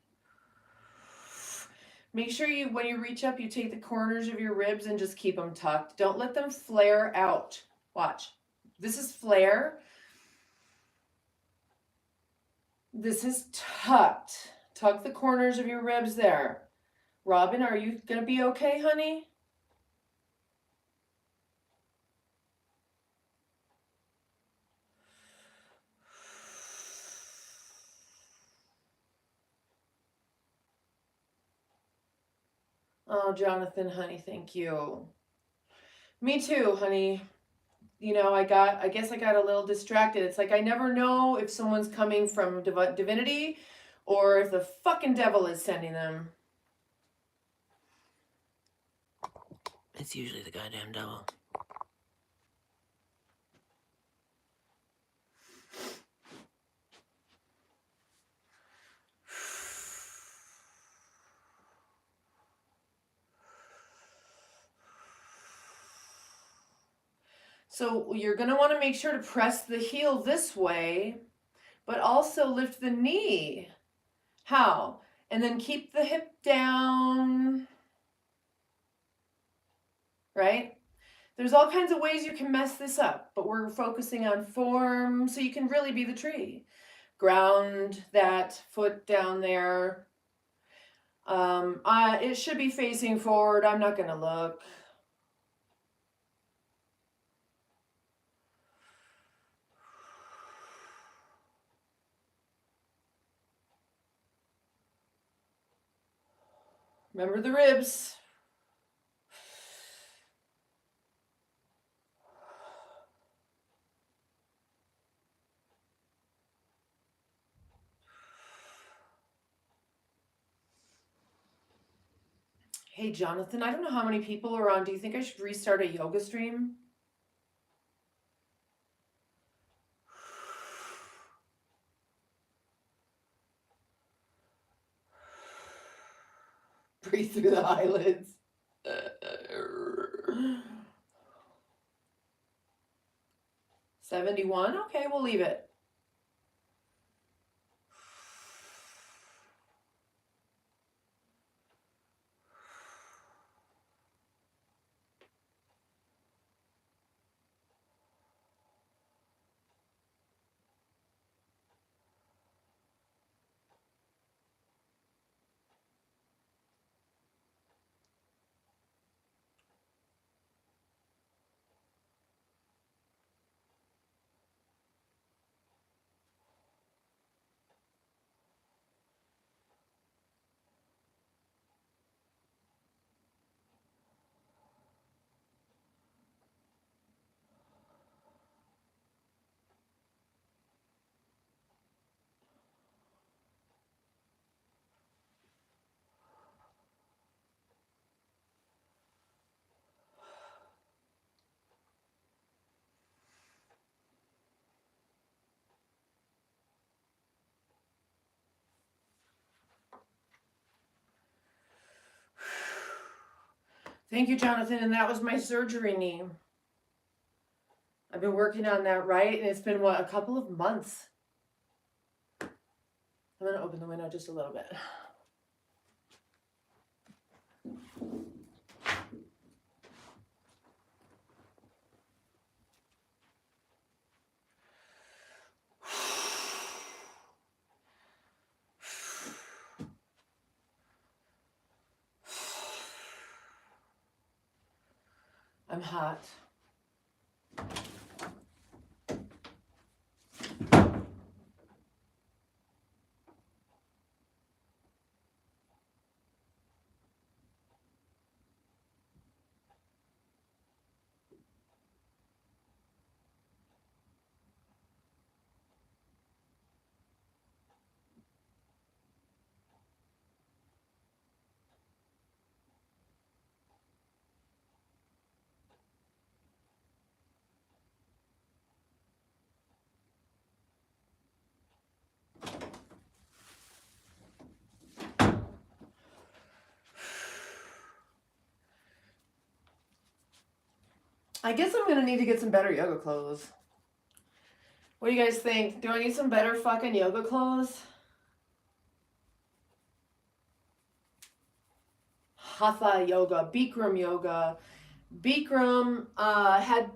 Make sure you, when you reach up, you take the corners of your ribs and just keep them tucked. Don't let them flare out. Watch. This is flare. This is tucked. Tuck the corners of your ribs there. Robin, are you going to be okay, honey? Oh, Jonathan, honey, thank you. Me too, honey. You know, I guess I got a little distracted. It's like I never know if someone's coming from divinity or if the fucking devil is sending them. It's usually the goddamn devil. So you're going to want to make sure to press the heel this way, but also lift the knee. How? And then keep the hip down. Right? There's all kinds of ways you can mess this up, but we're focusing on form so you can really be the tree. Ground that foot down there. It should be facing forward. I'm not going to look. Remember the ribs. Hey, Jonathan, I don't know how many people are on. Do you think I should restart a yoga stream? Breathe through the eyelids. 71? Okay, we'll leave it. Thank you, Jonathan. And that was my surgery knee. I've been working on that, right? And it's been, what, a couple of months. I'm going to open the window just a little bit. I'm hot. I guess I'm going to need to get some better yoga clothes. What do you guys think? Do I need some better fucking yoga clothes? Hatha yoga, Bikram yoga. Bikram had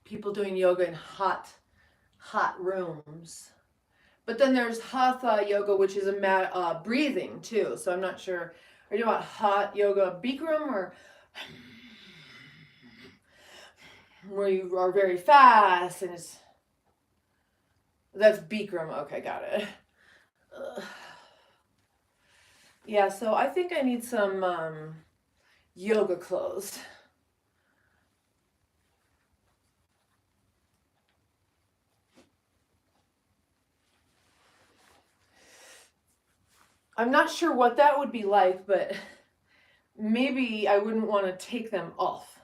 people doing yoga in hot rooms. But then there's Hatha yoga, which is a breathing too. So I'm not sure. Are you talking about hot yoga Bikram or where you are very fast and that's Bikram. Okay, got it. Yeah, so I think I need some yoga clothes. I'm not sure what that would be like, but maybe I wouldn't want to take them off.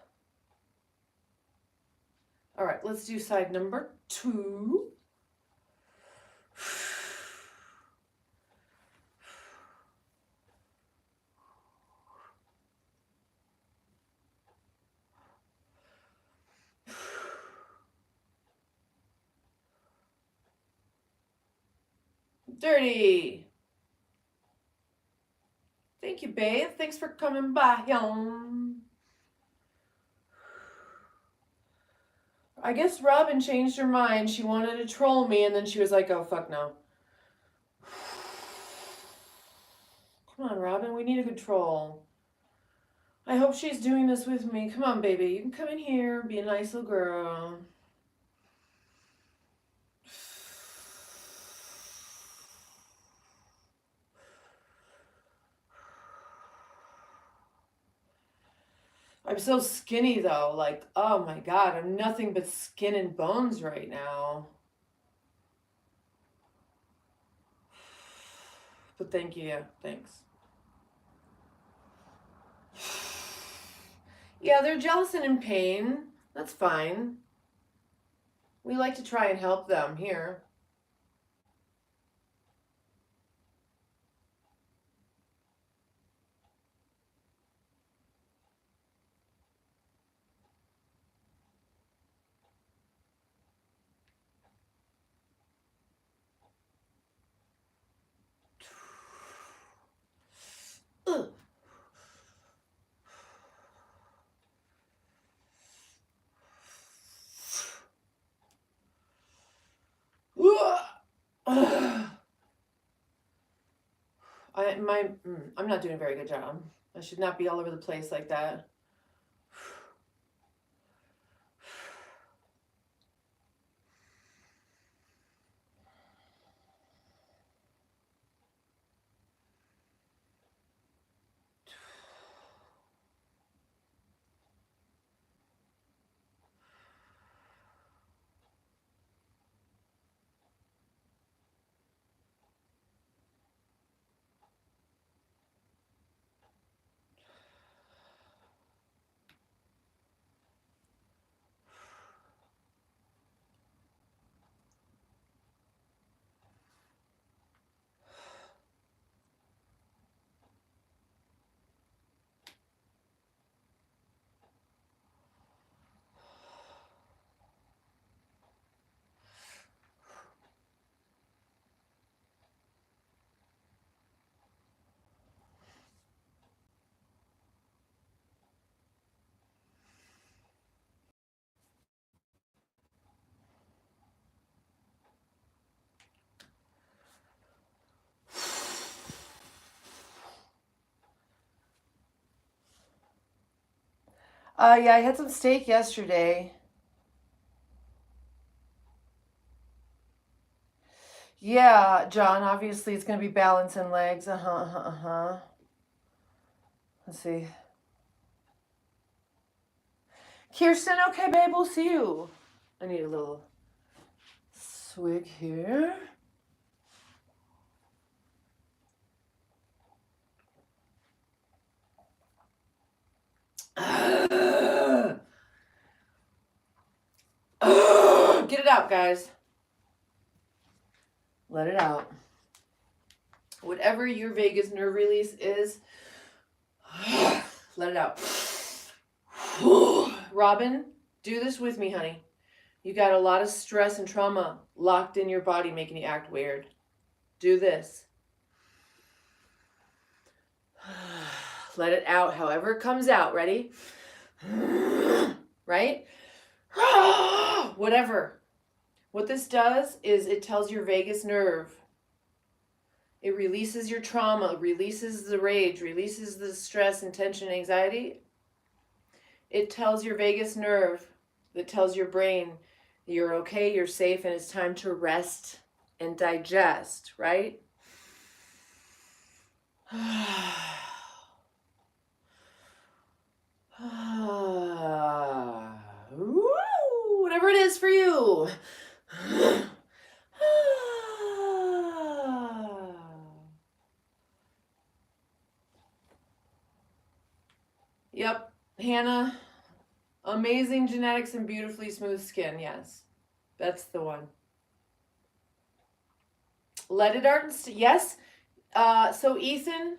All right, let's do side number 2. Dirty. Thank you, babe. Thanks for coming by. I guess Robin changed her mind. She wanted to troll me, and then she was like, oh, fuck no. Come on, Robin. We need a control. I hope she's doing this with me. Come on, baby. You can come in here. Be a nice little girl. I'm so skinny though. Like, oh my God, I'm nothing but skin and bones right now. But thank you. Thanks. Yeah, they're jealous and in pain. That's fine. We like to try and help them here. Ugh. I'm not doing a very good job. I should not be all over the place like that. Yeah, I had some steak yesterday. Yeah, John, obviously it's going to be balance and legs. Uh-huh, uh-huh, uh-huh. Let's see. Kirsten, okay, babe, we'll see you. I need a little swig here. Get it out, guys. Let it out. Whatever your vagus nerve release is, let it out. Robin, do this with me, honey. You got a lot of stress and trauma locked in your body making you act weird. Do this. Let it out however it comes out. Ready? Right? Whatever. What this does is it tells your vagus nerve. It releases your trauma, releases the rage, releases the stress and tension and anxiety. It tells your vagus nerve, that tells your brain you're okay, you're safe, and it's time to rest and digest, right? Whatever it is for you. Yep, Hannah, amazing genetics and beautifully smooth skin. Yes, that's the one. Let it out. Yes. So Ethan,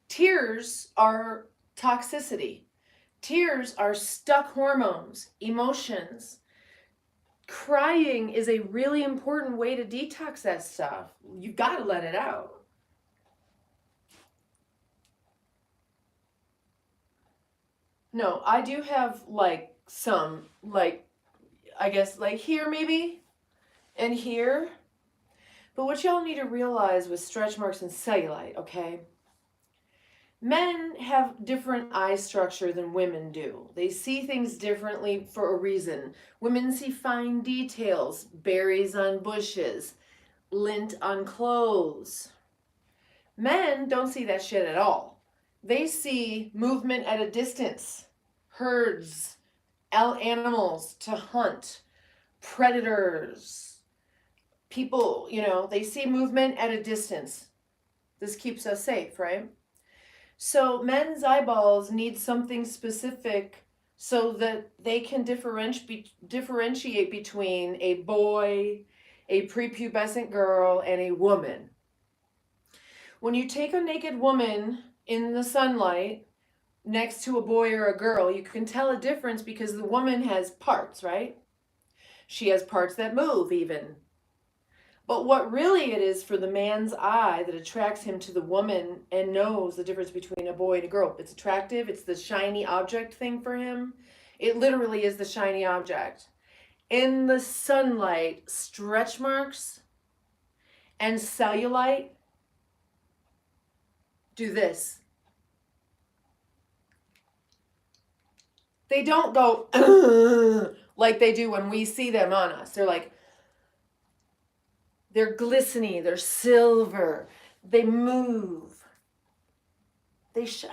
tears are toxicity. Tears are stuck hormones, emotions. Crying is a really important way to detox that stuff. You got to let it out. No, I do have like some, like, I guess like here maybe, and here. But what y'all need to realize with stretch marks and cellulite, okay? Men have different eye structure than women do. They see things differently for a reason. Women see fine details, berries on bushes, lint on clothes. Men don't see that shit at all. They see movement at a distance, herds, animals to hunt, predators, people, they see movement at a distance. This keeps us safe, right? So men's eyeballs need something specific so that they can differentiate between a boy, a prepubescent girl, and a woman. When you take a naked woman in the sunlight next to a boy or a girl, you can tell a difference because the woman has parts, right? She has parts that move even. But what really it is for the man's eye that attracts him to the woman and knows the difference between a boy and a girl. It's attractive. It's the shiny object thing for him. It literally is the shiny object. In the sunlight, stretch marks and cellulite do this. They don't go like they do when we see them on us. They're like, they're glistening, they're silver, they move, they shine.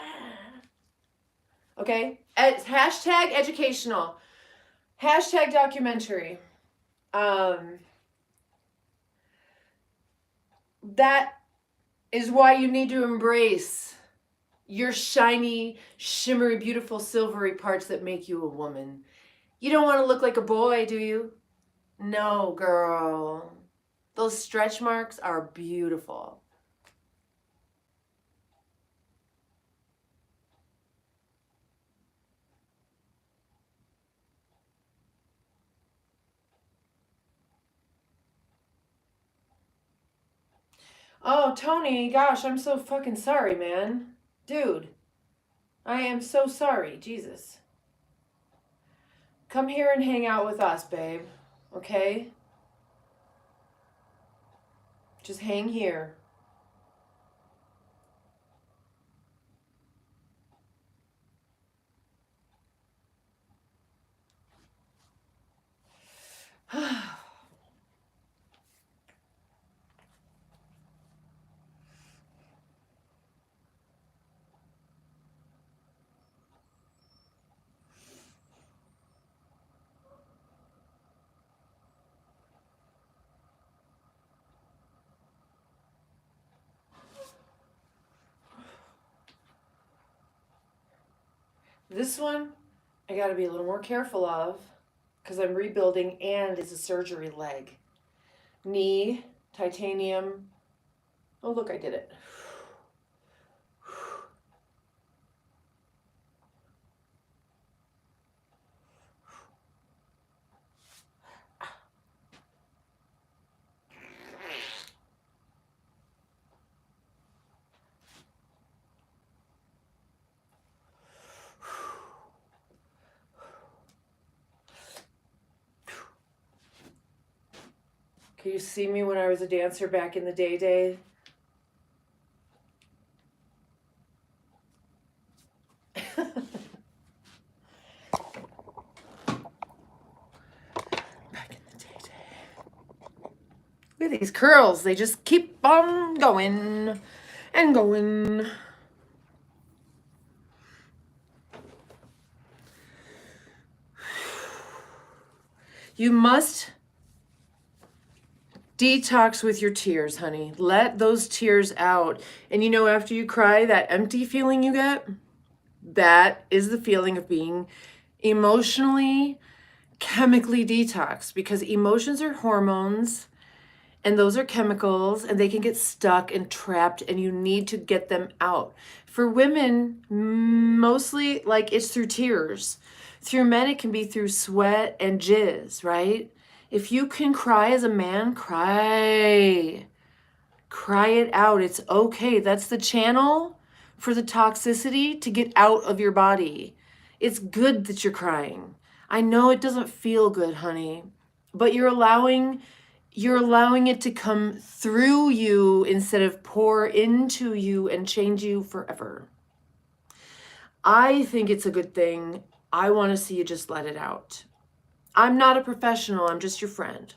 Okay? Hashtag educational, hashtag documentary. That is why you need to embrace your shiny, shimmery, beautiful, silvery parts that make you a woman. You don't want to look like a boy, do you? No, girl. Those stretch marks are beautiful. Oh, Tony, gosh, I'm so fucking sorry, man. Dude, I am so sorry. Jesus. Come here and hang out with us, babe. Okay? Just hang here. This one, I got to be a little more careful of because I'm rebuilding and it's a surgery leg. Knee, titanium. Oh, look, I did it. Can you see me when I was a dancer back in the day? Back in the day. Look at these curls. They just keep on going and going. You must detox with your tears, honey. Let those tears out. And you know, after you cry, that empty feeling you get, that is the feeling of being emotionally, chemically detoxed, because emotions are hormones and those are chemicals and they can get stuck and trapped and you need to get them out. For women, mostly like it's through tears. Through men, it can be through sweat and jizz, right? If you can cry as a man, cry. Cry it out. It's okay. That's the channel for the toxicity to get out of your body. It's good that you're crying. I know it doesn't feel good, honey, but you're allowing it to come through you instead of pour into you and change you forever. I think it's a good thing. I want to see you just let it out. I'm not a professional. I'm just your friend.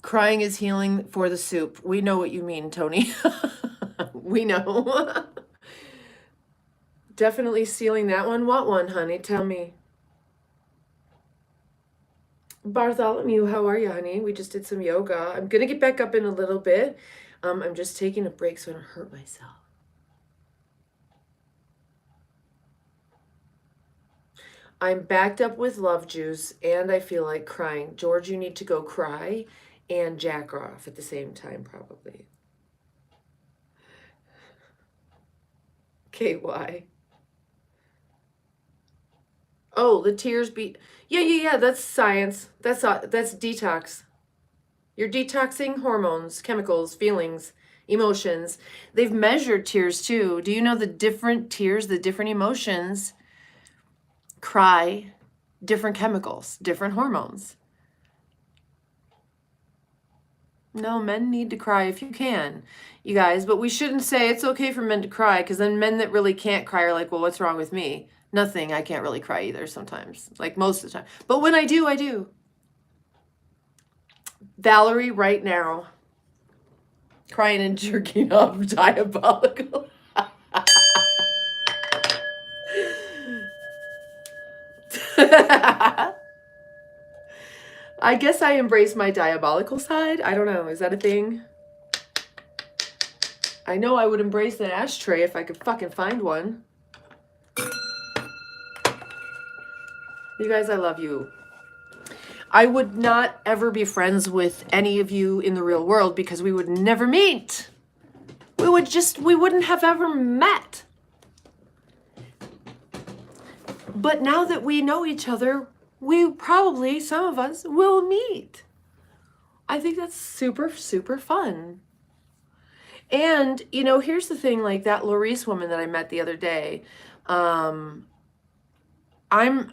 Crying is healing for the soup. We know what you mean, Tony. We know. Definitely stealing that one. What one, honey? Tell me. Bartholomew, how are you, honey? We just did some yoga. I'm going to get back up in a little bit. I'm just taking a break so I don't hurt myself. I'm backed up with love juice and I feel like crying. George, you need to go cry and jack off at the same time, probably. KY. Oh, the tears be... Yeah, that's science. That's detox. You're detoxing hormones, chemicals, feelings, emotions. They've measured tears too. Do you know the different tears, the different emotions cry different chemicals, different hormones? No, men need to cry if you can, you guys, but we shouldn't say it's okay for men to cry, because then men that really can't cry are like, well, what's wrong with me? Nothing. I can't really cry either sometimes, like most of the time. But when I do, I do. Valerie, right now, crying and jerking off, diabolical. I guess I embrace my diabolical side. I don't know. Is that a thing? I know I would embrace an ashtray if I could fucking find one. You guys, I love you. I would not ever be friends with any of you in the real world because we would never meet. We wouldn't have ever met. But now that we know each other, we probably, some of us, will meet. I think that's super, super fun. And, you know, here's the thing, like that Laurice woman that I met the other day, I'm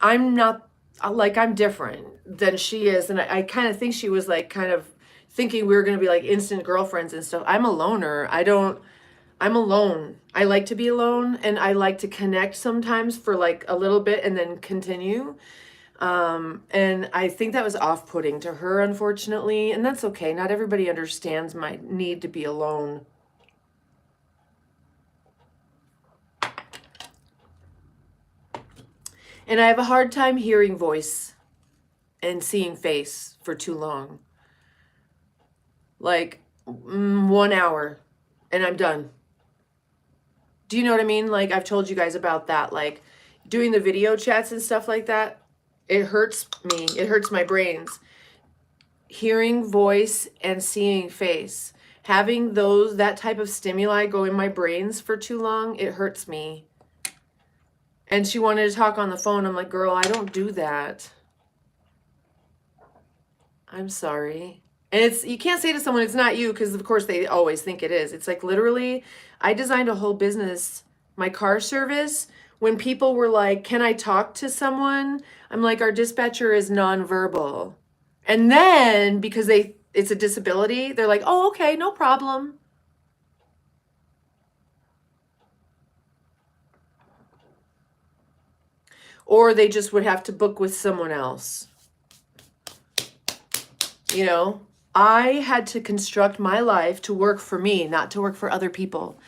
not, like, I'm different than she is. And I kind of think she was like kind of thinking we were going to be like instant girlfriends and stuff. I'm a loner. I'm alone. I like to be alone and I like to connect sometimes for like a little bit and then continue. And I think that was off-putting to her, unfortunately. And that's okay. Not everybody understands my need to be alone. And I have a hard time hearing voice and seeing face for too long. Like 1 hour and I'm done. Do you know what I mean? Like I've told you guys about that. Like doing the video chats and stuff like that. It hurts me. It hurts my brains. Hearing voice and seeing face. Having that type of stimuli go in my brains for too long, it hurts me. And she wanted to talk on the phone. I'm like, girl, I don't do that. I'm sorry. And you can't say to someone it's not you, because of course they always think it is. It's like literally, I designed a whole business, my car service. When people were like, can I talk to someone? I'm like, our dispatcher is nonverbal. And then because it's a disability, they're like, oh, okay, no problem. Or they just would have to book with someone else. You know, I had to construct my life to work for me, not to work for other people.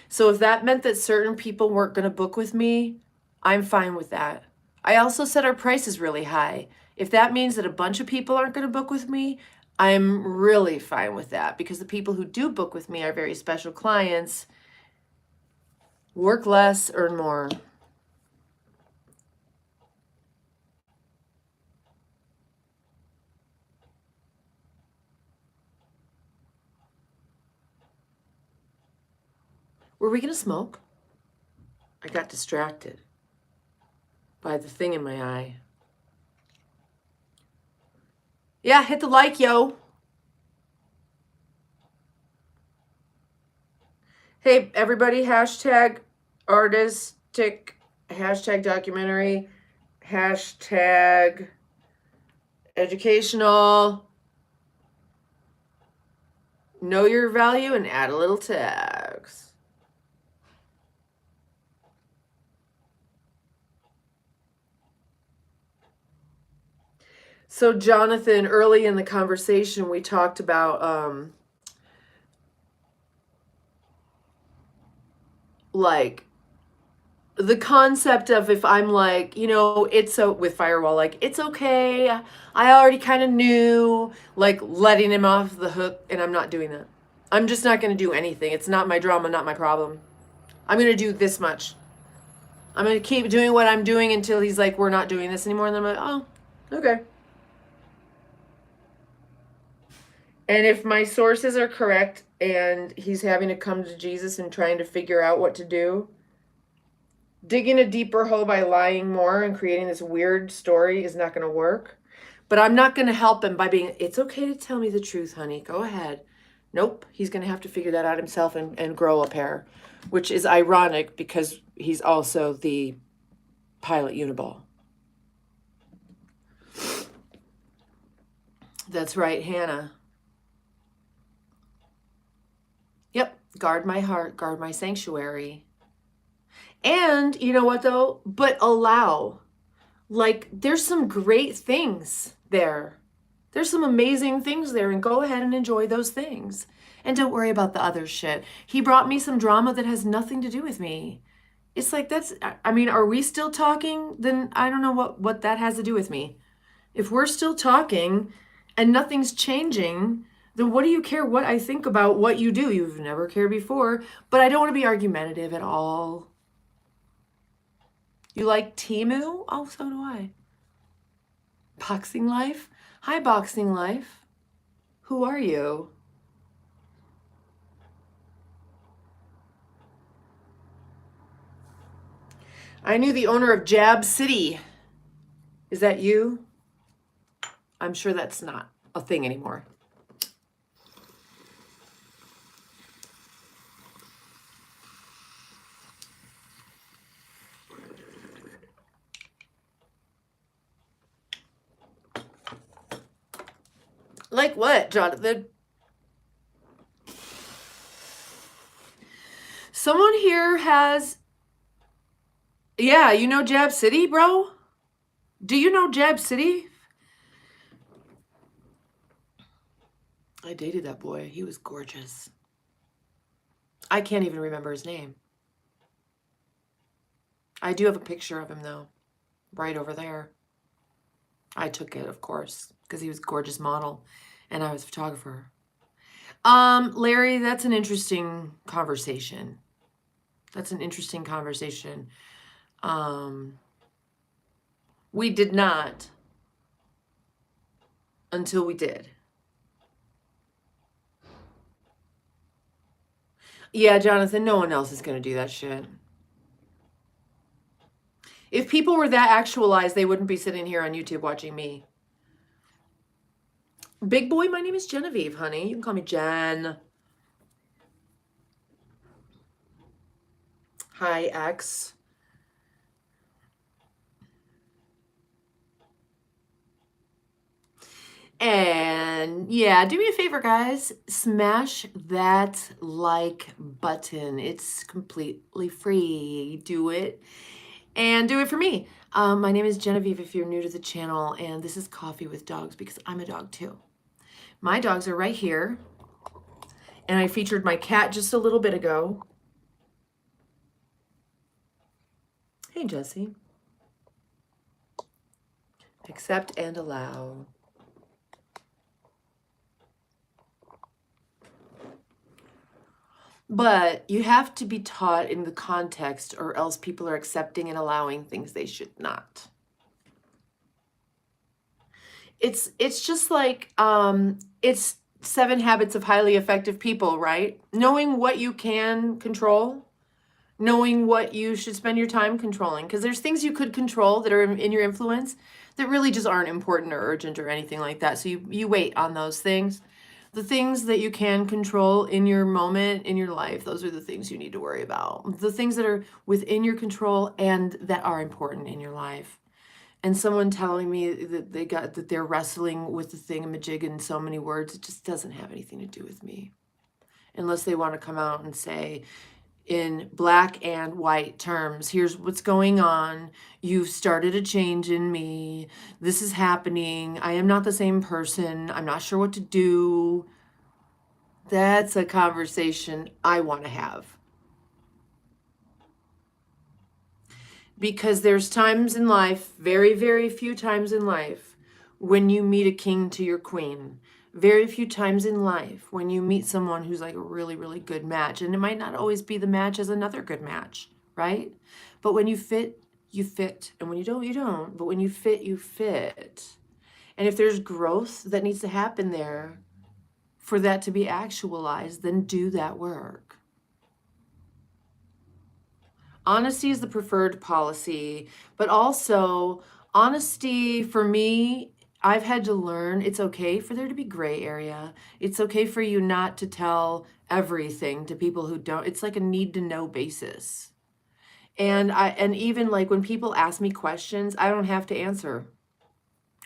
So if that meant that certain people weren't going to book with me, I'm fine with that. I also set our prices really high. If that means that a bunch of people aren't going to book with me, I'm really fine with that, because the people who do book with me are very special clients. Work less, earn more. Were we going to smoke? I got distracted by the thing in my eye. Yeah, hit the like, yo. Hey, everybody, hashtag artistic, hashtag documentary, hashtag educational. Know your value and add a little tags. So Jonathan, early in the conversation, we talked about like the concept of, if I'm like, you know, it's so with Firewall, like, it's okay, I already kind of knew, like letting him off the hook, and I'm not doing that. I'm just not going to do anything. It's not my drama, not my problem. I'm going to do this much. I'm going to keep doing what I'm doing until he's like, we're not doing this anymore. And then I'm like, oh, okay. And if my sources are correct and he's having to come to Jesus and trying to figure out what to do, digging a deeper hole by lying more and creating this weird story is not going to work. But I'm not going to help him by being, it's okay to tell me the truth, honey. Go ahead. Nope. He's going to have to figure that out himself and grow a pair, which is ironic because he's also the pilot Uniball. That's right, Hannah. Yep. Guard my heart, guard my sanctuary. And you know what though? But allow. Like, there's some great things there. There's some amazing things there, and go ahead and enjoy those things. And don't worry about the other shit. He brought me some drama that has nothing to do with me. It's like, I mean, are we still talking? Then I don't know what that has to do with me. If we're still talking and nothing's changing, then what do you care what I think about what you do? You've never cared before, but I don't want to be argumentative at all. You like Timu? Oh, so do I. Boxing Life? Hi, Boxing Life. Who are you? I knew the owner of Jab City. Is that you? I'm sure that's not a thing anymore. Like what, Jonathan? Someone here has... Yeah, you know Jab City, bro? Do you know Jab City? I dated that boy. He was gorgeous. I can't even remember his name. I do have a picture of him, though. right over there. I took it, of course, because he was a gorgeous model and I was a photographer. Larry, that's an interesting conversation. That's an interesting conversation. We did not until we did. Yeah, Jonathan, no one else is going to do that shit. If people were that actualized, they wouldn't be sitting here on YouTube watching me. Big boy, my name is Genevieve, honey. You can call me Jen. Hi, X. And yeah, do me a favor, guys. Smash that like button. It's completely free. Do it. And do it for me. My name is Genevieve if you're new to the channel. And this is Coffee with Dogs because I'm a dog too. My dogs are right here. And I featured my cat just a little bit ago. Hey, Jessie. Accept and allow. But you have to be taught in the context or else people are accepting and allowing things they should not. It's just like it's 7 Habits of Highly Effective People, right? Knowing what you can control, knowing what you should spend your time controlling, because there's things you could control that are in your influence that really just aren't important or urgent or anything like that. So you wait on those things. The things that you can control in your moment, in your life, those are the things you need to worry about. The things that are within your control and that are important in your life. And someone telling me that they're wrestling with the thingamajig in so many words, it just doesn't have anything to do with me. Unless they want to come out and say, in black and white terms, here's what's going on. You've started a change in me. This is happening. I am not the same person. I'm not sure what to do. That's a conversation I want to have. Because there's times in life, very, very few times in life, when you meet a king to your queen. Very few times in life when you meet someone who's like a really, really good match. And it might not always be the match as another good match, right? But when you fit, you fit. And when you don't, you don't. But when you fit, you fit. And if there's growth that needs to happen there for that to be actualized, then do that work. Honesty is the preferred policy, but also honesty for me, I've had to learn it's okay for there to be gray area. It's okay for you not to tell everything to people who don't. It's like a need to know basis. And even like when people ask me questions, I don't have to answer.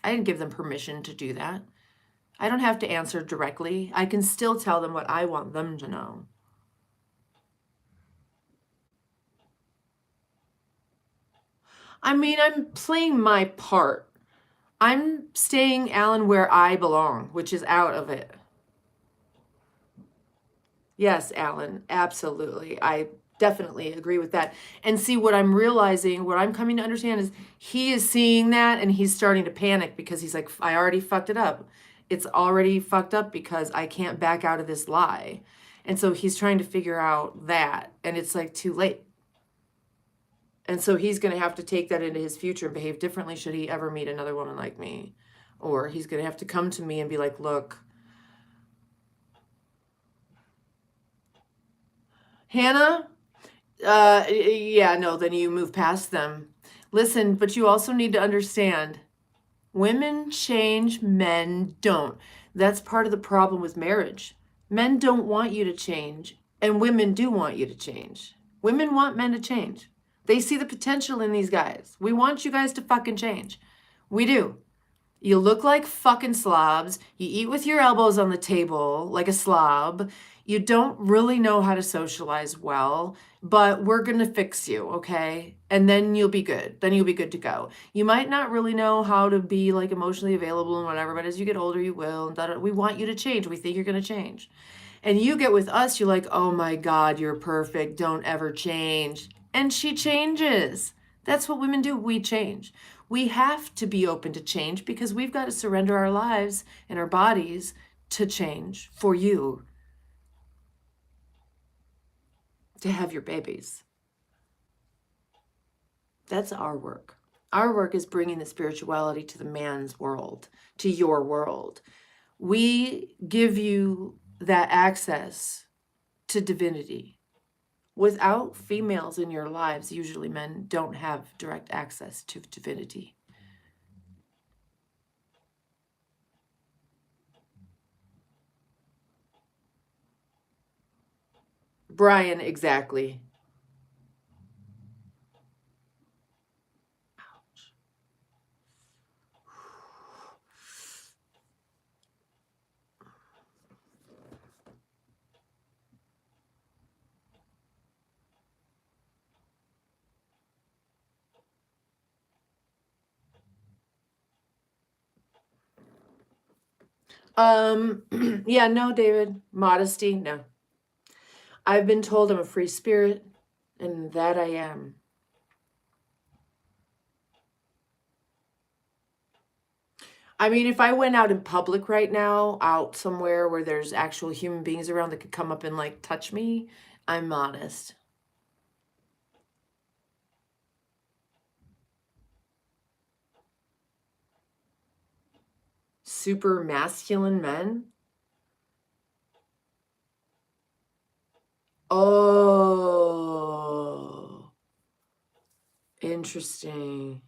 I didn't give them permission to do that. I don't have to answer directly. I can still tell them what I want them to know. I mean, I'm playing my part. I'm staying, Alan, where I belong, which is out of it. Yes, Alan, absolutely. I definitely agree with that. And see, what I'm realizing, what I'm coming to understand is he is seeing that and he's starting to panic because he's like, I already fucked it up. It's already fucked up because I can't back out of this lie. And so he's trying to figure out that. And it's like too late. And so he's going to have to take that into his future and behave differently should he ever meet another woman like me. Or he's going to have to come to me and be like, look, Hannah, yeah, no, then you move past them. Listen, but you also need to understand women change, men don't. That's part of the problem with marriage. Men don't want you to change, and women do want you to change. Women want men to change. They see the potential in these guys. We want you guys to fucking change. We do. You look like fucking slobs. You eat with your elbows on the table like a slob. You don't really know how to socialize well, but we're going to fix you, okay? And then you'll be good. Then you'll be good to go. You might not really know how to be like emotionally available and whatever, but as you get older, you will. And we want you to change. We think you're going to change. And you get with us, you're like, oh my God, you're perfect. Don't ever change. And she changes. That's what women do. We change. We have to be open to change because we've got to surrender our lives and our bodies to change for you to have your babies. That's our work. Our work is bringing the spirituality to the man's world, to your world. We give you that access to divinity. Without females in your lives, usually men don't have direct access to divinity. Brian, exactly. Yeah, no, David. Modesty, no. I've been told I'm a free spirit, and that I am. I mean, if I went out in public right now, out somewhere where there's actual human beings around that could come up and like touch me, I'm modest. Super masculine men? Oh, interesting.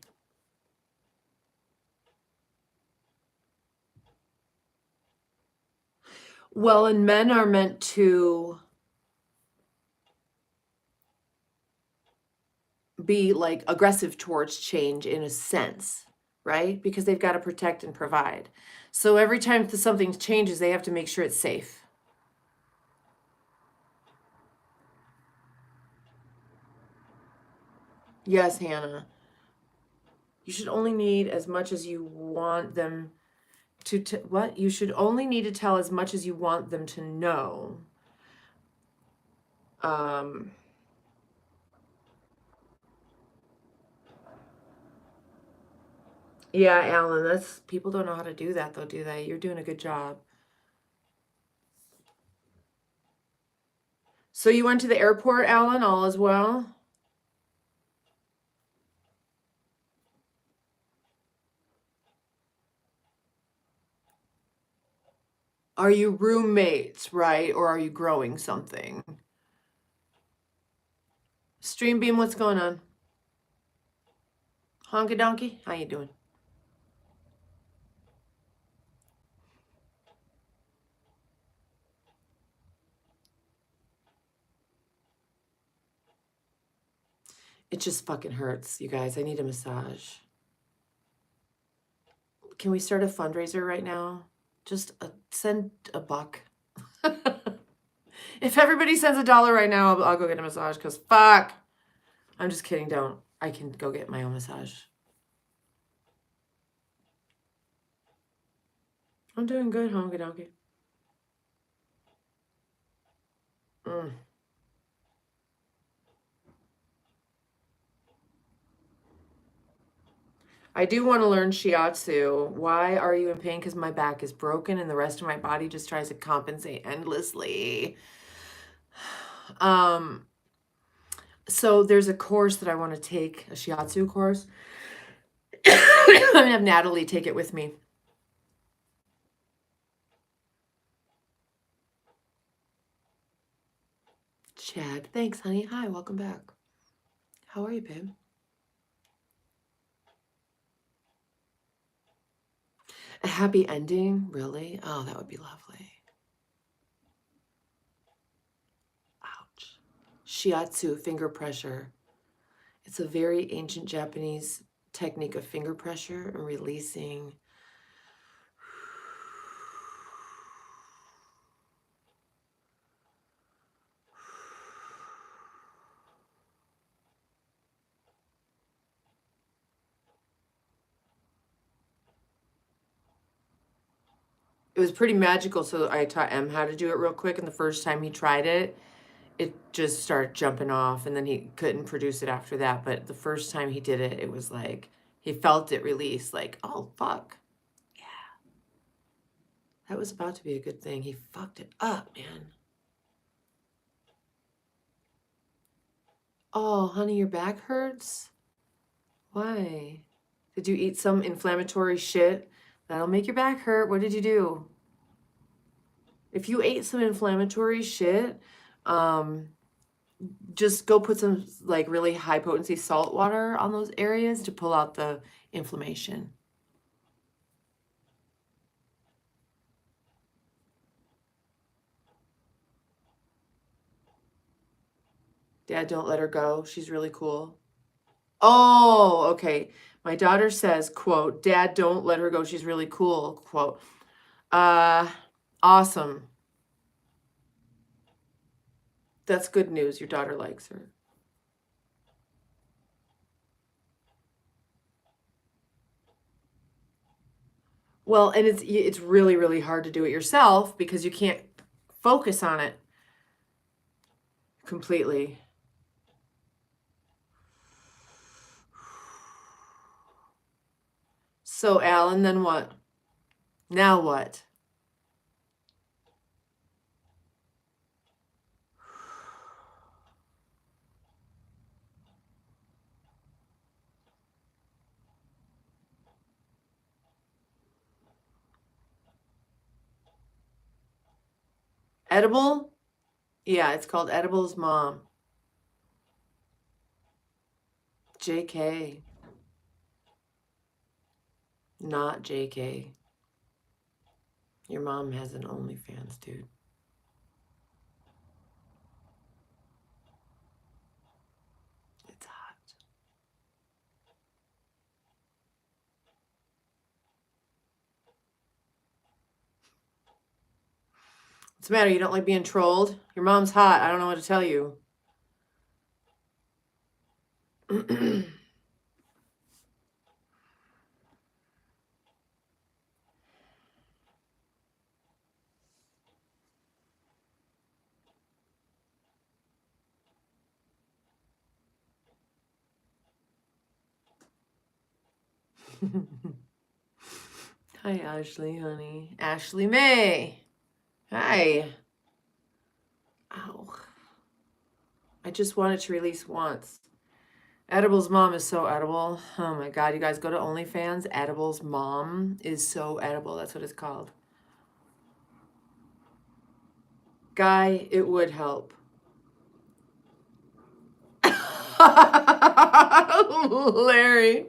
Well, and men are meant to be like aggressive towards change in a sense, right? Because they've got to protect and provide. So every time something changes, they have to make sure it's safe. Yes, Hannah. You should only need as much as you want them to what? You should only need to tell as much as you want them to know. Um, yeah, Alan, that's people don't know how to do that though, do they? You're doing a good job. So you went to the airport, Alan, all as well? Are you roommates, right? Or are you growing something? Stream Beam, what's going on? Honky Donkey, how you doing? It just fucking hurts, you guys. I need a massage. Can we start a fundraiser right now? Just send a buck. If everybody sends $1 right now, I'll go get a massage because fuck. I'm just kidding. Don't. I can go get my own massage. I'm doing good, honky donkey. I do want to learn shiatsu. Why are you in pain? Because my back is broken and the rest of my body just tries to compensate endlessly. So there's a course that I want to take, a shiatsu course. I'm gonna have Natalie take it with me. Chad, thanks, honey. Hi, welcome back. How are you, babe? A happy ending? Really? Oh, that would be lovely. Ouch. Shiatsu, finger pressure. It's a very ancient Japanese technique of finger pressure and releasing. It was pretty magical, so I taught M how to do it real quick, and the first time he tried it, it just started jumping off, and then he couldn't produce it after that. But the first time he did it, it was like he felt it release, like, oh fuck. Yeah. That was about to be a good thing. He fucked it up, man. Oh, honey, your back hurts? Why? Did you eat some inflammatory shit? That'll make your back hurt. What did you do? If you ate some inflammatory shit, just go put some like really high potency salt water on those areas to pull out the inflammation. Dad, don't let her go. She's really cool. Oh, okay. My daughter says, quote, Dad, don't let her go. She's really cool, quote. Awesome. That's good news. Your daughter likes her. Well, and it's really, really hard to do it yourself because you can't focus on it completely. So, Alan, then what? Now what? Edible? Yeah, it's called Edible's Mom. JK. Not JK. Your mom has an OnlyFans, dude. It's hot. What's the matter? You don't like being trolled? Your mom's hot. I don't know what to tell you. Hi, Ashley, honey. Ashley May. Hi. Ow. I just wanted to release once. Edible's Mom is so edible. Oh my God, you guys go to OnlyFans. Edible's Mom is so edible. That's what it's called. Guy, it would help. Larry.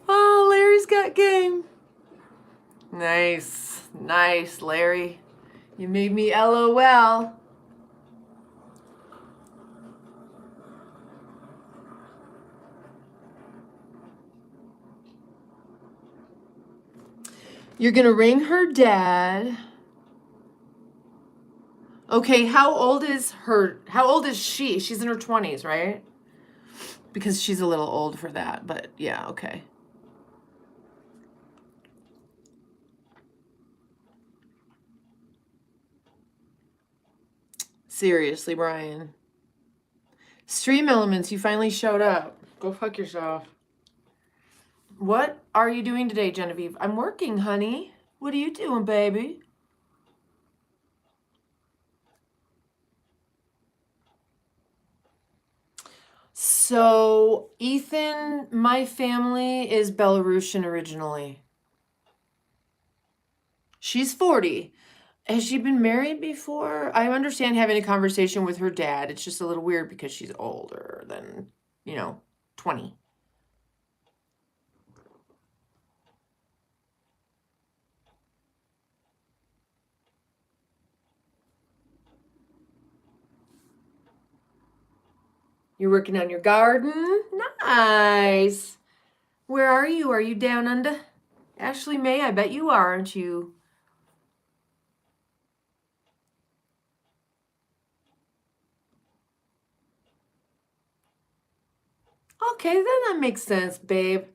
Oh, Larry's got game. Nice. Nice, Larry. You made me LOL. You're going to ring her dad. Okay, how old is she? She's in her 20s, right? Because she's a little old for that, but yeah, okay. Seriously, Brian. Stream Elements, you finally showed up. Go fuck yourself. What are you doing today, Genevieve? I'm working, honey. What are you doing, baby? So, Ethan, my family is Belarusian originally. She's 40. Has she been married before? I understand having a conversation with her dad. It's just a little weird because she's older than, 20. You're working on your garden? Nice. Where are you? Are you down under? Ashley May, I bet you are, aren't you? Okay, then that makes sense, babe.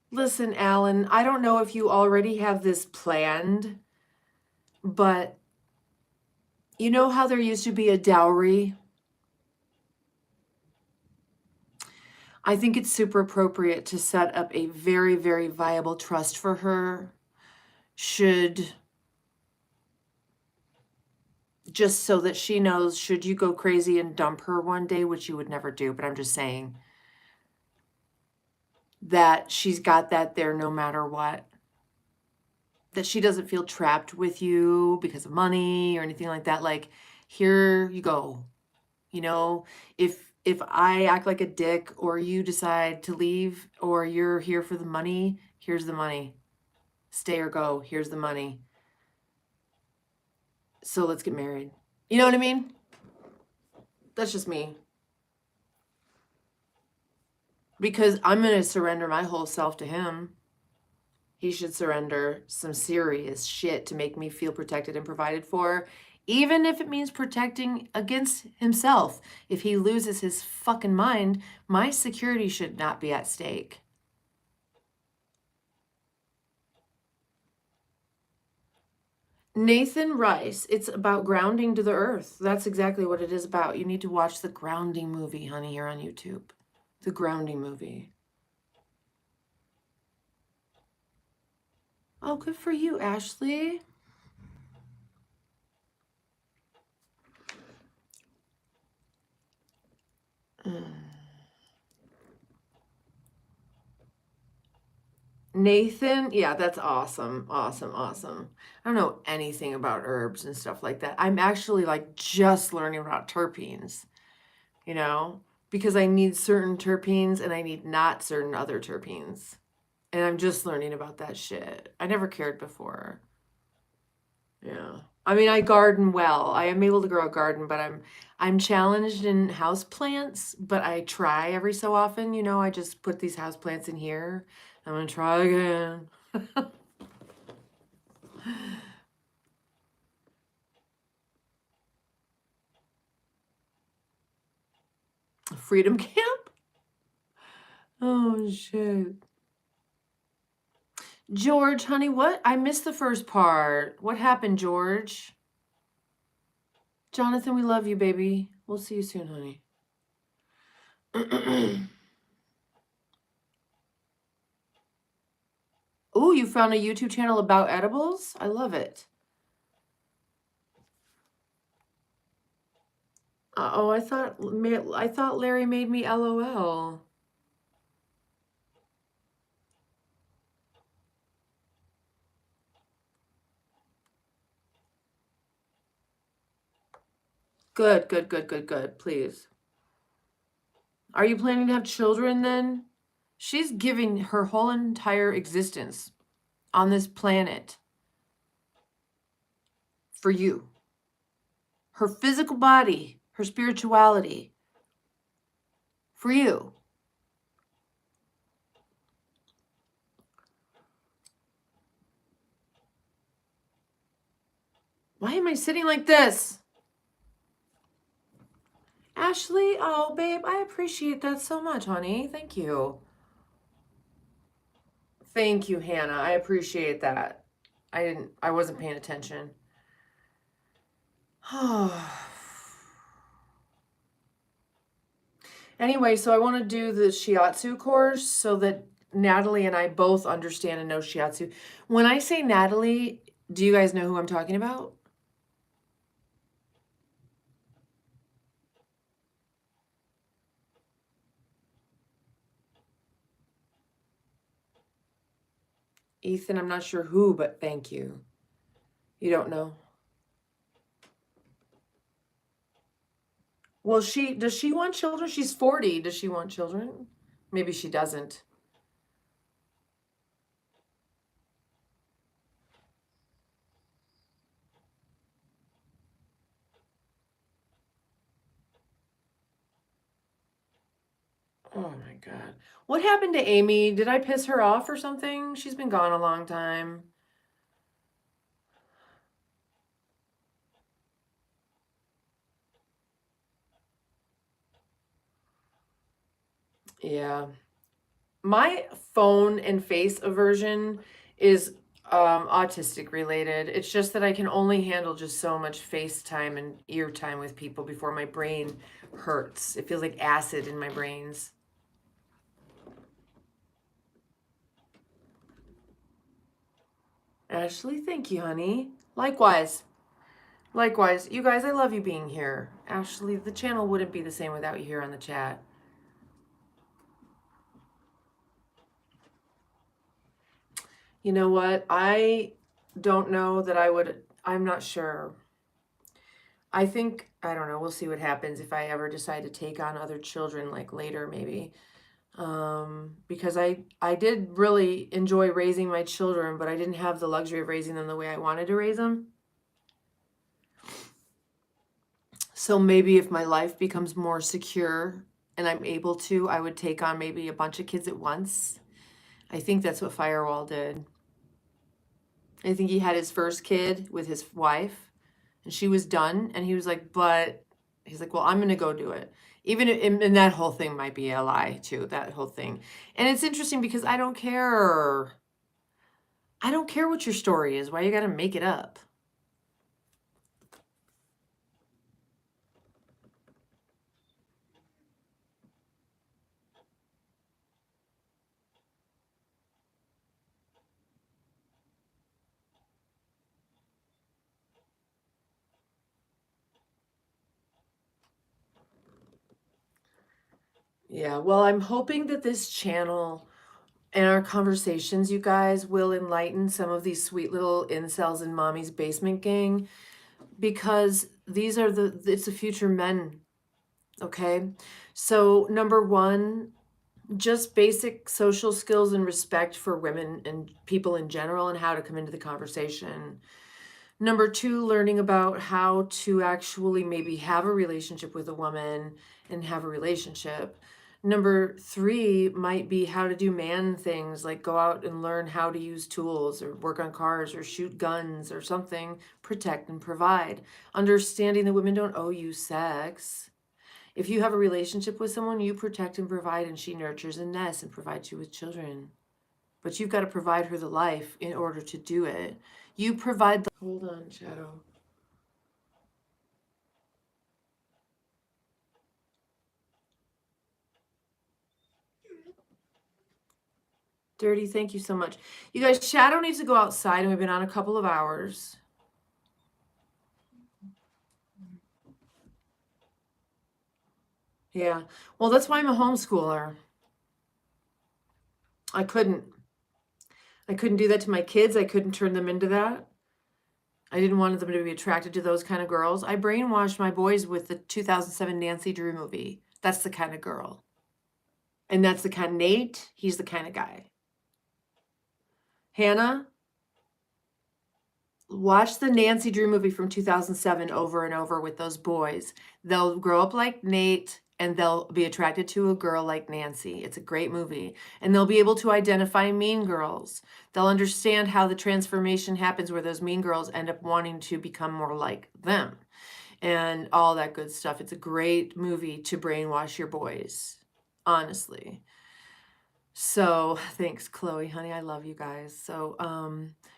Listen, Alan, I don't know if you already have this planned, but You know how there used to be a dowry? I think it's super appropriate to set up a very, very viable trust for her, should, just so that she knows, should you go crazy and dump her one day, which you would never do, but I'm just saying that she's got that there no matter what. That she doesn't feel trapped with you because of money or anything like that. Like, here you go. You know, if I act like a dick or you decide to leave or you're here for the money, here's the money. Stay or go, here's the money. So let's get married. You know what I mean? That's just me. Because I'm going to surrender my whole self to him. He should surrender some serious shit to make me feel protected and provided for, even if it means protecting against himself. If he loses his fucking mind, my security should not be at stake. Nathan Rice, it's about grounding to the earth. That's exactly what it is about. You need to watch the grounding movie, honey, here on YouTube. The grounding movie. Oh, good for you, Ashley. Nathan, yeah, that's awesome. Awesome, awesome. I don't know anything about herbs and stuff like that. I'm actually like just learning about terpenes, you know, because I need certain terpenes and I need not certain other terpenes. And I'm just learning about that shit. I never cared before. Yeah. I mean, I garden well. I am able to grow a garden, but I'm challenged in house plants, but I try every so often, you know, I just put these house plants in here. I'm gonna try again. Freedom camp? Oh shit. George, honey, what? I missed the first part. What happened, George? Jonathan, we love you, baby. We'll see you soon, honey. Oh, you found a YouTube channel about edibles? I love it. Oh, I thought Larry made me LOL. Good, good, good, good, good. Please. Are you planning to have children then? She's giving her whole entire existence on this planet for you. Her physical body, her spirituality, for you. Why am I sitting like this? Ashley, oh, babe, I appreciate that so much, honey. Thank you. Thank you, Hannah. I appreciate that. I wasn't paying attention. Anyway, so I want to do the shiatsu course so that Natalie and I both understand and know shiatsu. When I say Natalie, do you guys know who I'm talking about? Ethan, I'm not sure who, but thank you. You don't know? Well, does she want children? She's 40. Does she want children? Maybe she doesn't. Oh my God. What happened to Amy? Did I piss her off or something? She's been gone a long time. Yeah. My phone and face aversion is autistic related. It's just that I can only handle just so much FaceTime and ear time with people before my brain hurts. It feels like acid in my brains. Ashley, thank you, honey. Likewise. Likewise. You guys, I love you being here. Ashley, the channel wouldn't be the same without you here on the chat. You know what? I don't know that I would, I'm not sure. I think, I don't know, we'll see what happens if I ever decide to take on other children, like later maybe. Because I did really enjoy raising my children, but I didn't have the luxury of raising them the way I wanted to raise them. So maybe if my life becomes more secure and I'm able to, I would take on maybe a bunch of kids at once. I think that's what Firewall did. I think he had his first kid with his wife and she was done. And he was like, but he's like, well, I'm going to go do it. Even and that whole thing might be a lie too, that whole thing. And it's interesting because I don't care. I don't care what your story is. Why you got to make it up? Yeah, well, I'm hoping that this channel and our conversations, you guys, will enlighten some of these sweet little incels in mommy's basement gang, because these are it's the future men, okay? So number one, just basic social skills and respect for women and people in general and how to come into the conversation. Number two, learning about how to actually maybe have a relationship with a woman and have a relationship. Number three might be how to do man things, like go out and learn how to use tools or work on cars or shoot guns or something, protect and provide. Understanding that women don't owe you sex. If you have a relationship with someone, you protect and provide, and she nurtures and nests and provides you with children. But you've got to provide her the life in order to do it. You provide the. Hold on, Shadow. Dirty, thank you so much. You guys, Shadow needs to go outside, and we've been on a couple of hours. Yeah. Well, that's why I'm a homeschooler. I couldn't do that to my kids. I couldn't turn them into that. I didn't want them to be attracted to those kind of girls. I brainwashed my boys with the 2007 Nancy Drew movie. That's the kind of girl. And that's the kind of Nate. He's the kind of guy. Hannah, watch the Nancy Drew movie from 2007 over and over with those boys. They'll grow up like Nate and they'll be attracted to a girl like Nancy. It's a great movie. And they'll be able to identify mean girls. They'll understand how the transformation happens where those mean girls end up wanting to become more like them and all that good stuff. It's a great movie to brainwash your boys, honestly. So thanks, Chloe, honey. I love you guys. So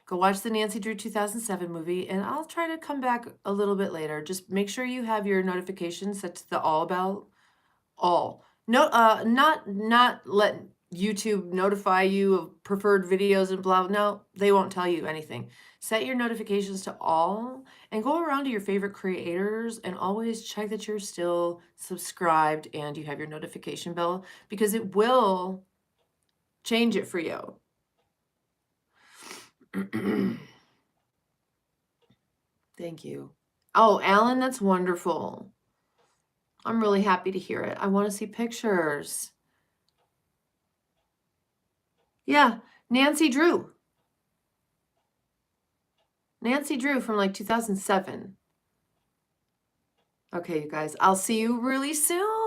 go watch the Nancy Drew 2007 movie, and I'll try to come back a little bit later. Just make sure you have your notifications set to the all bell. All. No, not let YouTube notify you of preferred videos and blah. No, they won't tell you anything. Set your notifications to all and go around to your favorite creators and always check that you're still subscribed and you have your notification bell, because it will change it for you. Thank you. Oh, Alan, that's wonderful. I'm really happy to hear it. I want to see pictures. Yeah, Nancy Drew. Nancy Drew from like 2007. Okay, you guys, I'll see you really soon.